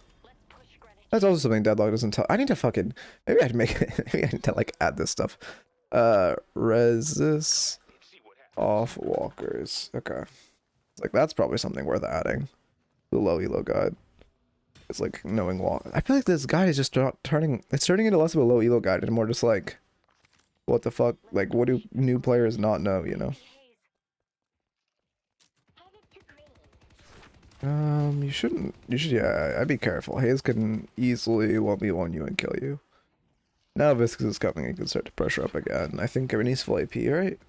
That's also something Deadlock doesn't tell. I need to fucking, maybe I need to make it, maybe I need to like add this stuff. Resist off walkers. Okay. It's like that's probably something worth adding. The low elo guide. It's like knowing walk. I feel like this guide is just not turning. It's turning into less of a low elo guide and more just like, what the fuck? Like, what do new players not know? You know. You shouldn't. You should. Yeah, I'd be careful. Haze can easily 1v1 you and kill you. Now Viscus is coming. He can start to pressure up again. I think he's full AP, right?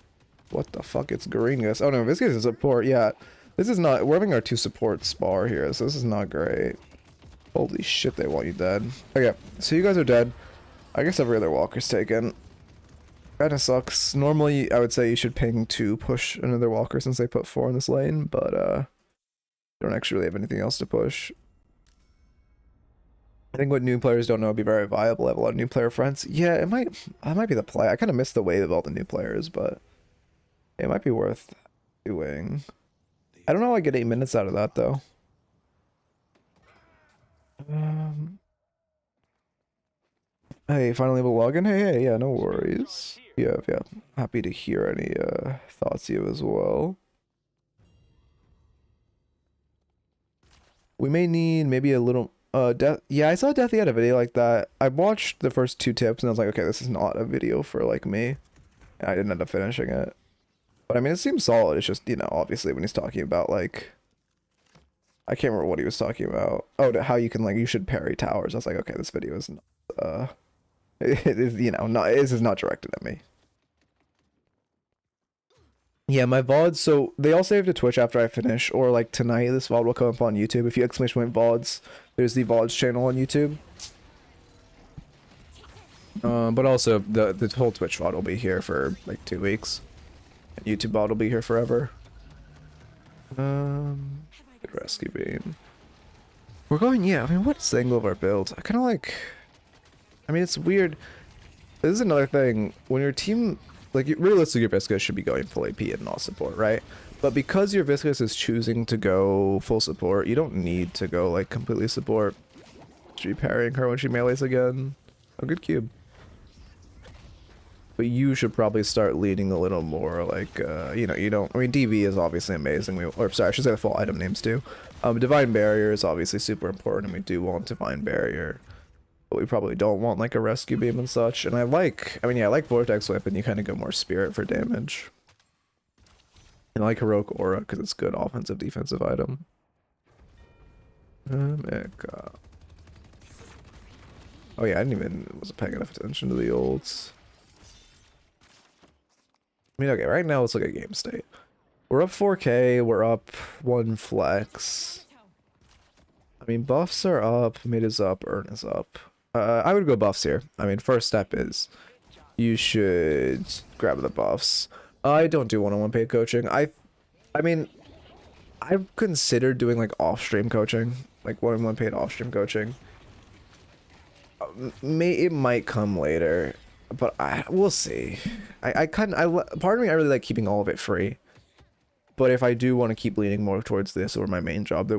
What the fuck? It's Garingas. Oh no, Viscus is support. Yeah. This is not. We're having our 2 support spar here, so this is not great. Holy shit, they want you dead. Okay, so you guys are dead. I guess every other walker's taken. Kinda sucks. Normally, I would say you should ping to push another walker since they put 4 in this lane, but don't actually really have anything else to push. I think what new players don't know would be very viable. I have a lot of new player friends. Yeah, it might. I might be the play. I kind of miss the wave of all the new players, but it might be worth doing. I don't know how I get 8 minutes out of that though. Hey, finally able to log in. Hey, yeah, no worries. Yeah. Happy to hear any thoughts you as well. We may need maybe a little yeah, I saw Deathy had a video like that. I watched the first 2 tips and I was like, okay, this is not a video for like me. And I didn't end up finishing it. But I mean, it seems solid. It's just, you know, obviously when he's talking about like, I can't remember what he was talking about. Oh, how you can like, you should parry towers. I was like, okay, this video is not, it is, you know, not, this is not directed at me. Yeah, my VODs, so they all save to Twitch after I finish, or like tonight, this VOD will come up on YouTube. If you exclamation point VODs, there's the VODs channel on YouTube. But also, the whole Twitch VOD will be here for like 2 weeks. And YouTube VOD will be here forever. Good rescue beam. We're going, yeah, I mean, what's the angle of our build? I kind of like, I mean, it's weird. This is another thing, when your team, like, realistically, your Viscous should be going full AP and not support, right? But because your Viscous is choosing to go full support, you don't need to go, like, completely support. Should be parrying her when she melees again. A good cube. But you should probably start leading a little more, like, you know, you don't, I mean, DV is obviously amazing, or sorry, I should say the full item names too. Divine Barrier is obviously super important, and we do want Divine Barrier. But we probably don't want like a rescue beam and such. And I mean, yeah, I like Vortex Whip, and you kind of go more spirit for damage. And I like Heroic Aura because it's good offensive, defensive item. Oh yeah, wasn't paying enough attention to the ults. I mean, okay, right now let's look at game state. We're up 4K, we're up 1 flex. I mean, buffs are up, mid is up, earn is up. I would go buffs here. I mean, first step is you should grab the buffs. I don't do one-on-one paid coaching. I mean, I've considered doing like off-stream coaching, like one-on-one paid off-stream coaching. It might come later, but we'll see. Part of me, I really like keeping all of it free. But if I do want to keep leaning more towards this or my main job,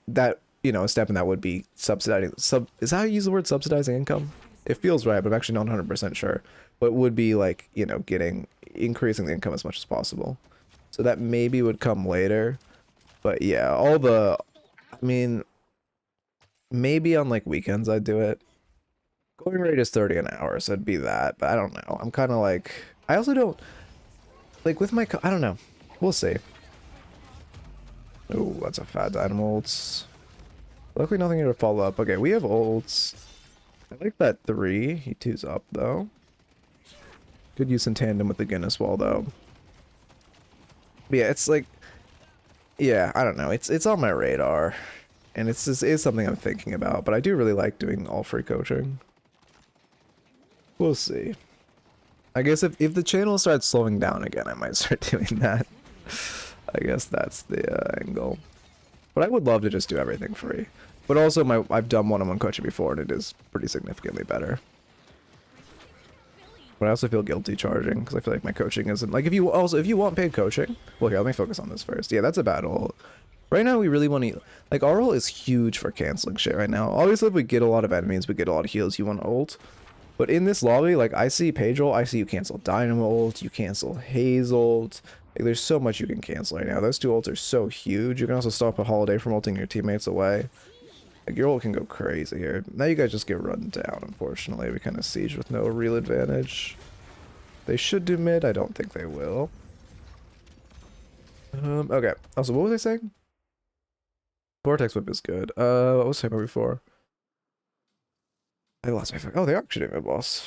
that you know, a step in that would be subsidizing. Is that how you use the word subsidizing income? It feels right, but I'm actually not 100% sure. But it would be like, you know, increasing the income as much as possible. So that maybe would come later. But yeah, I mean, maybe on like weekends I'd do it. Going rate is 30 an hour, so it'd be that. But I don't know. I'm kind of like, I also don't, like with my, I don't know. We'll see. Oh, that's a fat item ults. Luckily nothing here to follow up. Okay, we have ults. I like that 3. He 2's up though. Good use in tandem with the Guinness wall though. But yeah, it's like, yeah, I don't know. It's on my radar. And it's something I'm thinking about. But I do really like doing all free coaching. We'll see. I guess if the channel starts slowing down again, I might start doing that. I guess that's the angle. But I would love to just do everything free. But also, I've done one-on-one coaching before, and it is pretty significantly better. But I also feel guilty charging, because I feel like my coaching isn't... Like, if you want paid coaching... Well, here, let me focus on this first. Yeah, that's a bad ult. Right now, we really want to... Like, our ult is huge for canceling shit right now. Obviously, if we get a lot of enemies, we get a lot of heals, you want ult. But in this lobby, like, I see Paige ult, I see you cancel Dynamo ult, you cancel Haze ult... Like, there's so much you can cancel right now. Those 2 ults are so huge. You can also stop a Holiday from ulting your teammates away. Like, your ult can go crazy here. Now you guys just get run down, unfortunately. We kind of siege with no real advantage. They should do mid. I don't think they will. Okay. Also, what was I saying? Vortex Whip is good. What was I saying before? I lost my... Oh, they are actually doing a boss.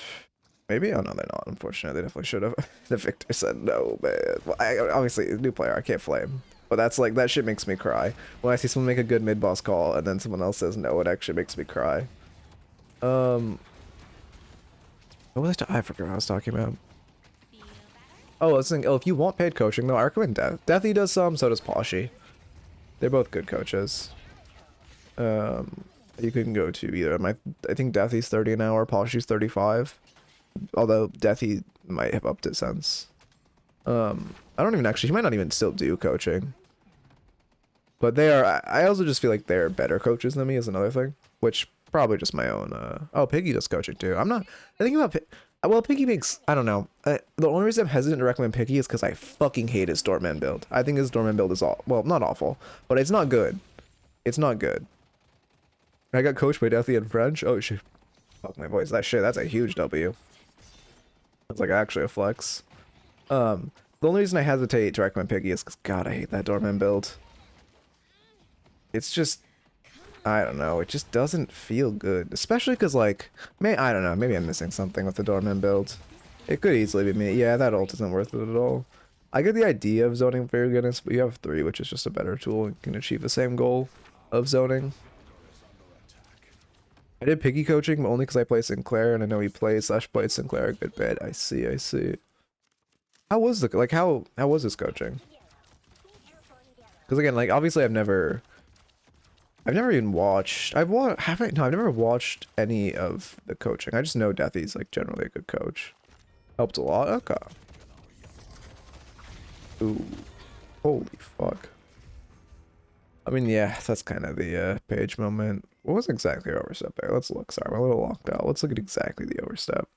Maybe? Oh, no, they're not. Unfortunately, they definitely should have. The victor said no, man. Well, obviously, new player, I can't flame. But that's like, that shit makes me cry. When I see someone make a good mid-boss call, and then someone else says no, it actually makes me cry. What was I forgot what I was talking about. Oh, I was thinking, if you want paid coaching, though, I recommend Deathy does some, so does Poshy. They're both good coaches. you can go to either. I think Deathy's 30 an hour, Poshy's 35. Although Deathy might have upped it since. I don't even actually, he might not even still do coaching. But they are, I also just feel like they're better coaches than me is another thing. Which, probably just my own, oh, Piggy does coaching too. I'm not, I think about, well, Piggy makes, I don't know. The only reason I'm hesitant to recommend Piggy is because I fucking hate his doorman build. I think his doorman build is well, not awful, but it's not good. It's not good. I got coached by Deathy in French. Oh shit. Fuck my voice. That's a huge W. That's like actually a flex. The only reason I hesitate to recommend Piggy is because God, I hate that doorman build. It's just, I don't know, it just doesn't feel good. Especially because, like, I don't know, maybe I'm missing something with the doorman build. It could easily be me. Yeah, that ult isn't worth it at all. I get the idea of zoning for your goodness, but you have 3, which is just a better tool and can achieve the same goal of zoning. I did Piggy coaching, but only because I play Sinclair, and I know he plays / played Sinclair a good bit. I see. How was how was his coaching? Because again, like, obviously I've never even watched. I've never watched any of the coaching. I just know Deathy's like generally a good coach. Helped a lot. Okay. Ooh, holy fuck. I mean, yeah, that's kind of the Paige moment. What was exactly our overstep there? Let's look. Sorry, I'm a little locked out. Let's look at exactly the overstep.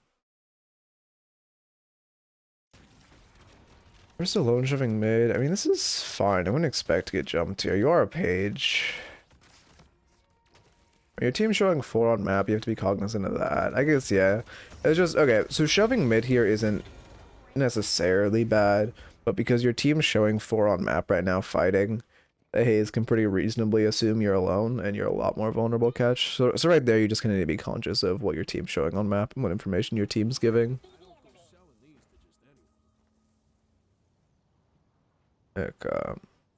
We're still lone shoving mid. I mean, this is fine. I wouldn't expect to get jumped here. You are a Paige. When your team's showing 4 on map, you have to be cognizant of that. I guess, yeah. It's just, okay, so shoving mid here isn't necessarily bad, but because your team's showing 4 on map right now fighting, the Haze can pretty reasonably assume you're alone, and you're a lot more vulnerable catch. So right there, you're just going to need to be conscious of what your team's showing on map and what information your team's giving. Like,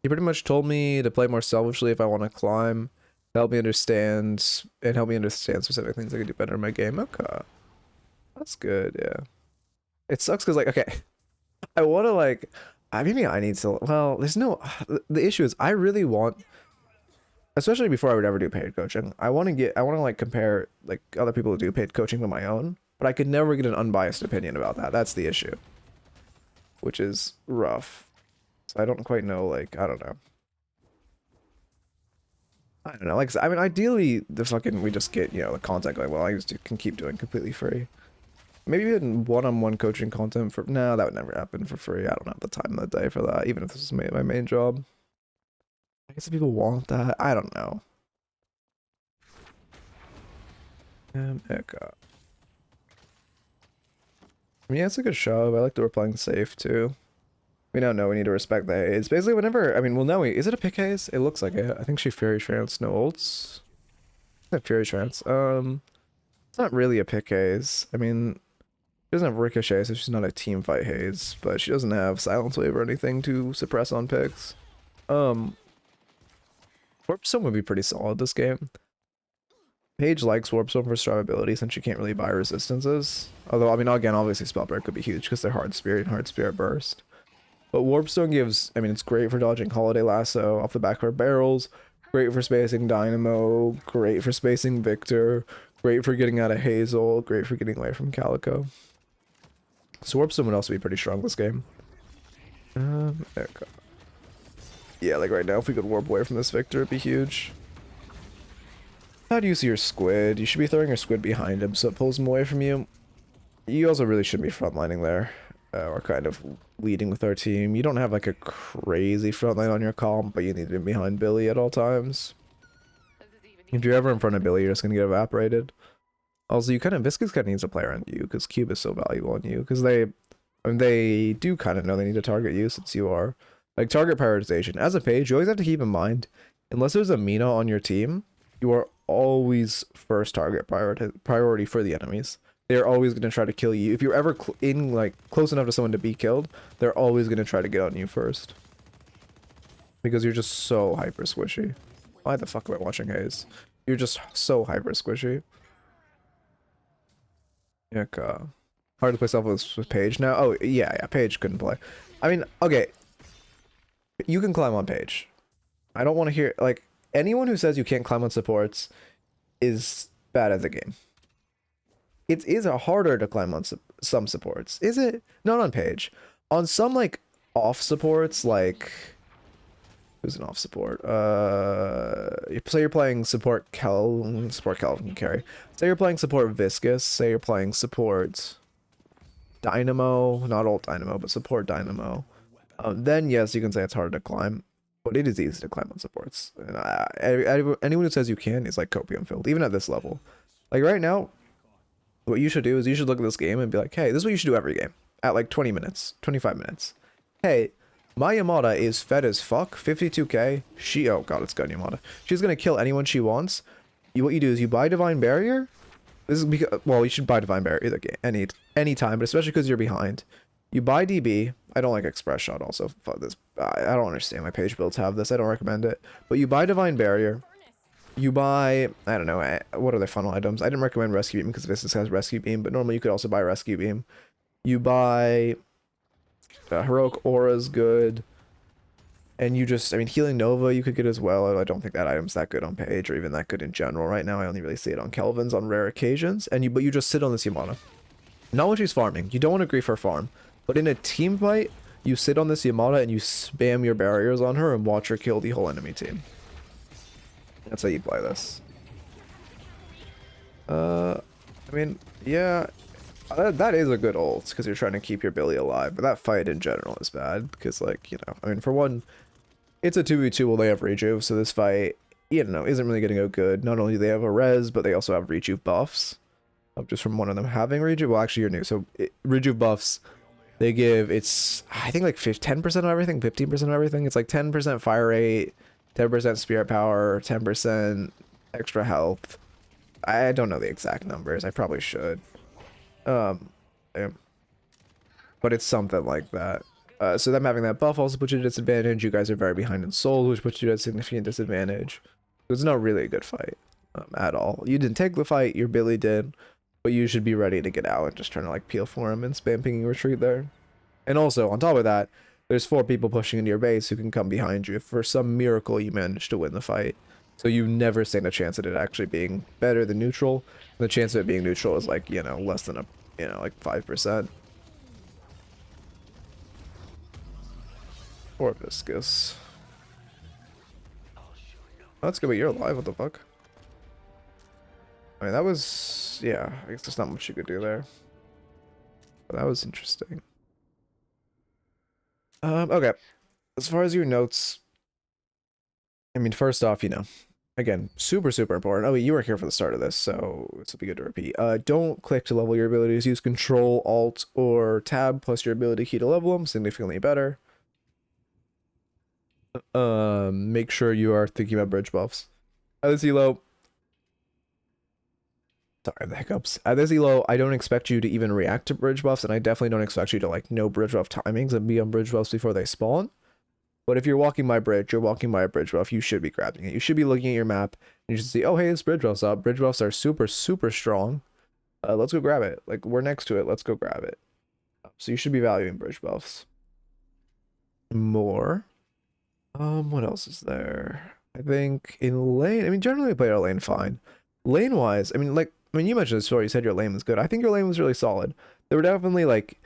he pretty much told me to play more selfishly if I want to climb. Help me understand specific things I can do better in my game. Okay, that's good. Yeah, it sucks because, like, okay, I want to, like, maybe I need to, well, there's no, the issue is I really want, especially before I would ever do paid coaching, I want to like compare like other people who do paid coaching to my own, but I could never get an unbiased opinion about that. That's the issue, which is rough. So I don't quite know, like, I don't know, like, I mean, ideally, we just get, you know, the content going well. I just can keep doing completely free. Maybe even one-on-one coaching content for, no, that would never happen for free. I don't have the time of the day for that, even if this is my main job. I guess if people want that, I don't know. Echo. I mean, yeah, it's a good shove. I like that we're playing safe, too. We now know we need to respect the Haze. Basically, whenever, I mean, well, no, is it a pick Haze? It looks like it. I think she Fury Trance, no ults. Not Fury Trance. It's not really a pick Haze. I mean, she doesn't have Ricochet, so she's not a team fight Haze, but she doesn't have Silence Wave or anything to suppress on picks. Warp Stone would be pretty solid this game. Paige likes Warp Stone for survivability since she can't really buy resistances. Although, I mean, again, obviously Spellbreak could be huge because they're Hard Spirit and Hard Spirit Burst. But Warpstone gives, I mean, it's great for dodging Holiday Lasso off the back of her barrels, great for spacing Dynamo, great for spacing Victor, great for getting out of Hazel, great for getting away from Calico. So Warpstone would also be pretty strong this game. Yeah, like right now, if we could warp away from this Victor, it'd be huge. How do you see your squid? You should be throwing your squid behind him so it pulls him away from you. You also really shouldn't be frontlining there. Or kind of leading with our team. You don't have like a crazy front line on your comp, but you need to be behind Billy at all times. If you're ever in front of Billy, you're just gonna get evaporated. Also, Viscus kind of needs a player on you because Cube is so valuable on you because they do kind of know they need to target you since you are like target prioritization. As a Paige, you always have to keep in mind, unless there's a Mina on your team, you are always first target priority for the enemies. They're always going to try to kill you. If you're ever close enough to someone to be killed, they're always going to try to get on you first. Because you're just so hyper squishy. Why the fuck am I watching Haze? You're just so hyper squishy. Hard to play self with Paige now. Oh, yeah, Paige couldn't play. I mean, okay. You can climb on Paige. I don't want to hear, like, anyone who says you can't climb on supports is bad at the game. It is harder to climb on some supports. Is it? Not on Paige. On some like off supports, like who's an off support? Say you're playing support support can carry. Say you're playing support Viscous. Say you're playing support Dynamo, not ult Dynamo, but support Dynamo. Then yes, you can say it's hard to climb, but it is easy to climb on supports. And anyone who says you can is like copium filled, even at this level. Like right now, what you should do is you should look at this game and be like, hey, this is what you should do every game at like 20 minutes, 25 minutes. Hey, my Yamada is fed as fuck, 52k. Oh god, it's gun Yamada. She's gonna kill anyone she wants. What you do is you buy Divine Barrier. This is because, well, you should buy Divine Barrier either game, any time, but especially because you're behind. You buy DB. I don't like Express Shot also. Fuck this. I don't understand why Paige builds have this. I don't recommend it. But you buy Divine Barrier. You buy, I don't know, what are their funnel items? I didn't recommend Rescue Beam because Viscous has Rescue Beam, but normally you could also buy Rescue Beam. You buy Heroic Aura's good. And you just, I mean, Healing Nova you could get as well. I don't think that item's that good on Paige or even that good in general right now. I only really see it on Kelvin's on rare occasions. But you just sit on this Yamada. Not when she's farming. You don't want to grief her farm. But in a team fight, you sit on this Yamada and you spam your barriers on her and watch her kill the whole enemy team. That's how you play this. I mean, yeah, that is a good ult because you're trying to keep your Billy alive. But that fight in general is bad because, like, you know, I mean, for one, it's a 2v2 while they have rejuve, so this fight, you know, isn't really going to go good. Not only do they have a res, but they also have rejuve buffs. Just from one of them having rejuve. Well, actually, you're new, so rejuve buffs. They give, it's, I think like 10% of everything, 15% of everything. It's like 10% fire rate, 10% spirit power, 10% extra health. I don't know the exact numbers. I probably should. Yeah. But it's something like that. So them having that buff also puts you at a disadvantage. You guys are very behind in soul, which puts you at a significant disadvantage. It's not really a good fight at all. You didn't take the fight, your Billy did. But you should be ready to get out and just trying to like peel for him and spam pinging retreat there. And also, on top of that, there's 4 people pushing into your base who can come behind you if for some miracle you manage to win the fight. So you never stand a chance at it actually being better than neutral. The chance of it being neutral is like, you know, less than like 5%. Poor Viscous. Oh, that's good, but you're alive, what the fuck? I mean, that was, yeah, I guess there's not much you could do there. But that was interesting. Okay. As far as your notes, I mean, first off, you know, again, super, super important. Oh, you were here for the start of this, so this will be good to repeat. Don't click to level your abilities. Use Control, Alt, or Tab plus your ability key to level them. Significantly better. Make sure you are thinking about bridge buffs. This elo. Sorry, the hiccups. At this elo, I don't expect you to even react to bridge buffs, and I definitely don't expect you to like know bridge buff timings and be on bridge buffs before they spawn. But if you're walking by bridge, you're walking by a bridge buff, you should be grabbing it. You should be looking at your map, and you should see, oh hey, this bridge buff's up. Bridge buffs are super, super strong. Let's go grab it. Like, we're next to it, let's go grab it. So you should be valuing bridge buffs more. What else is there? I think in lane, I mean, generally I play our lane fine. Lane wise, I mean, you mentioned this before, you said your lane was good. I think your lane was really solid. There were definitely like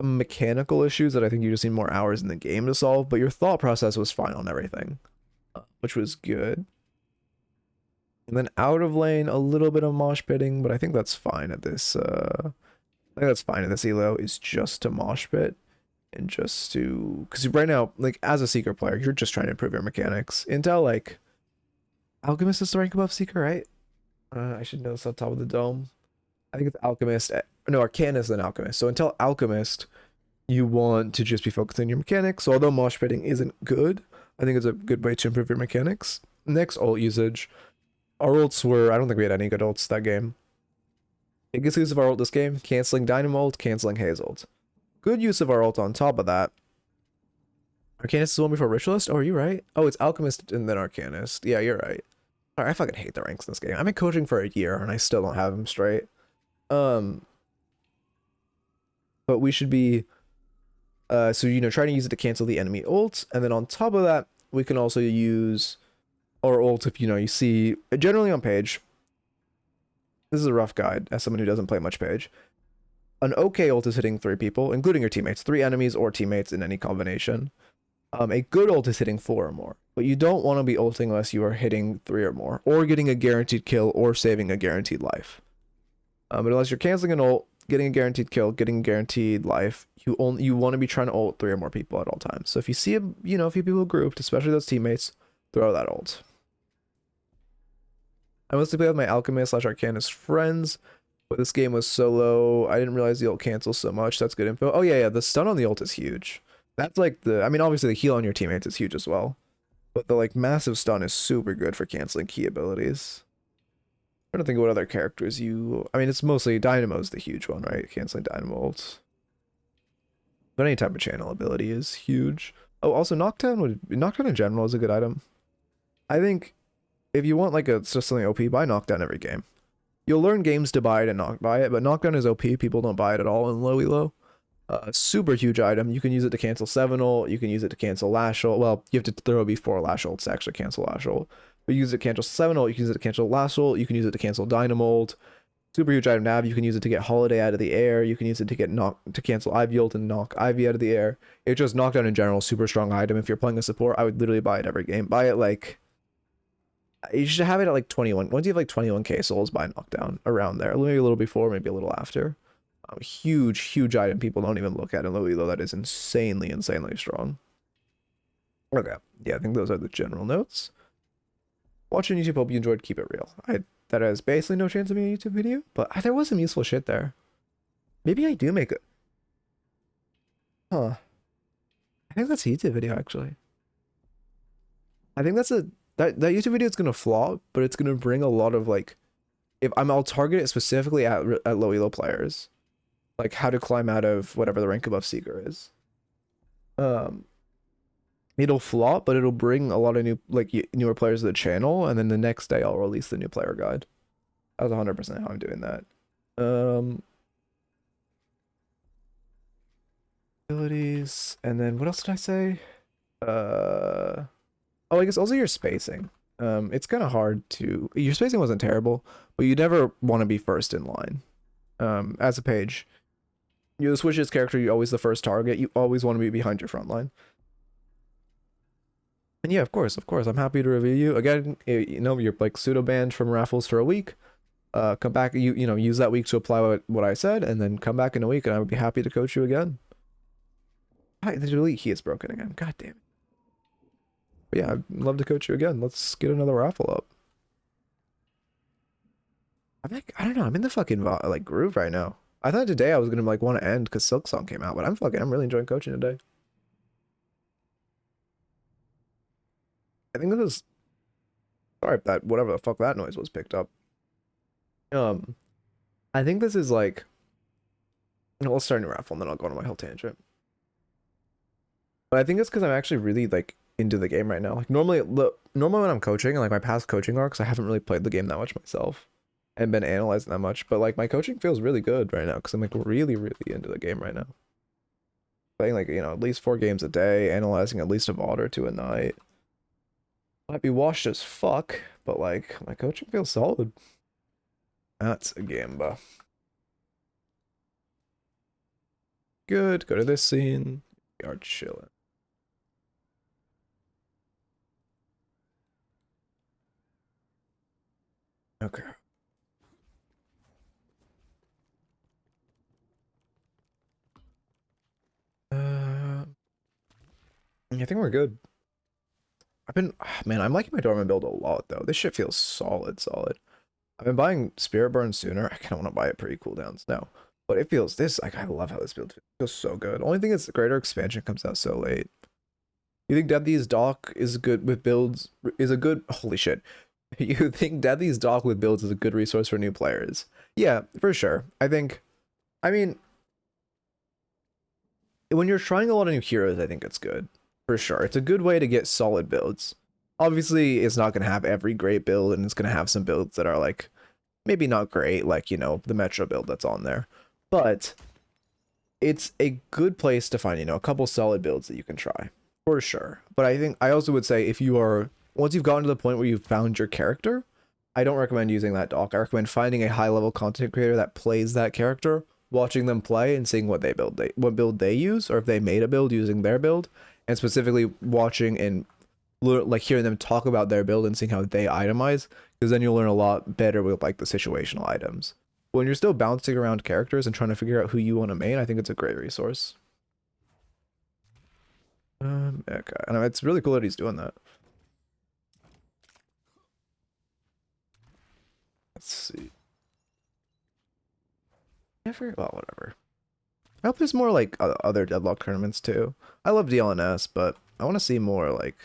mechanical issues that I think you just need more hours in the game to solve, but your thought process was fine on everything, which was good. And then out of lane, a little bit of mosh pitting, but I think that's fine at this, elo, is just to mosh pit. And just to, because right now, like, as a Seeker player, you're just trying to improve your mechanics. Until, like, Alchemist is the rank above Seeker, right? I should know this on top of the dome. I think it's Alchemist. No, Arcanist and Alchemist. So until Alchemist, you want to just be focusing on your mechanics. So although mosh pitting isn't good, I think it's a good way to improve your mechanics. Next, ult usage. Our ults were, I don't think we had any good ults that game. Biggest use of our ult this game, canceling Dynamo ult, canceling Haze ult. Good use of our ult on top of that. Arcanist is the one before Ritualist? Oh, are you right? Oh, it's Alchemist and then Arcanist. Yeah, you're right. Alright, I fucking hate the ranks in this game. I've been coaching for a year and I still don't have them straight. But we should be so you know, trying to use it to cancel the enemy ult, and then on top of that, we can also use our ult if you know you see generally on Paige, this is a rough guide as someone who doesn't play much Paige. An okay ult is hitting 3 people, including your teammates, 3 enemies or teammates in any combination. A good ult is hitting 4 or more, but you don't want to be ulting unless you are hitting 3 or more, or getting a guaranteed kill, or saving a guaranteed life. But unless you're canceling an ult, getting a guaranteed kill, getting guaranteed life, you want to be trying to ult 3 or more people at all times. So if you see a few people grouped, especially those teammates, throw that ult. I mostly play with my alchemist / arcanist friends, but this game was solo. I didn't realize the ult cancels so much. That's good info. Oh yeah, the stun on the ult is huge. That's like I mean, obviously the heal on your teammates is huge as well, but the like massive stun is super good for canceling key abilities. I'm trying to think of what other characters I mean, it's mostly Dynamo's the huge one, right? Canceling Dynamo ults. But any type of channel ability is huge. Oh, also Nocturne in general is a good item. I think if you want like just something OP, buy Knockdown every game. You'll learn games to buy it and not buy it, but Knockdown is OP. People don't buy it at all in low elo. Super huge item. You can use it to cancel 7 ult. You can use it to cancel Lash ult. Well, you have to throw before Lash ults to actually cancel Lash ult. But you use it to cancel 7 ult. You can use it to cancel Lash ult. You can use it to cancel Dynamo ult. Super huge item nav. You can use it to get Holiday out of the air. You can use it to get to cancel Ivy ult and knock Ivy out of the air. It's just Knockdown in general. Super strong item. If you're playing a support, I would literally buy it every game. Buy it like... You should have it at like 21. Once you have like 21k souls, buy Knockdown around there. Maybe a little before, maybe a little after. Huge item people don't even look at in low elo that is insanely strong. Okay, yeah, I think those are the general notes. Watching YouTube, hope you enjoyed. Keep it real. That has basically no chance of being a YouTube video, but there was some useful shit there. Maybe I do make it. Huh. I think that's a YouTube video actually. I think that's that YouTube video is gonna flop, but it's gonna bring a lot of like, I'll target it specifically at low elo players, like how to climb out of whatever the rank above Seeker is. It'll flop, but it'll bring a lot of newer players to the channel, and then the next day I'll release the new player guide. That's 100% how I'm doing that. Abilities, and then what else did I say? Oh, I guess also your spacing. It's kind of hard to... Your spacing wasn't terrible, but you never want to be first in line. As a Paige, you're the Switch's character, you're always the first target. You always want to be behind your front line. And yeah, of course, I'm happy to review you. Again, you're like pseudo-banned from raffles for a week. Come back, use that week to apply what I said, and then come back in a week, and I would be happy to coach you again. The delete key is broken again. God damn it. But yeah, I'd love to coach you again. Let's get another raffle up. I don't know. I'm in the fucking like groove right now. I thought today I was gonna like want to end because Silk Song came out, but I'm really enjoying coaching today. I think this is... Sorry if that, whatever the fuck that noise was picked up. I think this is like... I'll start a new raffle and then I'll go on my whole tangent. But I think it's because I'm actually really like into the game right now. Like normally when I'm coaching and like my past coaching arcs, I haven't really played the game that much myself and been analyzing that much. But like my coaching feels really good right now because I'm like really into the game right now. Playing like, at least 4 games a day, analyzing at least a VOD or 2 a night. Might be washed as fuck, but like my coaching feels solid. That's a gamba. Good. Go to this scene. We are chilling. Okay. I think we're good. Man, I'm liking my Dorman build a lot though. This shit feels solid. I've been buying Spirit Burn sooner. I kind of want to buy it pre-cooldowns now. But it feels I love how this build feels so good. Only thing is the greater expansion comes out so late. You think Deadly's Dock is good with builds holy shit. You think Deadly's Dock with builds is a good resource for new players? Yeah, for sure. I mean when you're trying a lot of new heroes, I think it's good. For sure. It's a good way to get solid builds. Obviously, it's not going to have every great build, and it's going to have some builds that are like maybe not great, like, the Metro build that's on there. But it's a good place to find, a couple solid builds that you can try. For sure. But I also would say if you are, once you've gotten to the point where you've found your character, I don't recommend using that doc. I recommend finding a high level content creator that plays that character, watching them play and seeing what what build they use, or if they made a build using their build, and specifically watching and like hearing them talk about their build and seeing how they itemize, because then you'll learn a lot better with like the situational items. When you're still bouncing around characters and trying to figure out who you want to main, I think it's a great resource. Okay, and it's really cool that he's doing that. Let's see. Well, whatever. I hope there's more like other Deadlock tournaments too. I love DLNS, but I want to see more like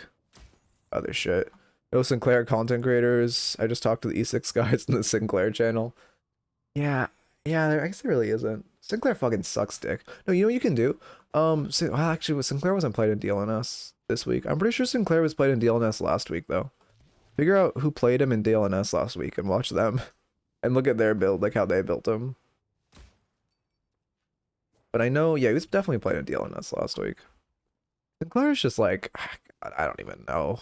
other shit. No Sinclair content creators. I just talked to the E6 guys in the Sinclair channel. Yeah, I guess there really isn't. Sinclair fucking sucks dick. No, you know what you can do? Well, actually, Sinclair wasn't played in DLNS this week. I'm pretty sure Sinclair was played in DLNS last week, though. Figure out who played him in DLNS last week and watch them. And look at their build, like how they built him. But I know, yeah, he was definitely played in DLNS last week. Sinclair is just like, I don't even know.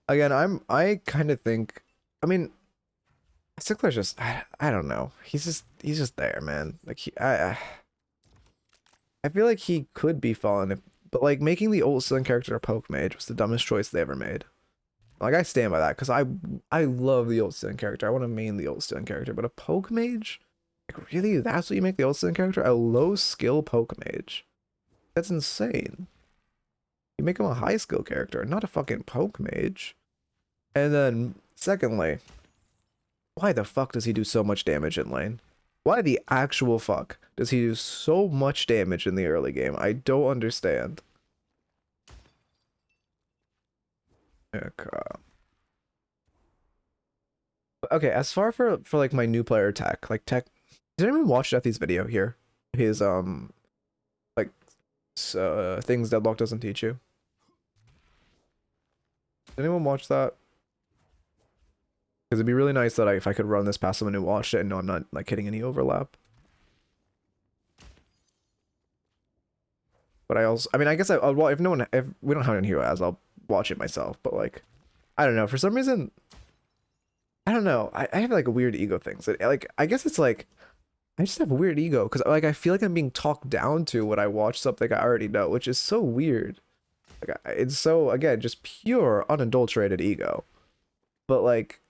Again, I kind of think, I mean, Sinclair's just, I don't know. He's just there, man. Like I feel like he could be fun, but like making the old Sin character a poke mage was the dumbest choice they ever made. Like I stand by that because I love the old Sin character. I want to main the old Sin character, but a poke mage, like really, that's what you make the old Sin character? A low skill poke mage? That's insane. You make him a high skill character, not a fucking poke mage. And then secondly, why the fuck does he do so much damage in lane? Why the actual fuck does he do so much damage in the early game? I don't understand. Okay, as far for like my new player tech, did anyone watch Jeffy's video here? His like things Deadlock doesn't teach you. Did anyone watch that? Because it'd be really nice that if I could run this past someone who watched it and know I'm not like hitting any overlap. But I mean, I guess I'll if we don't have anyone here as, I'll watch it myself. But like, I don't know. For some reason, I don't know. I have like a weird ego thing. So like, I guess it's like, I just have a weird ego because like I feel like I'm being talked down to when I watch something I already know, which is so weird. Like it's so, again, just pure unadulterated ego. But like,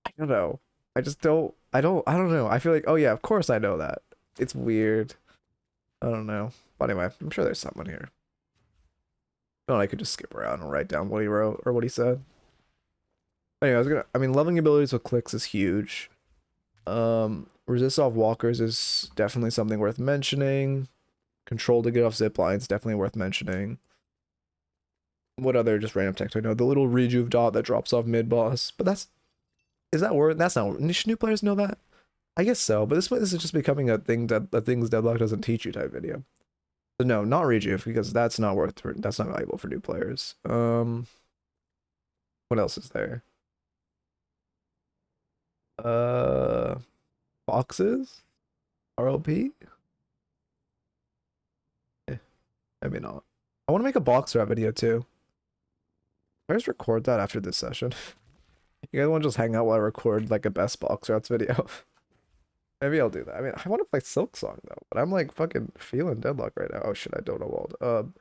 I don't know. I don't know. I feel like, oh yeah, of course I know that. It's weird. I don't know. But anyway, I'm sure there's someone here. Oh, I could just skip around and write down what he wrote or what he said. Anyway, I mean, leveling abilities with clicks is huge. Resist off walkers is definitely something worth mentioning. Control to get off zip lines, definitely worth mentioning. What other just random tech do I know? The little rejuve dot that drops off mid boss. But is that word? That's not. Should new players know that? I guess so. But this is just becoming a thing that the things Deadlock doesn't teach you type video. So no, not rejuve, because that's not valuable for new players. What else is there? Boxes? RLP? Maybe not. I want to make a box rap video too. Can I just record that after this session? You guys want to just hang out while I record like a best box rats video? Maybe I'll do that. I mean, I want to play Silk Song though, but I'm like fucking feeling Deadlock right now. Oh shit, I don't know Wald.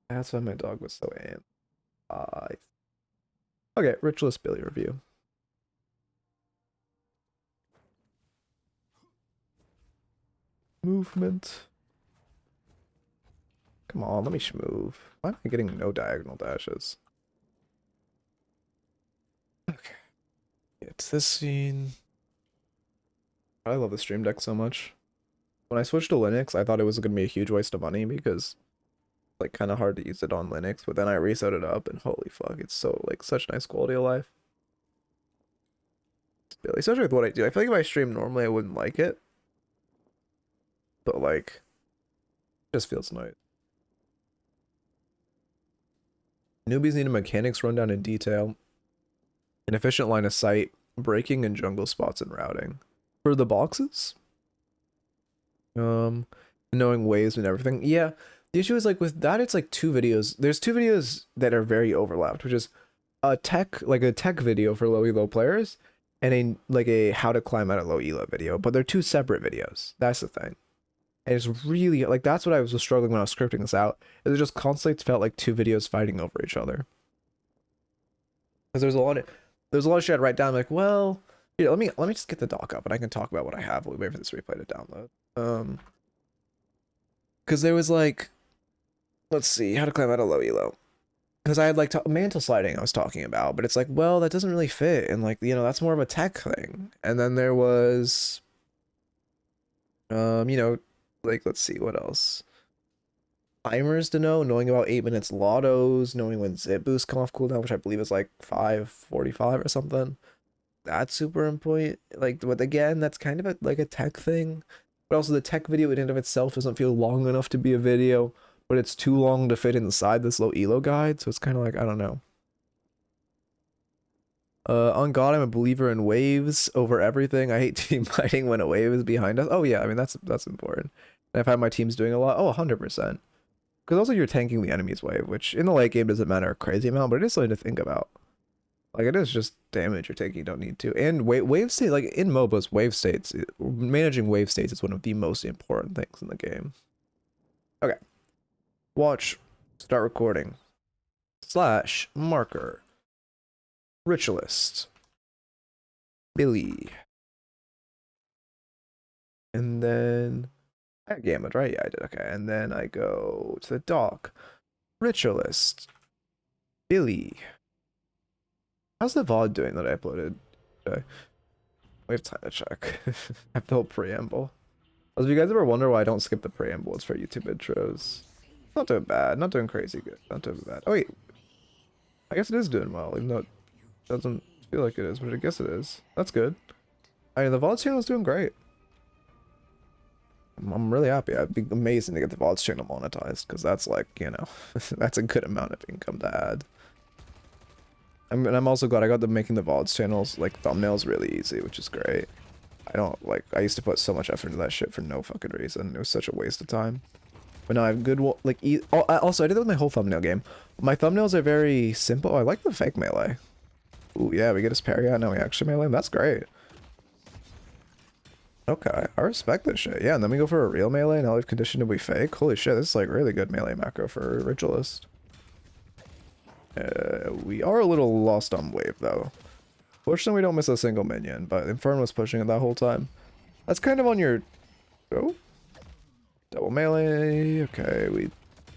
That's why my dog was so amped. Okay, Ritualist Billy review. Movement. Come on, let me move. Why am I getting no diagonal dashes? Okay. It's this scene. I love the stream deck so much. When I switched to Linux, I thought it was going to be a huge waste of money because like kind of hard to use it on Linux, but then I reset it up and holy fuck, it's so like such nice quality of life. Especially with what I do. I feel like if I stream normally I wouldn't like it. But like it just feels nice. Newbies need a mechanics rundown in detail. An efficient line of sight, breaking and jungle spots and routing. For the boxes? Knowing waves and everything. Yeah, The issue is like with that, it's like two videos. There's two videos that are very overlapped, which is a tech video for low elo players, and a how to climb out of low elo video. But they're two separate videos. That's the thing. And it's really like that's what I was struggling when I was scripting this out. It just constantly felt like two videos fighting over each other. Because there's a lot of shit I'd write down like, well, yeah, let me just get the doc up and I can talk about what I have while we wait for this replay to download. Because there was like, let's see, how to climb out of low elo. Because I had like mantle sliding I was talking about, but it's like, well, that doesn't really fit, and like, you know, that's more of a tech thing. And then there was, you know, like, let's see, what else? Timers to know, knowing about 8 minutes lottos, knowing when zip boosts come off cooldown, which I believe is like 5:45 or something. That's super important. Like, but again, that's kind of like a tech thing. But also the tech video in and of itself doesn't feel long enough to be a video, but it's too long to fit inside this low elo guide, so it's kind of like, I don't know. On God, I'm a believer in waves over everything. I hate team fighting when a wave is behind us. Oh yeah, I mean, that's important. And I've had my teams doing a lot. Oh, 100%. Because also you're tanking the enemy's wave, which in the late game doesn't matter a crazy amount, but it is something to think about. Like, it is just damage you're taking you don't need to. And wave state, like in MOBAs, wave states, managing wave states is one of the most important things in the game. Okay. Watch. Start recording. / marker. Ritualist Billy. And then I got Gamut, right? Yeah, I did. Okay. And then I go to the dock. Ritualist Billy. How's the VOD doing that I uploaded today? We have time to check. I have the whole preamble. If you guys ever wonder why I don't skip the preamble, it's for YouTube intros. Not doing bad. Not doing crazy good. Not doing bad. Oh, wait. I guess it is doing well, even though it doesn't feel like it is, but I guess it is. That's good. I mean, the VODs channel is doing great. I'm really happy. I'd be amazing to get the VODs channel monetized, because that's like, you know, that's a good amount of income to add. And I'm also glad I got them making the VODs channels, like, thumbnails really easy, which is great. I used to put so much effort into that shit for no fucking reason. It was such a waste of time. But now I have good, like, also, I did that with my whole thumbnail game. My thumbnails are very simple. Oh, I like the fake melee. Ooh, yeah, we get his parry out, now we actually melee him. That's great. Okay, I respect this shit. Yeah, and then we go for a real melee, now we've conditioned to be fake. Holy shit, this is, like, really good melee macro for Ritualist. We are a little lost on wave, though. Fortunately, we don't miss a single minion, but Inferno was pushing it that whole time. That's kind of on your... Oh? Double melee. Okay,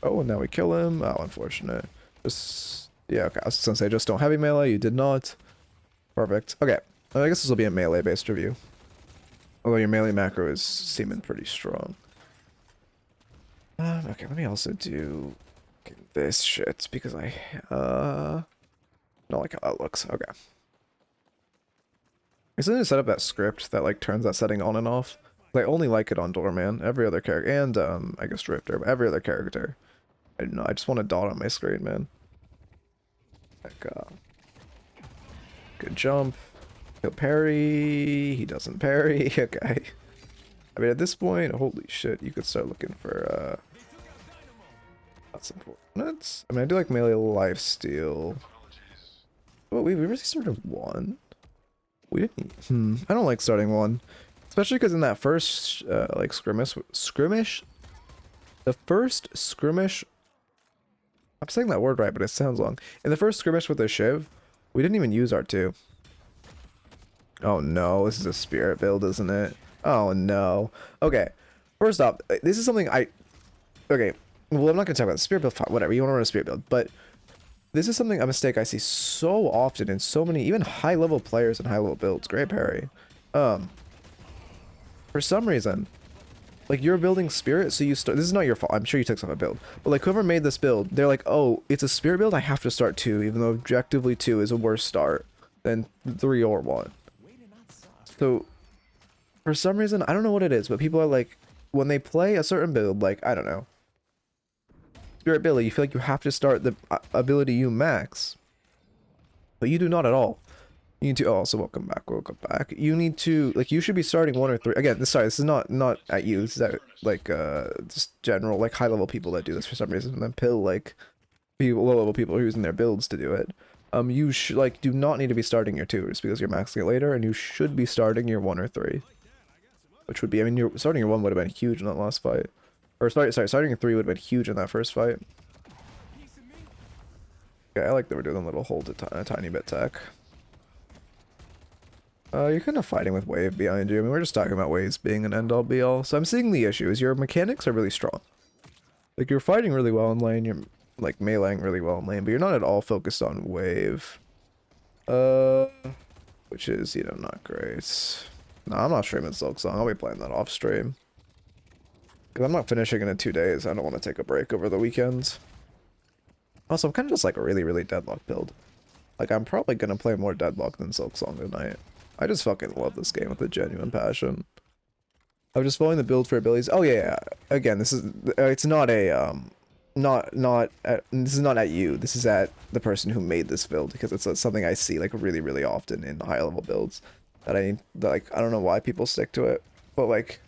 oh, and now we kill him. Oh, unfortunate. Just... Yeah, okay, I was gonna say, just don't heavy melee. You did not. Perfect. Okay, I guess this will be a melee-based review. Although your melee macro is seeming pretty strong. Okay, let me also do this shit, because I, don't like how that looks. Okay. I still need to set up that script that, like, turns that setting on and off. I only like it on Doorman. Every other character, and, I guess Drifter, but every other character. I don't know, I just want a dot on my screen, man. Like, good jump. He'll parry. He doesn't parry. Okay. I mean, at this point, holy shit, you could start looking for, that's important. I mean, I do like melee lifesteal. Well, we really started one. We didn't. I don't like starting one, especially because in that first like skirmish. The first skirmish. I'm saying that word right, but it sounds long. In the first skirmish with the Shiv, we didn't even use R2. Oh no, this is a spirit build, isn't it? Oh no. Okay. First off, this is something okay. Well, I'm not going to talk about the spirit build, whatever, you want to run a spirit build, but this is a mistake I see so often in so many, even high-level players and high-level builds. Great parry. For some reason, like, you're building spirit, so you start, this is not your fault, I'm sure you took some of a build, but like, whoever made this build, they're like, oh, it's a spirit build, I have to start 2, even though objectively 2 is a worse start than 3 or 1. So, for some reason, I don't know what it is, but people are like, when they play a certain build, like, I don't know, Spirit Billy, you feel like you have to start the ability you max, but you do not at all. You need to also welcome back. You need to like you should be starting 1 or 3 again. This is not at you. This is at like just general like high level people that do this for some reason, and then pill like people low level people who are using their builds to do it. You should like do not need to be starting your 2s because you're maxing it later, and you should be starting your 1 or 3, which would be, I mean, you're starting your 1 would have been huge in that last fight, or sorry, starting your 3 would have been huge in that first fight. Yeah, I like that we're doing a little hold a tiny bit tech. You're kind of fighting with wave behind you. I mean, we're just talking about waves being an end all be all. So I'm seeing the issue is your mechanics are really strong. Like you're fighting really well in lane. You're like meleeing really well in lane, but you're not at all focused on wave. Which is, you know, not great. No, I'm not streaming Silk Song. I'll be playing that off stream. Because I'm not finishing it in 2 days. I don't want to take a break over the weekends. Also, I'm kind of just like a really Deadlock build. Like, I'm probably going to play more Deadlock than Silk Song tonight. I just fucking love this game with a genuine passion. I'm just following the build for abilities. Oh yeah. Again, this is it's not a this is not at you. This is at the person who made this build because it's something I see like really often in high level builds that I don't know why people stick to it, but like,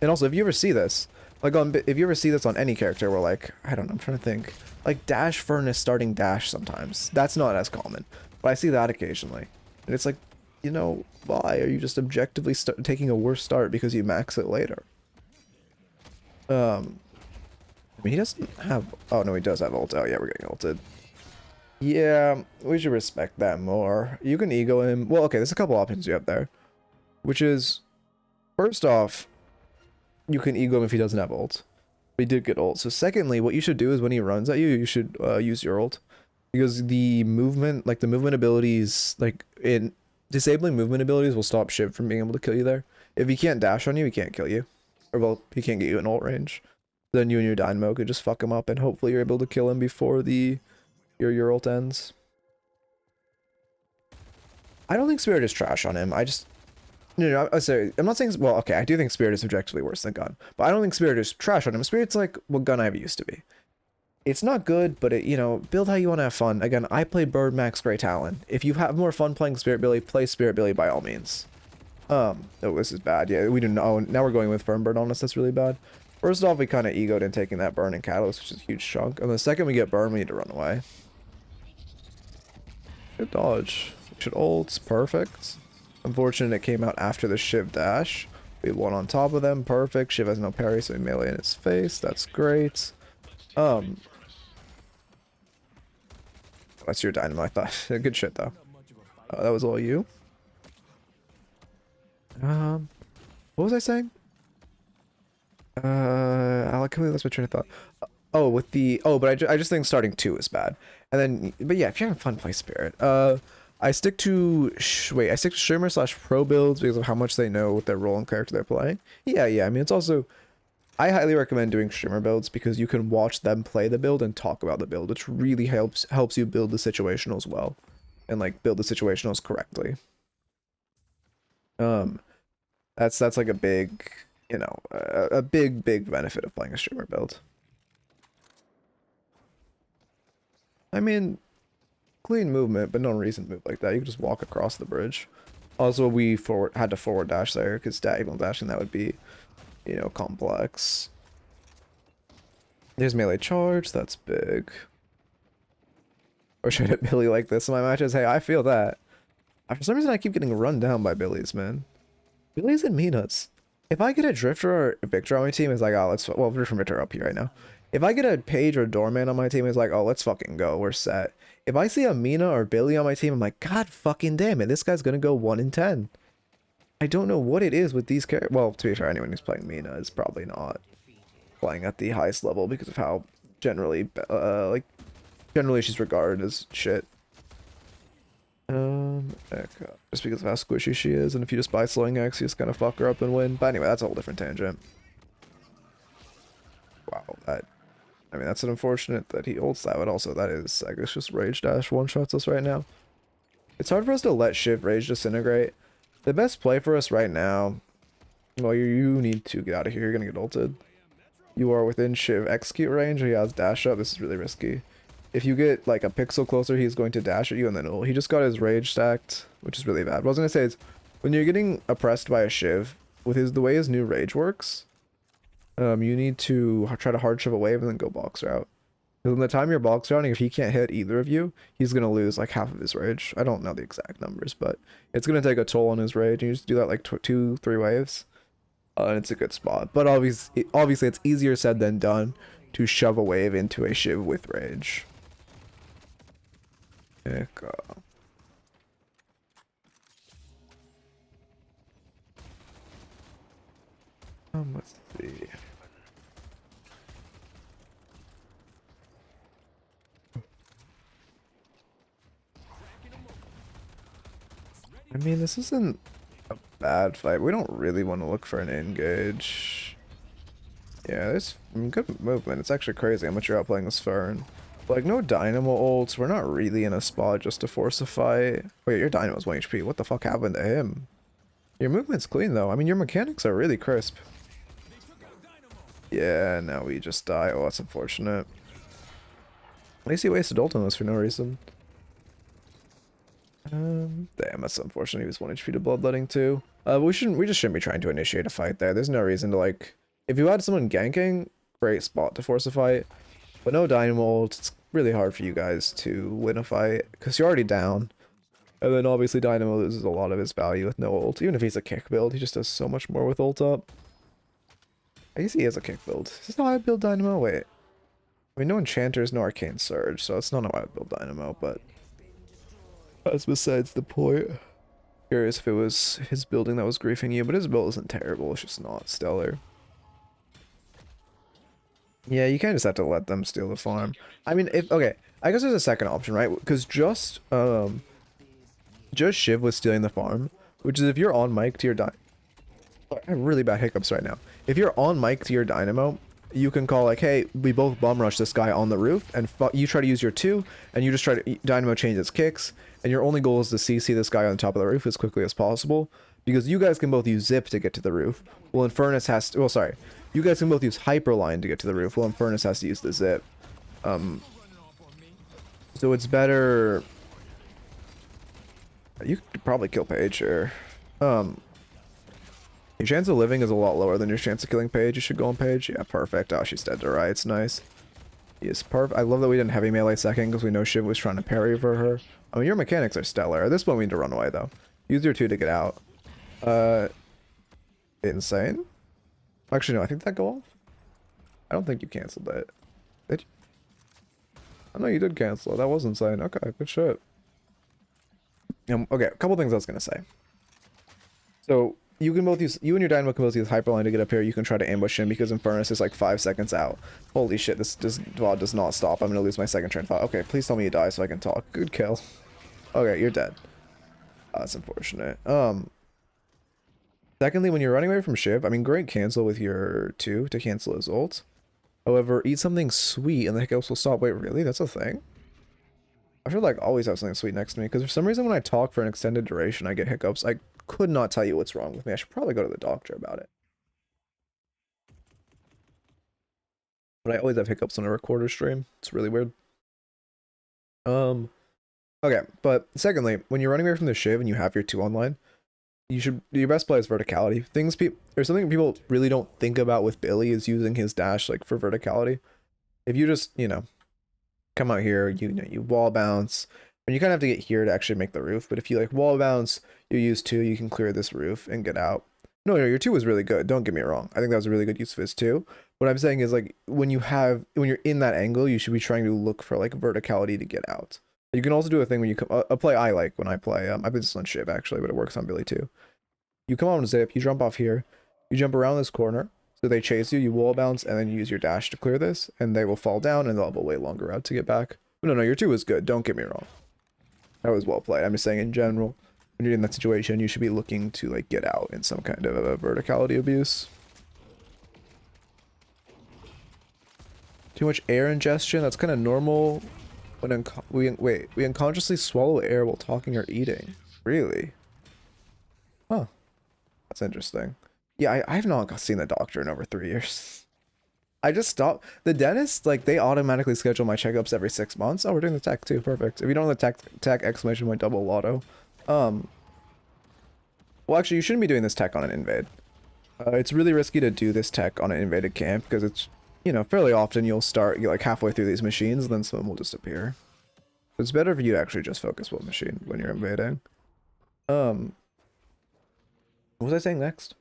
and also if you ever see this if you ever see this on any character where like I don't know, I'm trying to think, like Dash Furnace starting Dash sometimes, that's not as common, but I see that occasionally, and it's like, you know, why are you just objectively taking a worse start because you max it later? I mean, he doesn't have, oh no, he does have ult. Oh yeah, we're getting ulted. Yeah, we should respect that more. You can ego him. Well, okay, there's a couple options you have there, which is, first off, you can ego him if he doesn't have ult. But he did get ult. So secondly, what you should do is when he runs at you, you should use your ult, because the movement, like the movement abilities, like in disabling movement abilities will stop Shiv from being able to kill you there. If he can't dash on you, he can't kill you. Or well, he can't get you in ult range. Then you and your Dynamo could just fuck him up, and hopefully you're able to kill him before your ult ends. I don't think Spirit is trash on him. I just, I'm not saying, well, okay, I do think Spirit is objectively worse than Gun, but I don't think Spirit is trash on him. Spirit's like what Gun Ivy used to be. It's not good, but it, you know, build how you want to have fun. Again, I play Bird Max Grey Talon. If you have more fun playing Spirit Billy, play Spirit Billy by all means. Oh, this is bad. Yeah, we didn't know. Now we're going with Firm Burn on us. That's really bad. First off, we kind of egoed in taking that burn and catalyst, which is a huge chunk. And the second we get burn, we need to run away. Good dodge. Should ult. Perfect. Unfortunate it came out after the Shiv dash. We have one on top of them. Perfect. Shiv has no parry, so we melee in his face. That's great. That's your Dynamo, I thought. Good shit, though. That was all you. What was I saying? Alec, can we lost my train of thought? Oh, with the, but I just think starting 2 is bad. And then, but yeah, if you're having fun, play Spirit. I stick to streamer / pro builds because of how much they know with their role and character they're playing. Yeah, I mean, it's also, I highly recommend doing streamer builds because you can watch them play the build and talk about the build, which really helps you build the situationals well, and like build the situationals correctly. That's like a big, you know, a big benefit of playing a streamer build. I mean, clean movement, but no reason to move like that. You can just walk across the bridge. Also, we had to forward dash there because diagonal dashing that would be, you know, complex. There's melee charge. That's big. Or should I hit Billy like this in my matches? Hey, I feel that. For some reason, I keep getting run down by Billies, man. Billies and Minas. If I get a Drifter or a Victor on my team, it's like, oh, let's... Well, Drifter and Victor are up here right now. If I get a Paige or a Doorman on my team, it's like, oh, let's fucking go. We're set. If I see a Mina or Billy on my team, I'm like, God fucking damn it. This guy's gonna go 1 in 10. I don't know what it is with these characters. Well, to be fair, anyone who's playing Mina is probably not playing at the highest level because of how generally, generally she's regarded as shit. Just because of how squishy she is, and if you just buy Slowing X, you just kind of fuck her up and win. But anyway, that's a whole different tangent. Wow, I mean, that's an unfortunate that he ults that, but also that is, I guess, just Rage Dash one-shots us right now. It's hard for us to let Shiv Rage disintegrate. The best play for us right now, well, you need to get out of here. You're gonna get ulted. You are within Shiv execute range. He has dash up. This is really risky. if you get like a pixel closer, he's going to dash at you and then he just got his rage stacked, which is really bad. What I was gonna say is, when you're getting oppressed by a shiv, with the way his new rage works, you need to try to hard shove a wave and then go box route. Because in the time you're box routing, if he can't hit either of you, he's gonna lose like half of his rage. I don't know the exact numbers, but it's gonna take a toll on his rage. And you just do that like 2-3 waves, and it's a good spot. But obviously, it's easier said than done to shove a wave into a shiv with rage. Let's see. I mean, this isn't a bad fight. We don't really want to look for an engage. Yeah, there's good movement. It's actually crazy how much you're outplaying this Fern. Like, no Dynamo ults. We're not really in a spot just to force a fight. Wait, your Dynamo's 1 HP. What the fuck happened to him? Your movement's clean, though. I mean, your mechanics are really crisp. Yeah, now we just die. Oh, that's unfortunate. At least he wasted ult on us for no reason. Damn, that's unfortunate. He was 1 HP to bloodletting too. We just shouldn't be trying to initiate a fight there. There's no reason to, like, if you had someone ganking, great spot to force a fight. But no Dynamo ult, it's really hard for you guys to win a fight because you're already down. And then obviously Dynamo loses a lot of his value with no ult. Even if he's a kick build, he just does so much more with ult up. I guess he is a kick build. Is this not how I build Dynamo? Wait. I mean, no Enchanters, no Arcane Surge, so it's not how I build Dynamo, but that's besides the point. Curious if it was his building that was griefing you, but his build isn't terrible, it's just not stellar. Yeah, you kind of just have to let them steal the farm. I mean, okay, I guess there's a second option, right? Because just Shiv was stealing the farm, which is if you're on mic to your I have really bad hiccups right now. If you're on mic to your Dynamo, you can call like, hey, we both bum rush this guy on the roof, and you try to use your 2, and you just try to Dynamo change its kicks, and your only goal is to CC this guy on the top of the roof as quickly as possible, because you guys can both use Zip to get to the roof. Well, Infernus has to, well, sorry, you guys can both use Hyperline to get to the roof, while Infernus has to use the Zip. So it's better. You could probably kill Paige here. Your chance of living is a lot lower than your chance of killing Paige. You should go on Paige. Yeah, perfect. Oh, she's dead to rights. Nice. Yes, perfect. I love that we didn't heavy melee second because we know Shiv was trying to parry for her. I mean, your mechanics are stellar. At this point, we need to run away, though. Use your 2 to get out. Insane. Actually, no, I think that go off. I don't think you canceled it. Did you? Oh, no, you did cancel it. That was insane. Okay, good shit. Okay, a couple things I was going to say. So, you can both use, you and your Dynamo can both use Hyperline to get up here. You can try to ambush him because Infernus is like 5 seconds out. Holy shit, this VOD does not stop. I'm gonna lose my second train of thought. Okay, please tell me you die so I can talk. Good kill. Okay, you're dead. That's unfortunate. Secondly, when you're running away from Shiv, I mean, great cancel with your 2 to cancel his ult. However, eat something sweet and the hiccups will stop. Wait, really? That's a thing? I should like always have something sweet next to me because for some reason when I talk for an extended duration, I get hiccups. I could not tell you what's wrong with me. I should probably go to the doctor about it. But I always have hiccups on a recorder stream. It's really weird. Okay, but secondly, when you're running away from the Shiv and you have your 2 online, your best play is verticality. There's something people really don't think about with Billy is using his dash like for verticality. If you just, you know, come out here, you wall bounce, and you kind of have to get here to actually make the roof, but if you like wall bounce, you use 2, you can clear this roof and get out. No, your 2 was really good, don't get me wrong. I think that was a really good use of his 2. What I'm saying is like when you're in that angle, you should be trying to look for like verticality to get out. You can also do a thing when you come a play I like when I play. I did this on Shiv actually, but it works on Billy too. You come on Zip, you jump off here, you jump around this corner, so they chase you, you wall bounce, and then you use your dash to clear this, and they will fall down and they'll have a way longer route to get back. But no, your 2 is good, don't get me wrong. That was well played. I'm just saying in general, when you're in that situation, you should be looking to like get out in some kind of a verticality abuse. Too much air ingestion, that's kind of normal. When we unconsciously swallow air while talking or eating. Really? Huh. That's interesting. Yeah, I have not seen the doctor in over 3 years. I just stopped. The dentist, like, they automatically schedule my checkups every 6 months. Oh, we're doing the tech too. Perfect. If you don't know the tech exclamation point double lotto. Well, actually, you shouldn't be doing this tech on an invade. It's really risky to do this tech on an invaded camp because it's, you know, fairly often you'll start like halfway through these machines and then some will disappear. It's better for you to actually just focus one machine when you're invading. What was I saying next?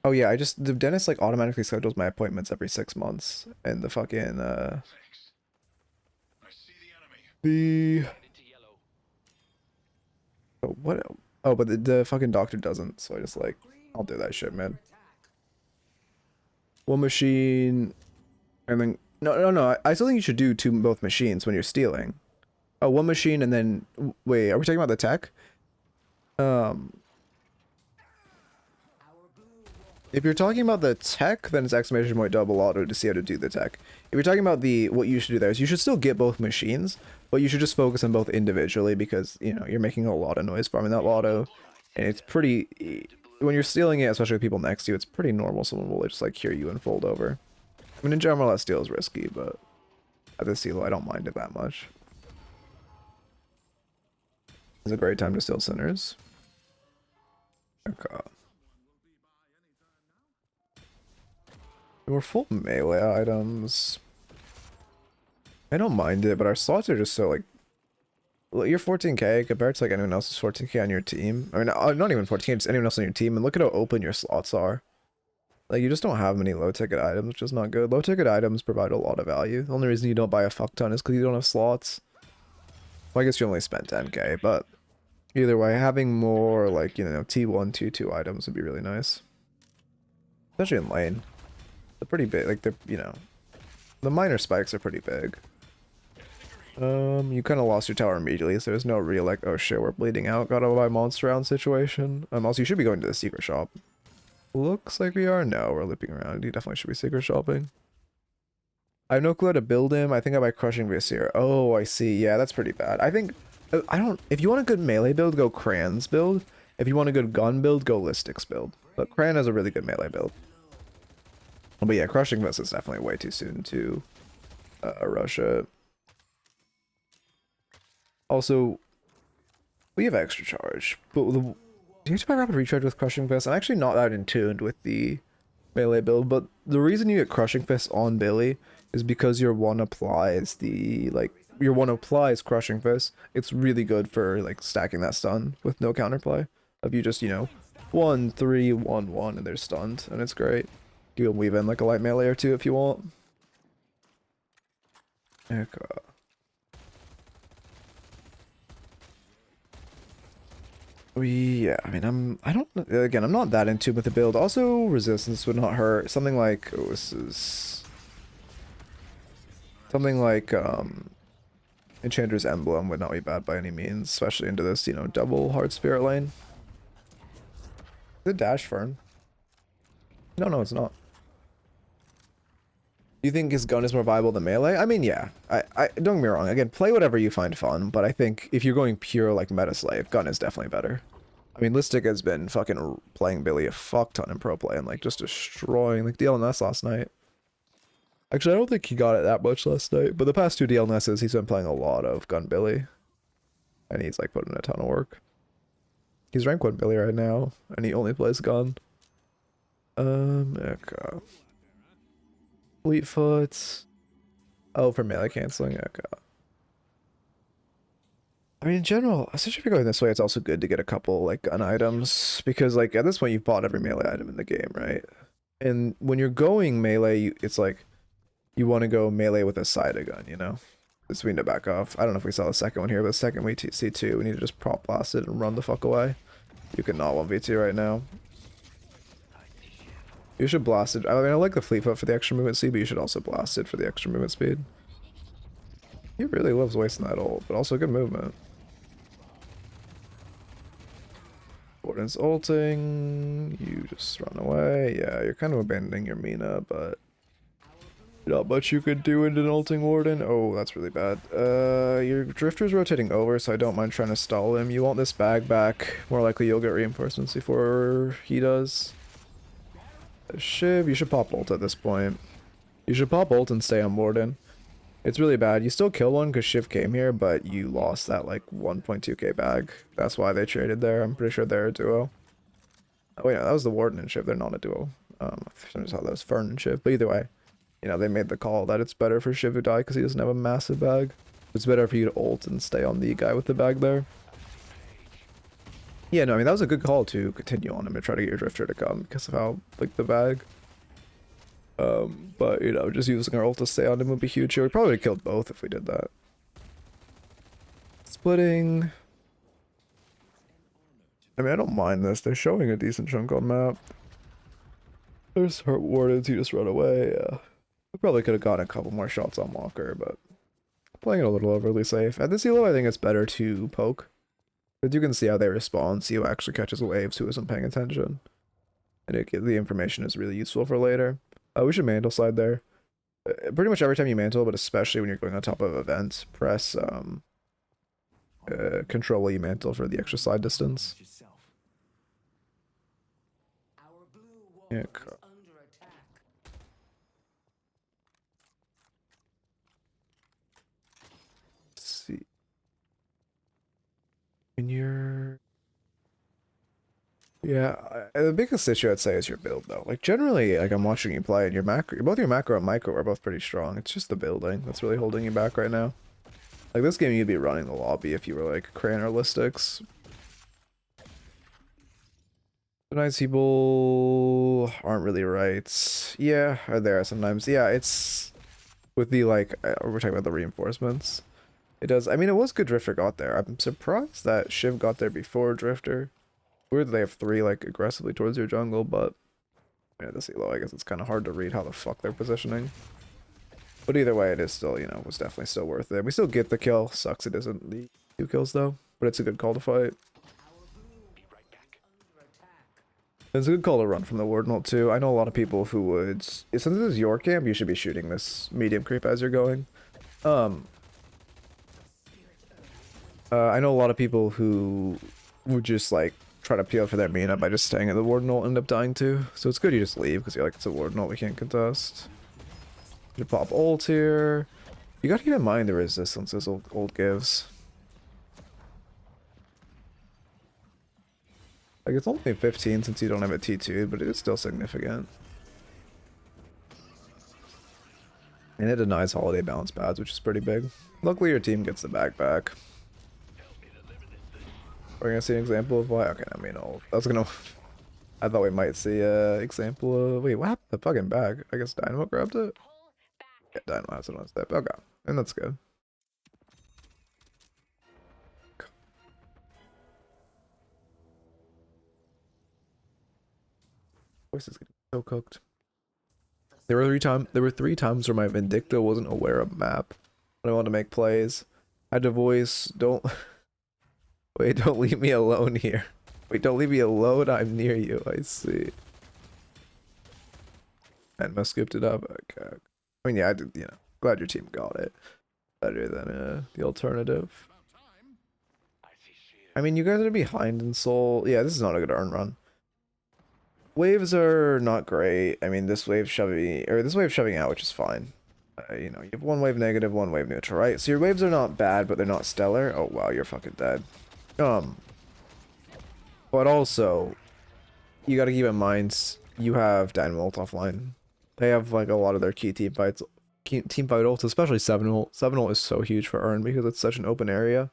Oh yeah, the dentist like automatically schedules my appointments every 6 months, and the fucking I see the the enemy. Into yellow. oh, what? Oh, but the fucking doctor doesn't, so I just like I'll do that shit, man. One machine, and then no. I still think you should do both machines when you're stealing. Oh, one machine and then wait, are we talking about the tech? If you're talking about the tech, then it's exclamation point double auto to see how to do the tech. If you're talking about what you should do there is you should still get both machines, but you should just focus on both individually because, you know, you're making a lot of noise farming that lotto, and it's pretty, when you're stealing it, especially with people next to you, it's pretty normal. Someone will just like hear you and fold over. I mean, in general, that steal is risky, but at this elo, I don't mind it that much. It's a great time to steal sinners. Okay. We're full melee items. I don't mind it, but our slots are just so like... Well, you're 14k compared to like anyone else's 14k on your team. I mean, not even 14k, just anyone else on your team. And look at how open your slots are. Like, you just don't have many low ticket items, which is not good. Low ticket items provide a lot of value. The only reason you don't buy a fuck ton is because you don't have slots. Well, I guess you only spent 10k, but either way, having more like, you know, T1, T2 items would be really nice. Especially in lane. They're pretty big, like they're, you know, the minor spikes are pretty big. You kind of lost your tower immediately, so there's no real like, oh shit, we're bleeding out, gotta buy monster round situation. Also, you should be going to the secret shop. Looks like we are. No, we're looping around. You definitely should be secret shopping. I have no clue how to build him. I think I buy Crushing Viscera. Oh, I see. Yeah, that's pretty bad. I think, if you want a good melee build, go Cran's build. If you want a good gun build, go Lystic's build. But Cran has a really good melee build. But yeah, Crushing Fist is definitely way too soon to rush it. Also, we have extra charge, but do you have to buy Rapid Recharge with Crushing Fist? I'm actually not that in tuned with the melee build, but the reason you get Crushing Fist on Billy is because your one applies Crushing Fist. It's really good for like stacking that stun with no counterplay. If you just, you know, 1, 3, 1, 1, and they're stunned, and it's great. You can weave in like a light melee or two if you want. Okay. Yeah, I mean, I'm not that into with the build. Also, resistance would not hurt. Something like, oh, this is something like Enchanter's Emblem would not be bad by any means, especially into this, you know, double hard spirit lane. The dash fern. No, it's not. Do you think his gun is more viable than melee? I mean, yeah. I don't get me wrong. Again, play whatever you find fun, but I think if you're going pure like meta slave, gun is definitely better. I mean, Lystic has been fucking playing Billy a fuck ton in pro play and like just destroying like DLNS last night. Actually, I don't think he got it that much last night, but the past 2 DLNSs he's been playing a lot of Gun Billy, and he's like putting in a ton of work. He's rank 1 Billy right now, and he only plays gun. Okay. Fleetfoot. Oh, for melee canceling. Okay. I mean, in general, especially if you're going this way, it's also good to get a couple like gun items because, like, at this point, you've bought every melee item in the game, right? And when you're going melee, it's like you want to go melee with a side of gun, you know? This we need to back off. I don't know if we saw the second one here, but the second we see 2, we need to just prop blast it and run the fuck away. You can not 1v2 right now. You should blast it. I mean, I like the Fleetfoot for the extra movement speed, but you should also blast it for the extra movement speed. He really loves wasting that ult, but also good movement. Warden's ulting. You just run away. Yeah, you're kind of abandoning your Mina, but not much you could do into an ulting Warden. Oh, that's really bad. Your Drifter's rotating over, so I don't mind trying to stall him. You want this bag back. More likely you'll get reinforcements before he does. Shiv, you should pop ult at this point. You should pop ult and stay on Warden. It's really bad. You still kill one because Shiv came here, but you lost that like 1.2k bag. That's why they traded there. I'm pretty sure they're a duo. Oh wait, no, that was the Warden and Shiv. They're not a duo. I just thought that was Fern and Shiv. But either way, you know, they made the call that it's better for Shiv to die because he doesn't have a massive bag. It's better for you to ult and stay on the guy with the bag there. Yeah, no, I mean, that was a good call to continue on him and try to get your Drifter to come because of how, like, the bag. But, you know, just using our ult to stay on him would be huge here. We probably would have killed both if we did that. Splitting. I mean, I don't mind this. They're showing a decent chunk on map. There's hurt wardens, you just run away. Yeah. We probably could have gotten a couple more shots on Walker, but playing it a little overly safe. At this elo, I think it's better to poke. Because you can see how they respond, see who actually catches waves, who isn't paying attention. And the information is really useful for later. We should mantle slide there. Pretty much every time you mantle, but especially when you're going on top of events, press control while you mantle for the extra slide distance. Yeah, let's see. When you're... Yeah, the biggest issue I'd say is your build though. Like generally, like I'm watching you play and your macro, both your macro and micro are both pretty strong. It's just the building that's really holding you back right now. Like this game, you'd be running the lobby if you were like Crane or Listics. Sometimes people aren't really right. Yeah, are there sometimes. Yeah, it's with the like we're talking about the reinforcements. It does. I mean, it was good Drifter got there. I'm surprised that Shiv got there before Drifter. Weird that they have 3 like aggressively towards your jungle, but yeah, this elo, I guess it's kind of hard to read how the fuck they're positioning. But either way, it is still, you know, was definitely still worth it. We still get the kill. Sucks it isn't the 2 kills though, but it's a good call to fight. It's a good call to run from the Warden ult too. I know a lot of people who would, since this is your camp, you should be shooting this medium creep as you're going. I know a lot of people who would just like try to peel for their mana by just staying at the Warden ult, end up dying too. So it's good you just leave because you're like, it's a Warden ult, we can't contest. You pop ult here. You gotta keep in mind the resistance this ult gives. Like it's only 15 since you don't have a T2, but it is still significant. And it denies holiday bounce pads, which is pretty big. Luckily your team gets the bag back. We're gonna see an example of why. Okay, I mean, that's gonna. I thought we might see an example of. Wait, what happened to the fucking bag? I guess Dynamo grabbed it. Yeah, Dynamo has it on step. Okay, and that's good. Voice is getting so cooked. There were 3 times where my Vindicta wasn't aware of map when I wanted to make plays. I had to voice, don't. Wait, don't leave me alone here. Wait, don't leave me alone, I'm near you, I see. And I scooped it up, okay. I mean, yeah, I did, you know, glad your team got it. Better than the alternative. I mean, you guys are behind in Soul. Yeah, this is not a good earn run. Waves are not great. I mean, this wave shoving out, which is fine. You know, you have 1 wave negative, 1 wave neutral, right? So your waves are not bad, but they're not stellar. Oh wow, you're fucking dead. But also, you gotta keep in mind, you have Dynamo ult offline. They have like a lot of their key team fight ults, especially 7 ult. 7 ult is so huge for earn because it's such an open area.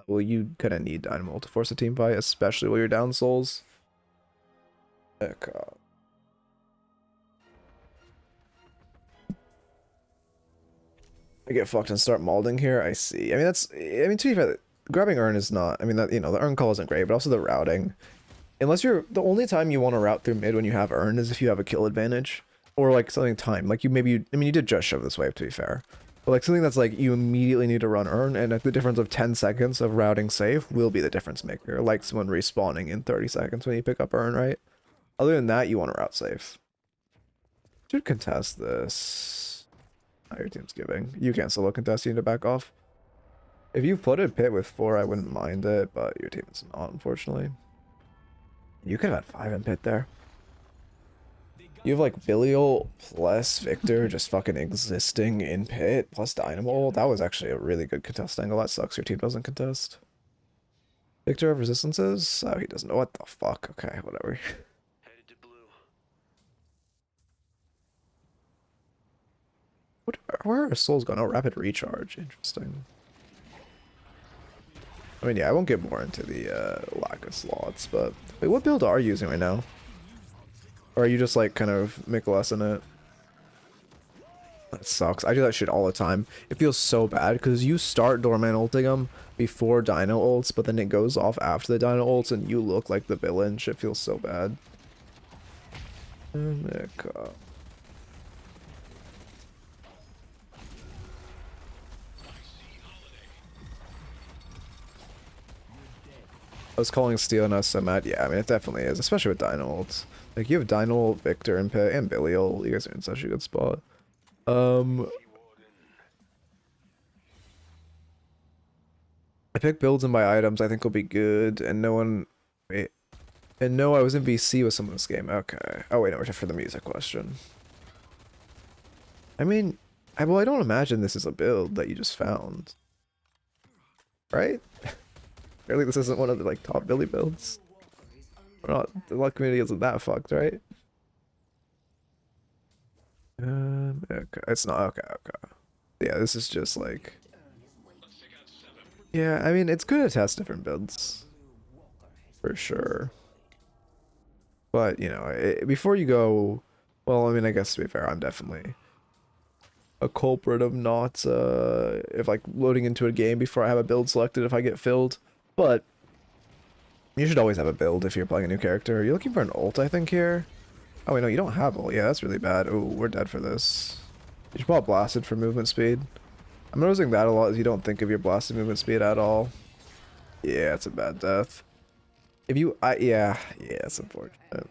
Well, you kind of need Dynamo ult to force a team fight, especially while you're down souls. Heck, I get fucked and start malding here. I see. I mean, to be fair, grabbing Urn is not, I mean, that, you know, the Urn call isn't great, but also the routing. Unless you're, the only time you want to route through mid when you have Urn is if you have a kill advantage. Or like something time, like I mean, you did just shove this wave to be fair. But like something that's like, you immediately need to run Urn, and the difference of 10 seconds of routing safe will be the difference maker. Like someone respawning in 30 seconds when you pick up Urn, right? Other than that, you want to route safe. Should contest this. Oh, your team's giving. You can't solo contest, you need to back off. If you flooded pit with 4, I wouldn't mind it, but your team is not, unfortunately. You could have had 5 in pit there. You have like Belial plus Victor just fucking existing in pit plus Dynamo. That was actually a really good contest angle. That sucks your team doesn't contest. Victor of resistances? Oh, he doesn't know what the fuck. Okay, whatever. Headed to blue. What, where are our souls gone? Oh, rapid recharge. Interesting. I mean, yeah, I won't get more into the lack of slots, but wait, what build are you using right now? Or are you just like kind of Mikkelessing it? That sucks. I do that shit all the time. It feels so bad because you start Doorman ulting him before Dino ults, but then it goes off after the Dino ults and you look like the villain. Shit feels so bad. I was calling stealing us so mad. Yeah, I mean, it definitely is, especially with Dino ults. Like, you have Dino, Victor, and Pit, and Belial. You guys are in such a good spot. I pick builds and buy items I think will be good, and no one... Wait. And no, I was in VC with someone this game. Okay. Oh, wait, no, we're for the music question. I mean, well, I don't imagine this is a build that you just found. Right? Apparently this isn't one of the, like, top Billy builds. We're not... The luck community isn't that fucked, right? Okay. It's not... Okay, okay. Yeah, this is just, like... Yeah, I mean, it's good to test different builds. For sure. But, you know, before you go... Well, I mean, I guess to be fair, I'm definitely a culprit of not, if, like, loading into a game before I have a build selected if I get filled. But you should always have a build if you're playing a new character. You're looking for an ult, I think, here. Oh, wait, no, you don't have ult. Yeah, that's really bad. Oh, we're dead for this. You should probably blasted for movement speed. I'm noticing that a lot is you don't think of your blasted movement speed at all. Yeah, it's a bad death. If you, yeah, it's unfortunate.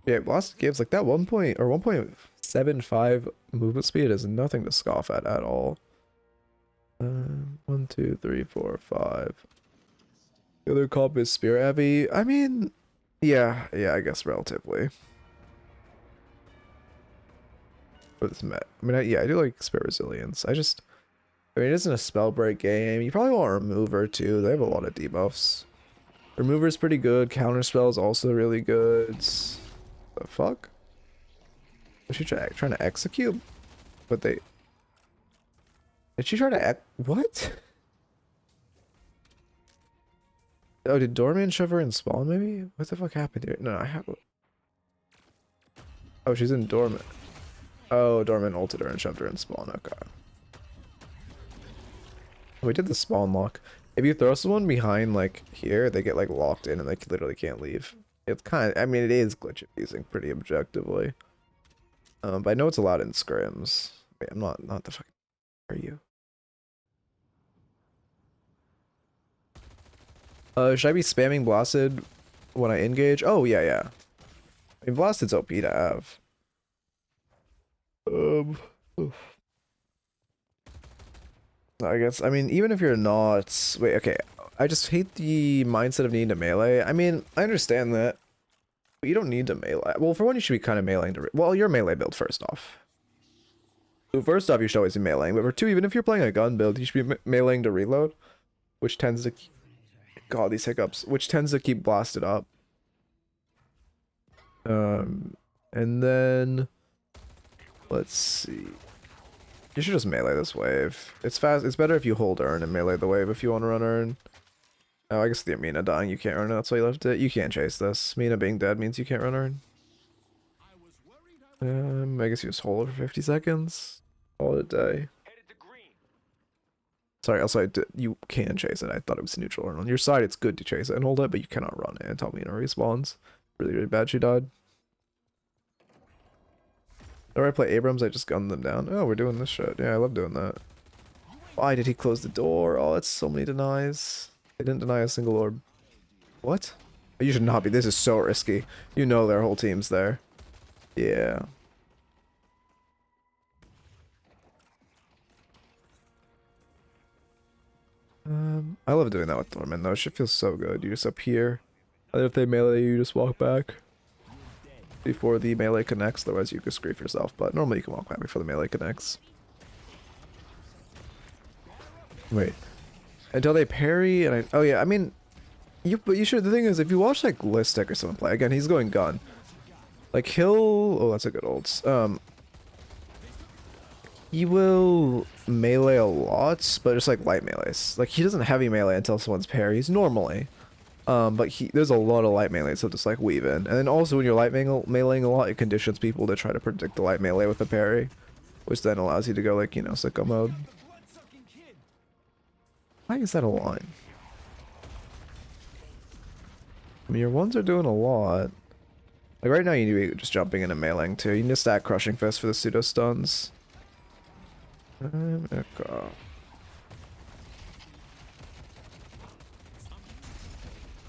Yeah, blasted gives like that 1.75 movement speed is nothing to scoff at all. 1, 2, 3, 4, 5. The other comp is Spirit Heavy. I mean, yeah, I guess relatively. For this met, I mean, yeah, I do like Spirit Resilience. I mean, it isn't a spell break game. You probably want Remover too. They have a lot of debuffs. Remover's pretty good. Counterspell's also really good. The fuck? Was she trying to execute? But they... Did she try to what? Oh, did Dorman shove her in spawn maybe? What the fuck happened here? No, I have... Oh, she's in Dorman. Oh, Dorman ulted her and shoved her in spawn. Okay. We did the spawn lock. If you throw someone behind, like, here, they get, like, locked in and they literally can't leave. It's kind of... I mean, it is glitch abusing pretty objectively. But I know it's allowed in scrims. Wait, I'm not the fuck... Are you? Should I be spamming Blasted when I engage? Oh, yeah. I mean, Blasted's OP to have. Oof. I guess, I mean, even if you're not... Wait, okay. I just hate the mindset of needing to melee. I mean, I understand that. But you don't need to melee. Well, for one, you should be kind of meleeing to... Well, you're melee build, first off. So first off, you should always be meleeing. But for two, even if you're playing a gun build, you should be meleeing to reload. Which tends to... God, these hiccups. Which tends to keep Blasted up. And then... Let's see... You should just melee this wave. It's fast. It's better if you hold Urn and melee the wave if you want to run Urn. Oh, I guess the Mina dying, you can't run it. That's why you left it. You can't chase this. Mina being dead means you can't run Urn. I guess you just hold it for 50 seconds. Call it a day. Sorry, also, you can chase it. I thought it was neutral Urn. On your side, it's good to chase it and hold it, but you cannot run it until Mina respawns. Really, really bad she died. Whenever I play Abrams, I just gun them down. Oh, we're doing this shit. Yeah, I love doing that. Why did he close the door? Oh, it's so many denies. They didn't deny a single orb. What? You should not be. This is so risky. You know their whole team's there. Yeah. I love doing that with Thorman though. Shit feels so good. You just appear. And if they melee you, just walk back. before the melee connects, otherwise you could grief yourself, but normally you can walk back before the melee connects. Wait. Until they parry, and oh yeah, I mean, but you should, the thing is, if you watch like Listic or someone play, again, he's going gun. Like he'll, oh, that's a good ult. He will melee a lot, but just like light melees. Like he doesn't heavy melee until someone's parries normally. But there's a lot of light melees, so just like weave in. And then also when you're light meleeing a lot, it conditions people to try to predict the light melee with a parry, which then allows you to go like, you know, sicko mode. Why is that a line? I mean, your ones are doing a lot. Like right now you need to be just jumping in and meleeing too. You need to stack Crushing Fist for the pseudo stuns. Okay.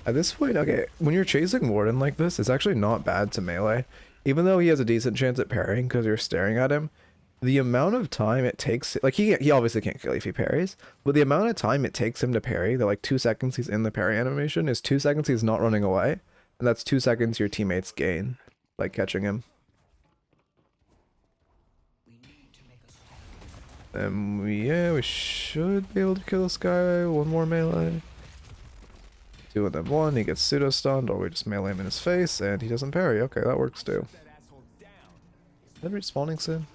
At this point, okay, when you're chasing Warden like this, it's actually not bad to melee. Even though he has a decent chance at parrying because you're staring at him, the amount of time it takes, like he obviously can't kill if he parries, but the amount of time it takes him to parry, the like 2 seconds he's in the parry animation, is 2 seconds he's not running away, and that's 2 seconds your teammates gain, like catching him. Yeah, we should be able to kill this guy. One more melee. 2 of them 1, he gets pseudo stunned, or we just melee him in his face, and he doesn't parry. Okay, that works too. Is that respawning soon?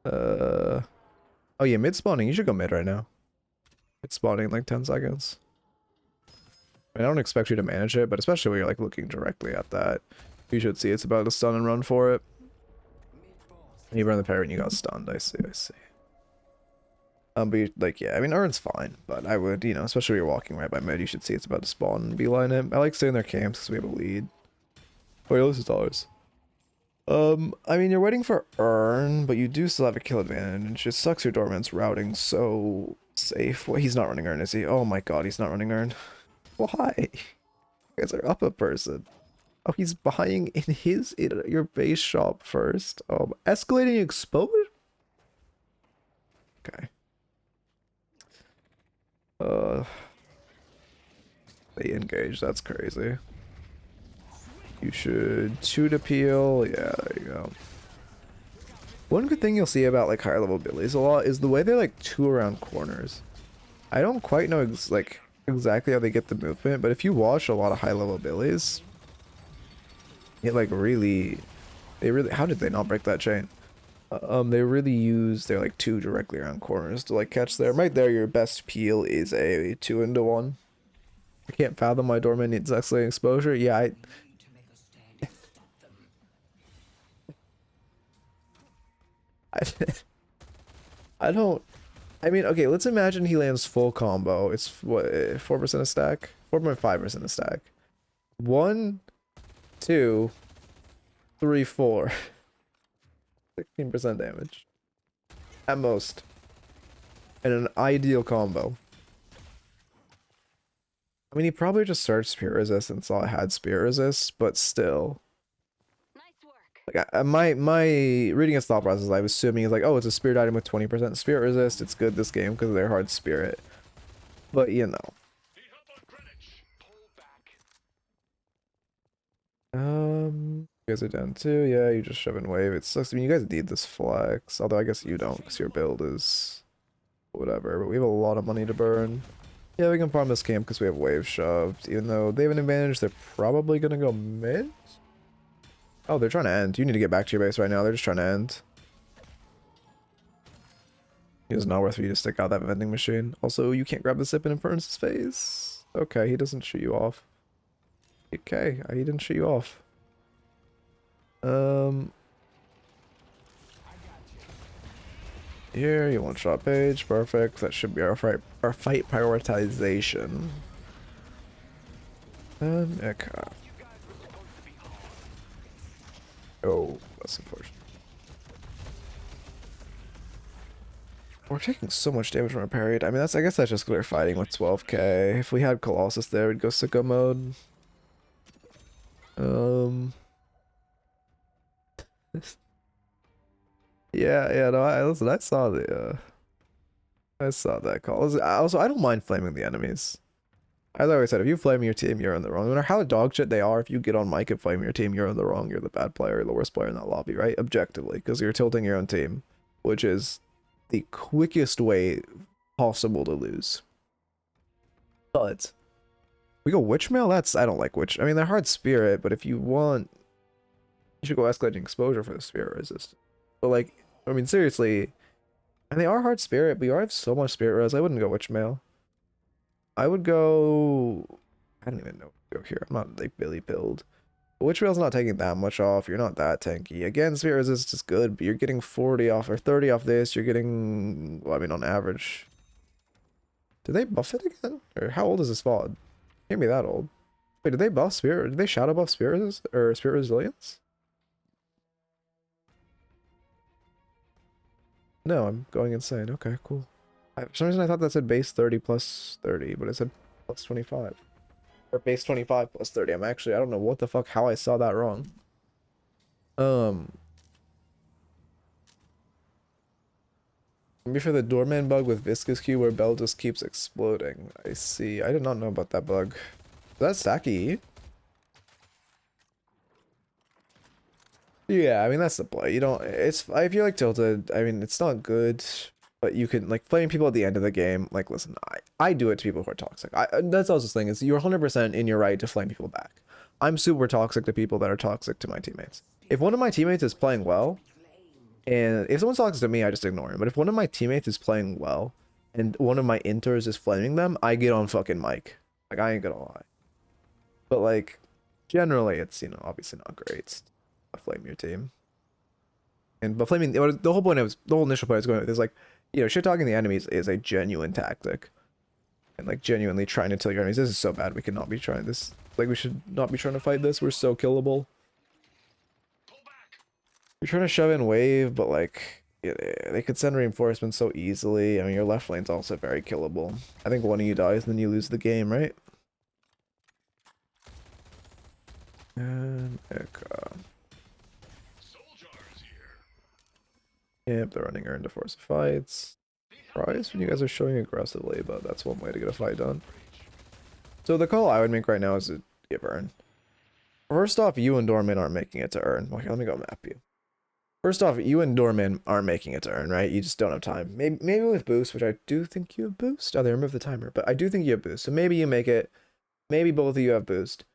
Oh yeah, mid spawning. You should go mid right now. It's spawning in like 10 seconds. I mean, I don't expect you to manage it, but especially when you're like looking directly at that, you should see it's about to stun and run for it. And you burn the parry and you got stunned. I see. But like, yeah, I mean, Urn's fine, but I would, you know, especially when you're walking right by mid, you should see it's about to spawn and beeline it. I like staying in their camps because we have a lead. Oh yeah, this is ours. I mean, you're waiting for Urn, but you do still have a kill advantage. It sucks your Dormant's routing so safe. Well, he's not running Urn, is he? Oh my god, he's not running Urn. Why? You guys are up a person. Oh, he's buying in your base shop first. Escalating exposure? Okay. They engage, that's crazy. You should shoot appeal. Yeah, there you go. One good thing you'll see about like higher level Billies a lot is the way they like 2 around corners. I don't quite know exactly how they get the movement, but if you watch a lot of high level Billies, it like really, how did they not break that chain? They really use their like 2 directly around corners to like catch there. Right there, your best peel is a 2-into-1. I can't fathom why Dorman needs escalating exposure. Yeah, I don't. I mean, okay, let's imagine he lands full combo. It's what, 4% a stack? 4.5% a stack. 1, 2, 3, 4. 16% damage. At most. And an ideal combo. I mean, he probably just searched Spear Resist and saw it had Spear Resist, but still. Like, my reading his thought process, I was assuming he's like, oh, it's a spirit item with 20% spirit resist. It's good this game because they're hard spirit. But, you know. You guys are down too. Yeah, you just shove and wave. It sucks. I mean, you guys need this flex. Although I guess you don't because your build is whatever. But we have a lot of money to burn. Yeah, we can farm this camp because we have wave shoved. Even though they have an advantage, they're probably going to go mid. Oh, they're trying to end. You need to get back to your base right now. They're just trying to end. It is not worth for you to stick out that vending machine. Also, you can't grab the sip in Infernus' face. Okay, he doesn't shoot you off. Okay, he didn't shoot you off. Here, you one-shot Paige. Perfect. That should be our fight prioritization. Okay. Oh, that's unfortunate. We're taking so much damage from our parried. I mean, I guess that's just because we're fighting with 12k. If we had Colossus there, we'd go sicko mode. Yeah, no, listen, I saw that call. Also, I don't mind flaming the enemies. As I always said, if you flame your team, you're in the wrong. No matter how dog shit they are, if you get on mic and flame your team, you're in the wrong. You're the bad player, the worst player in that lobby, right? Objectively, because you're tilting your own team, which is the quickest way possible to lose. But we go Witchmail? That's, I don't like Witch. I mean, they're hard spirit, but if you want, you should go escalating exposure for the spirit resist. But like, I mean, seriously, and they are hard spirit, but you already have so much spirit res. I wouldn't go Witchmail. I would go, I don't even know what to go here. I'm not like Billy pilled. Witchmail's not taking that much off. You're not that tanky. Again, spirit resist is good, but you're getting 40 off or 30 off this. You're getting, well, I mean, on average. Did they buff it again? Or how old is this VOD? Can't be that old. Wait, did they buff spirit? Did they shadow buff spirit or spirit resilience? No, I'm going insane. Okay, cool. For some reason I thought that said base 30 plus 30, but it said plus 25. Or base 25 plus 30. I'm actually, I don't know what the fuck, how I saw that wrong. Maybe for the doorman bug with viscous Q where Bell just keeps exploding. I see. I did not know about that bug. That's Saki. Yeah, I mean that's the play. You don't, it's, if you're like tilted, I mean it's not good, but you can like flaming people at the end of the game. Like listen, I do it to people who are toxic. That's also the thing is you're 100% in your right to flame people back. I'm super toxic to people that are toxic to my teammates. If one of my teammates is playing well, and if someone's toxic to me, I just ignore him. But if one of my teammates is playing well, and one of my inters is flaming them, I get on fucking mic. Like I ain't gonna lie. But like, generally, it's, you know, obviously not great. Flame your team. And but flaming, the whole point of the whole initial point is going with is like, you know, shit talking the enemies is a genuine tactic. And like genuinely trying to kill your enemies. This is so bad. We cannot be trying this. Like we should not be trying to fight this. We're so killable. You're trying to shove in wave, but like yeah, they could send reinforcements so easily. I mean, your left lane's also very killable. I think one of you dies, and then you lose the game, right? And yep, they're running her into force of fights. Surprised when you guys are showing aggressively, but that's one way to get a fight done. So the call I would make right now is to give Earn. First off, you and Dorman aren't making it to Earn. Okay, let me go map you. First off, you and Dorman aren't making it to Earn, right? You just don't have time. Maybe with boost, which I do think you have boost. Oh, they removed the timer, but I do think you have boost. So maybe you make it. Maybe both of you have boost.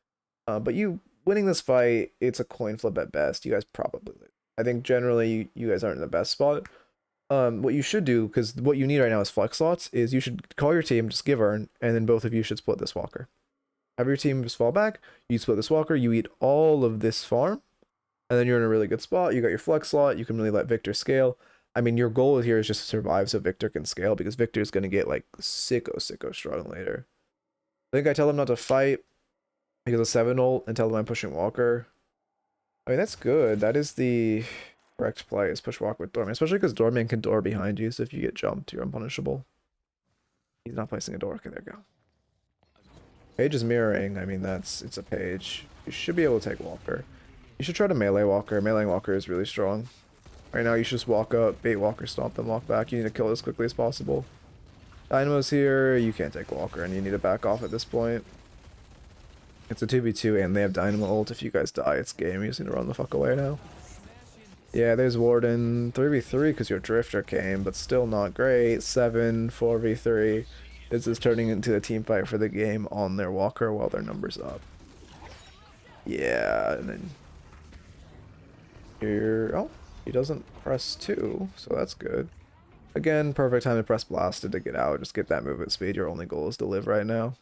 But you winning this fight, it's a coin flip at best. You guys probably lose. I think generally you guys aren't in the best spot. What you should do, because what you need right now is flex slots, is you should call your team, just give Earn, and then both of you should split this walker. Have your team just fall back, you split this walker, you eat all of this farm, and then you're in a really good spot. You got your flex slot, you can really let Victor scale. I mean, your goal here is just to survive so Victor can scale, because Victor's going to get like sicko strong later. I think I tell him not to fight, because of 7 ult, and tell them I'm pushing walker. I mean, that's good. That is the correct play, is push walk with Doorman. Especially because Doorman can door behind you, so if you get jumped, you're unpunishable. He's not placing a door. Okay, there we go. Paige is mirroring. I mean, it's a Paige. You should be able to take Walker. You should try to melee Walker. Melee Walker is really strong. Right now, you should just walk up, bait Walker, stomp them, walk back. You need to kill as quickly as possible. Dynamo's here. You can't take Walker, and you need to back off at this point. It's a 2v2 and they have Dynamo ult. If you guys die, it's game. You just need to run the fuck away now. Yeah, there's Warden. 3v3 because your Drifter came, but still not great. 7, 4v3. This is turning into a team fight for the game on their Walker while their number's up. Yeah, and then here, oh, he doesn't press 2, so that's good. Again, perfect time to press Blasted to get out. Just get that movement speed. Your only goal is to live right now.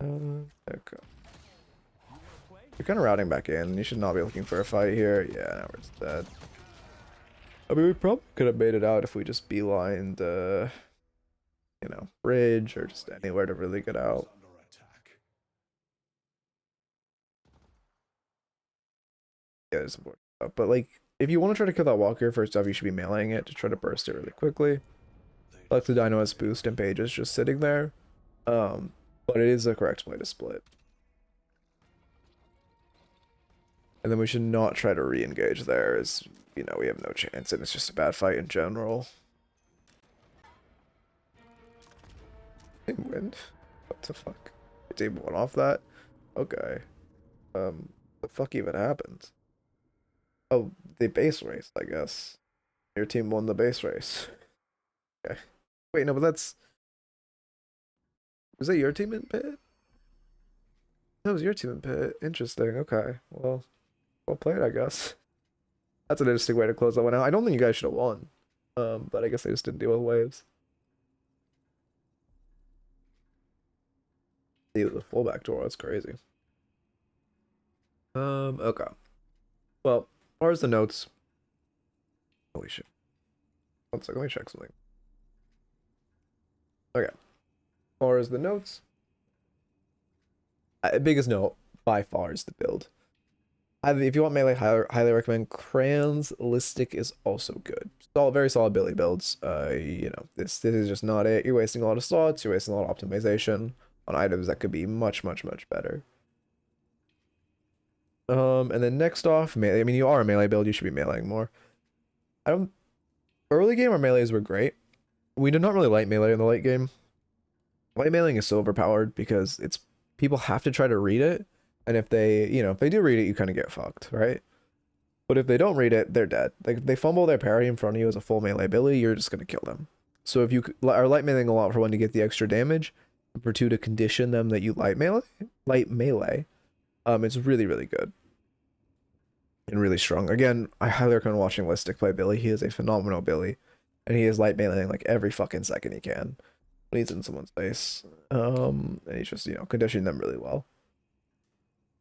Okay. You're kind of routing back in. You should not be looking for a fight here. Yeah, now we're dead. I mean, we probably could have made it out if we just beelined, you know, bridge or just anywhere to really get out. Yeah, there's important stuff. But like, if you want to try to kill that walker, first off, you should be meleeing it to try to burst it really quickly. Like the Dino has boost and Paige is just sitting there. But it is the correct play to split. And then we should not try to re-engage there, as, you know, we have no chance and it's just a bad fight in general. Wind? the fuck? Your team won off that? Okay. The fuck even happened? Oh, the base race, I guess. Your team won the base race. Okay. Wait, no, but that's... Was that your team in pit? That was your team in pit. Interesting. Okay. Well played, I guess. That's an interesting way to close that one out. I don't think you guys should have won. But I guess they just didn't deal with waves. Dude, the fullback door, that's crazy. Okay. Well, as far as the notes. Holy shit. One second, let me check something. Okay. As far as the notes. Biggest note by far is the build. If you want melee, highly recommend Crayons. Listic is also good. Very solid Billy builds. You know, this is just not it. You're wasting a lot of slots. You're wasting a lot of optimization on items that could be much better. And then next off, melee. I mean, you are a melee build. You should be meleeing more. Early game, our melees were great. We did not really like melee in the late game. Light meleeing is so overpowered because people have to try to read it. And if they do read it, you kind of get fucked, right? But if they don't read it, they're dead. Like, if they fumble their parry in front of you as a full melee Billy, you're just going to kill them. So if you are light meleeing a lot for one to get the extra damage, and for two to condition them that you light melee, it's really, really good. And really strong. Again, I highly recommend watching Listic play Billy. He is a phenomenal Billy. And he is light meleeing like every fucking second he can. When he's in someone's face. And he's just, conditioning them really well.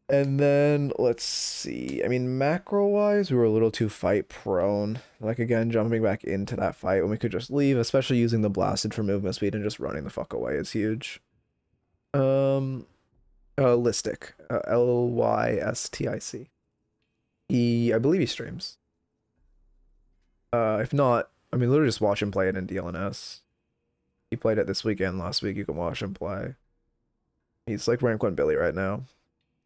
And then, let's see. I mean, macro-wise, we were a little too fight-prone. Like, again, jumping back into that fight when we could just leave, especially using the Blasted for movement speed and just running the fuck away is huge. Lystic. Lystic. I believe he streams. If not, I mean, literally just watch him play it in DLNS. He played it this weekend, last week. You can watch him play. He's like rank 1 Billy right now.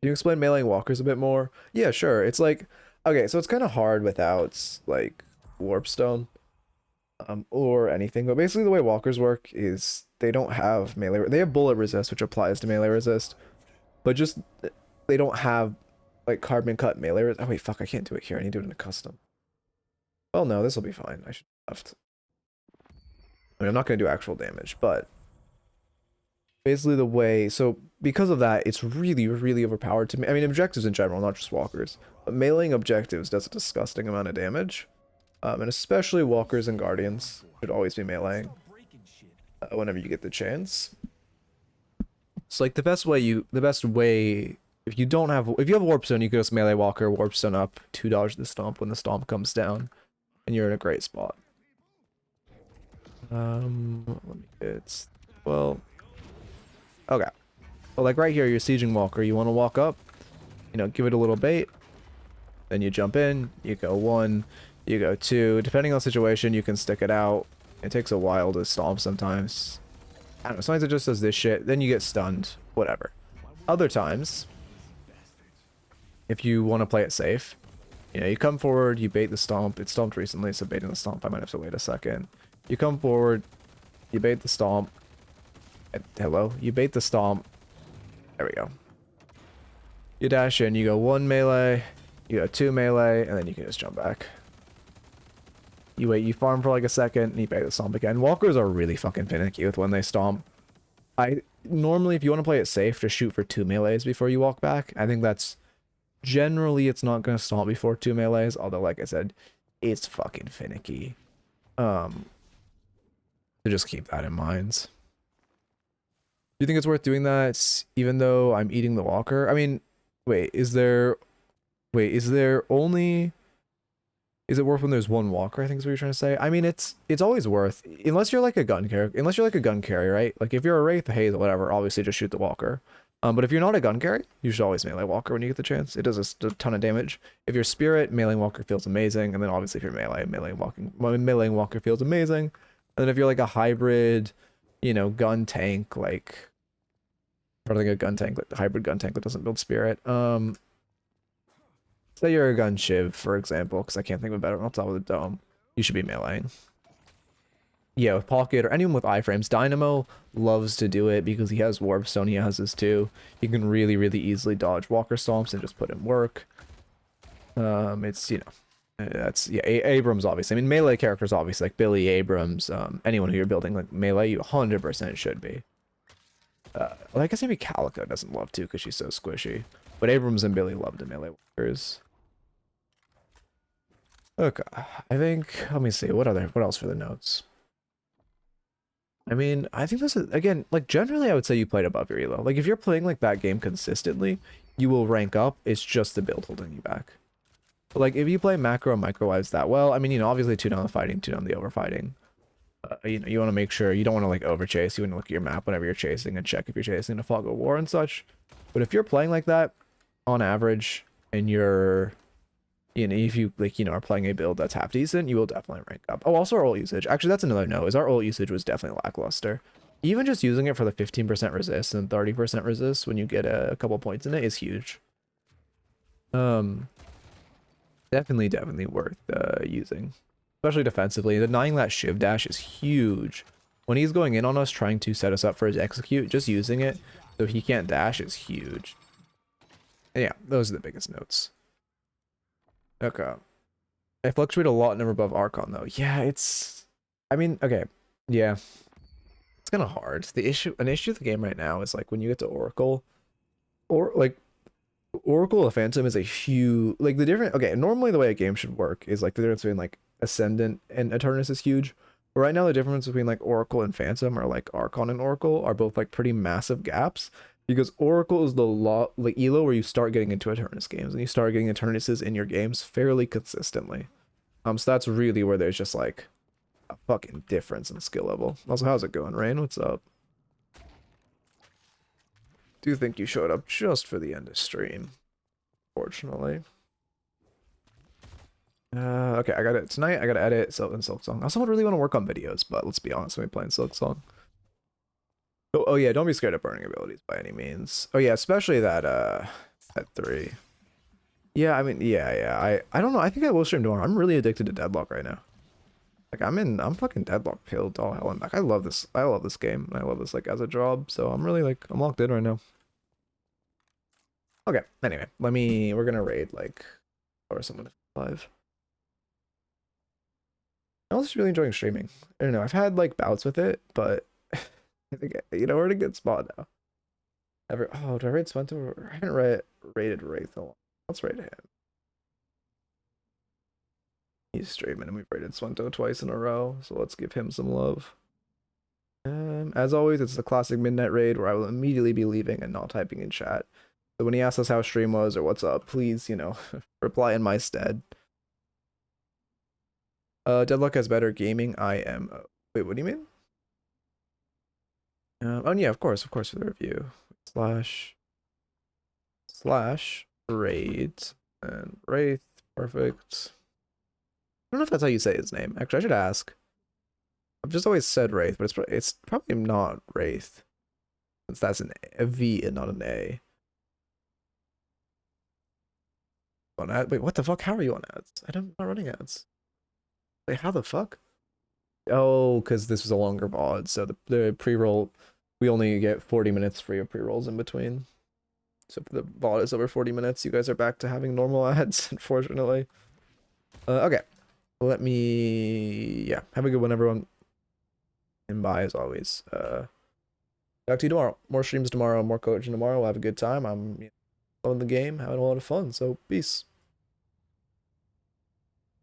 Can you explain meleeing walkers a bit more? Yeah, sure. It's like, okay, so it's kind of hard without, like, Warpstone. Or anything. But basically the way walkers work is they don't have melee. They have bullet resist, which applies to melee resist. But just, they don't have, like, carbon cut melee resist. Oh, wait, fuck, I can't do it here. I need to do it in a custom. Well, no, this will be fine. I should have left. I mean, I'm not going to do actual damage, but basically the way, so because of that, it's really, really overpowered to me. I mean, objectives in general, not just walkers, but meleeing objectives does a disgusting amount of damage. And especially walkers and guardians should always be meleeing whenever you get the chance. So like the best way, if you have Warpstone, you can just melee walker, Warpstone up, 2 dodge the stomp when the stomp comes down, and you're in a great spot. Let me get, well, okay. Well, like right here, you're sieging walker. You want to walk up, give it a little bait. Then you jump in, you go 1, you go 2. Depending on the situation, you can stick it out. It takes a while to stomp sometimes. I don't know, sometimes it just does this shit. Then you get stunned, whatever. Other times, if you want to play it safe, you come forward, you bait the stomp. It stomped recently, so baiting the stomp, I might have to wait a second. You come forward, you bait the stomp. Hello? You bait the stomp. There we go. You dash in, you go 1 melee, you go 2 melee, and then you can just jump back. You wait, you farm for like a second, and you bait the stomp again. Walkers are really fucking finicky with when they stomp. Normally, if you want to play it safe, just shoot for 2 melees before you walk back. I think that's... Generally, it's not going to stomp before 2 melees, although, like I said, it's fucking finicky. So just keep that in mind. Do you think it's worth doing that, even though I'm eating the walker? I mean, is it worth when there's 1 walker, I think is what you're trying to say? I mean, it's always worth, unless you're like a gun carry, right? Like, if you're a Wraith, Haze, or whatever, obviously just shoot the walker. But if you're not a gun carry, you should always melee walker when you get the chance. It does a ton of damage. If you're spirit, melee walker feels amazing, and then obviously if you're melee walker feels amazing. And then if you're like a hybrid, gun tank, like, or like a gun tank, like the hybrid gun tank that doesn't build spirit. Say you're a gun shiv, for example, because I can't think of a better one off the top of the dome. You should be meleeing. yeah, with Pocket or anyone with iframes, Dynamo loves to do it because he has Warp Stone. He has this too. He can really, really easily dodge Walker Stomps and just put in work. It's, you know, that's, yeah, Abrams, obviously. I mean, melee characters, obviously, like Billy, Abrams, anyone who you're building like melee, you 100% should be. Well, I guess maybe Calico doesn't love to because she's so squishy. But Abrams and Billy love the melee walkers. Okay, I think, let me see, what else for the notes? I mean, I think this is, again, like, generally I would say you played above your elo. Like, if you're playing, like, that game consistently, you will rank up. It's just the build holding you back. But, like, if you play macro and micro lives that well, I mean, you know, obviously tune down the fighting, tune down the overfighting. You know, you want to make sure, you don't want to, like, overchase. You want to look at your map whenever you're chasing and check if you're chasing a fog of war and such. But if you're playing like that, on average, and you're... You know, if you, like, you know, are playing a build that's half decent, you will definitely rank up. Oh, also our ult usage. Actually, that's another note, is our ult usage was definitely lackluster. Even just using it for the 15% resist and 30% resist when you get a couple points in it is huge. Definitely worth using. Especially defensively. Denying that Shiv dash is huge. When he's going in on us, trying to set us up for his execute, just using it so he can't dash is huge. And yeah, those are the biggest notes. Okay. I fluctuate a lot number above Archon though. Yeah, it's... I mean, okay. Yeah. It's kind of hard. An issue of the game right now is like when you get to Oracle, or like Oracle of Phantom is a huge, like the different, okay, normally the way a game should work is like the difference between like Ascendant and Eternus is huge. But right now the difference between like Oracle and Phantom, or like Archon and Oracle, are both like pretty massive gaps. Because Oracle is the like elo where you start getting into Eternus games, and you start getting Eternuses in your games fairly consistently. So that's really where there's just like a fucking difference in skill level. Also, how's it going, Rain? What's up? Do think you showed up just for the end of stream, fortunately. Okay, I got it tonight. I gotta edit Silk Song. I also would really want to work on videos, but let's be honest, I'm playing Silk Song. Oh yeah, don't be scared of burning abilities by any means. Oh yeah, especially that at 3. Yeah, I mean, yeah. I don't know. I think I will stream tomorrow. I'm really addicted to Deadlock right now. Like I'm fucking Deadlock pilled all hell and back. I love this game. I love this like as a job. So I'm really like I'm locked in right now. Okay. Anyway, we're gonna raid like or someone 5. I'm also really enjoying streaming. I don't know. I've had like bouts with it, but I think, you know, we're in a good spot now. Oh, do I raid Swento? I haven't rated Wraith in a while. Let's raid him. He's streaming and we've raided Swento twice in a row, so let's give him some love. As always, it's the classic Midnight raid where I will immediately be leaving and not typing in chat. So when he asks us how stream was or what's up, please, you know, reply in my stead. Deadlock has better gaming IMO. Wait, what do you mean? Oh yeah, of course for the review. Slash raid and Wraith. Perfect. I don't know if that's how you say his name. Actually, I should ask. I've just always said Wraith, but it's probably not Wraith, since that's a V and not an A. On ad? Wait, what the fuck? How are you on ads? I'm not running ads. Wait, how the fuck? Oh, because this was a longer VOD, so the pre-roll, we only get 40 minutes free of pre-rolls in between. So if the VOD is over 40 minutes, you guys are back to having normal ads, unfortunately. Okay. Let me... Yeah, have a good one, everyone. And bye, as always. Talk to you tomorrow. More streams tomorrow, more coaching tomorrow. We'll have a good time. I'm loving the game, having a lot of fun, so peace.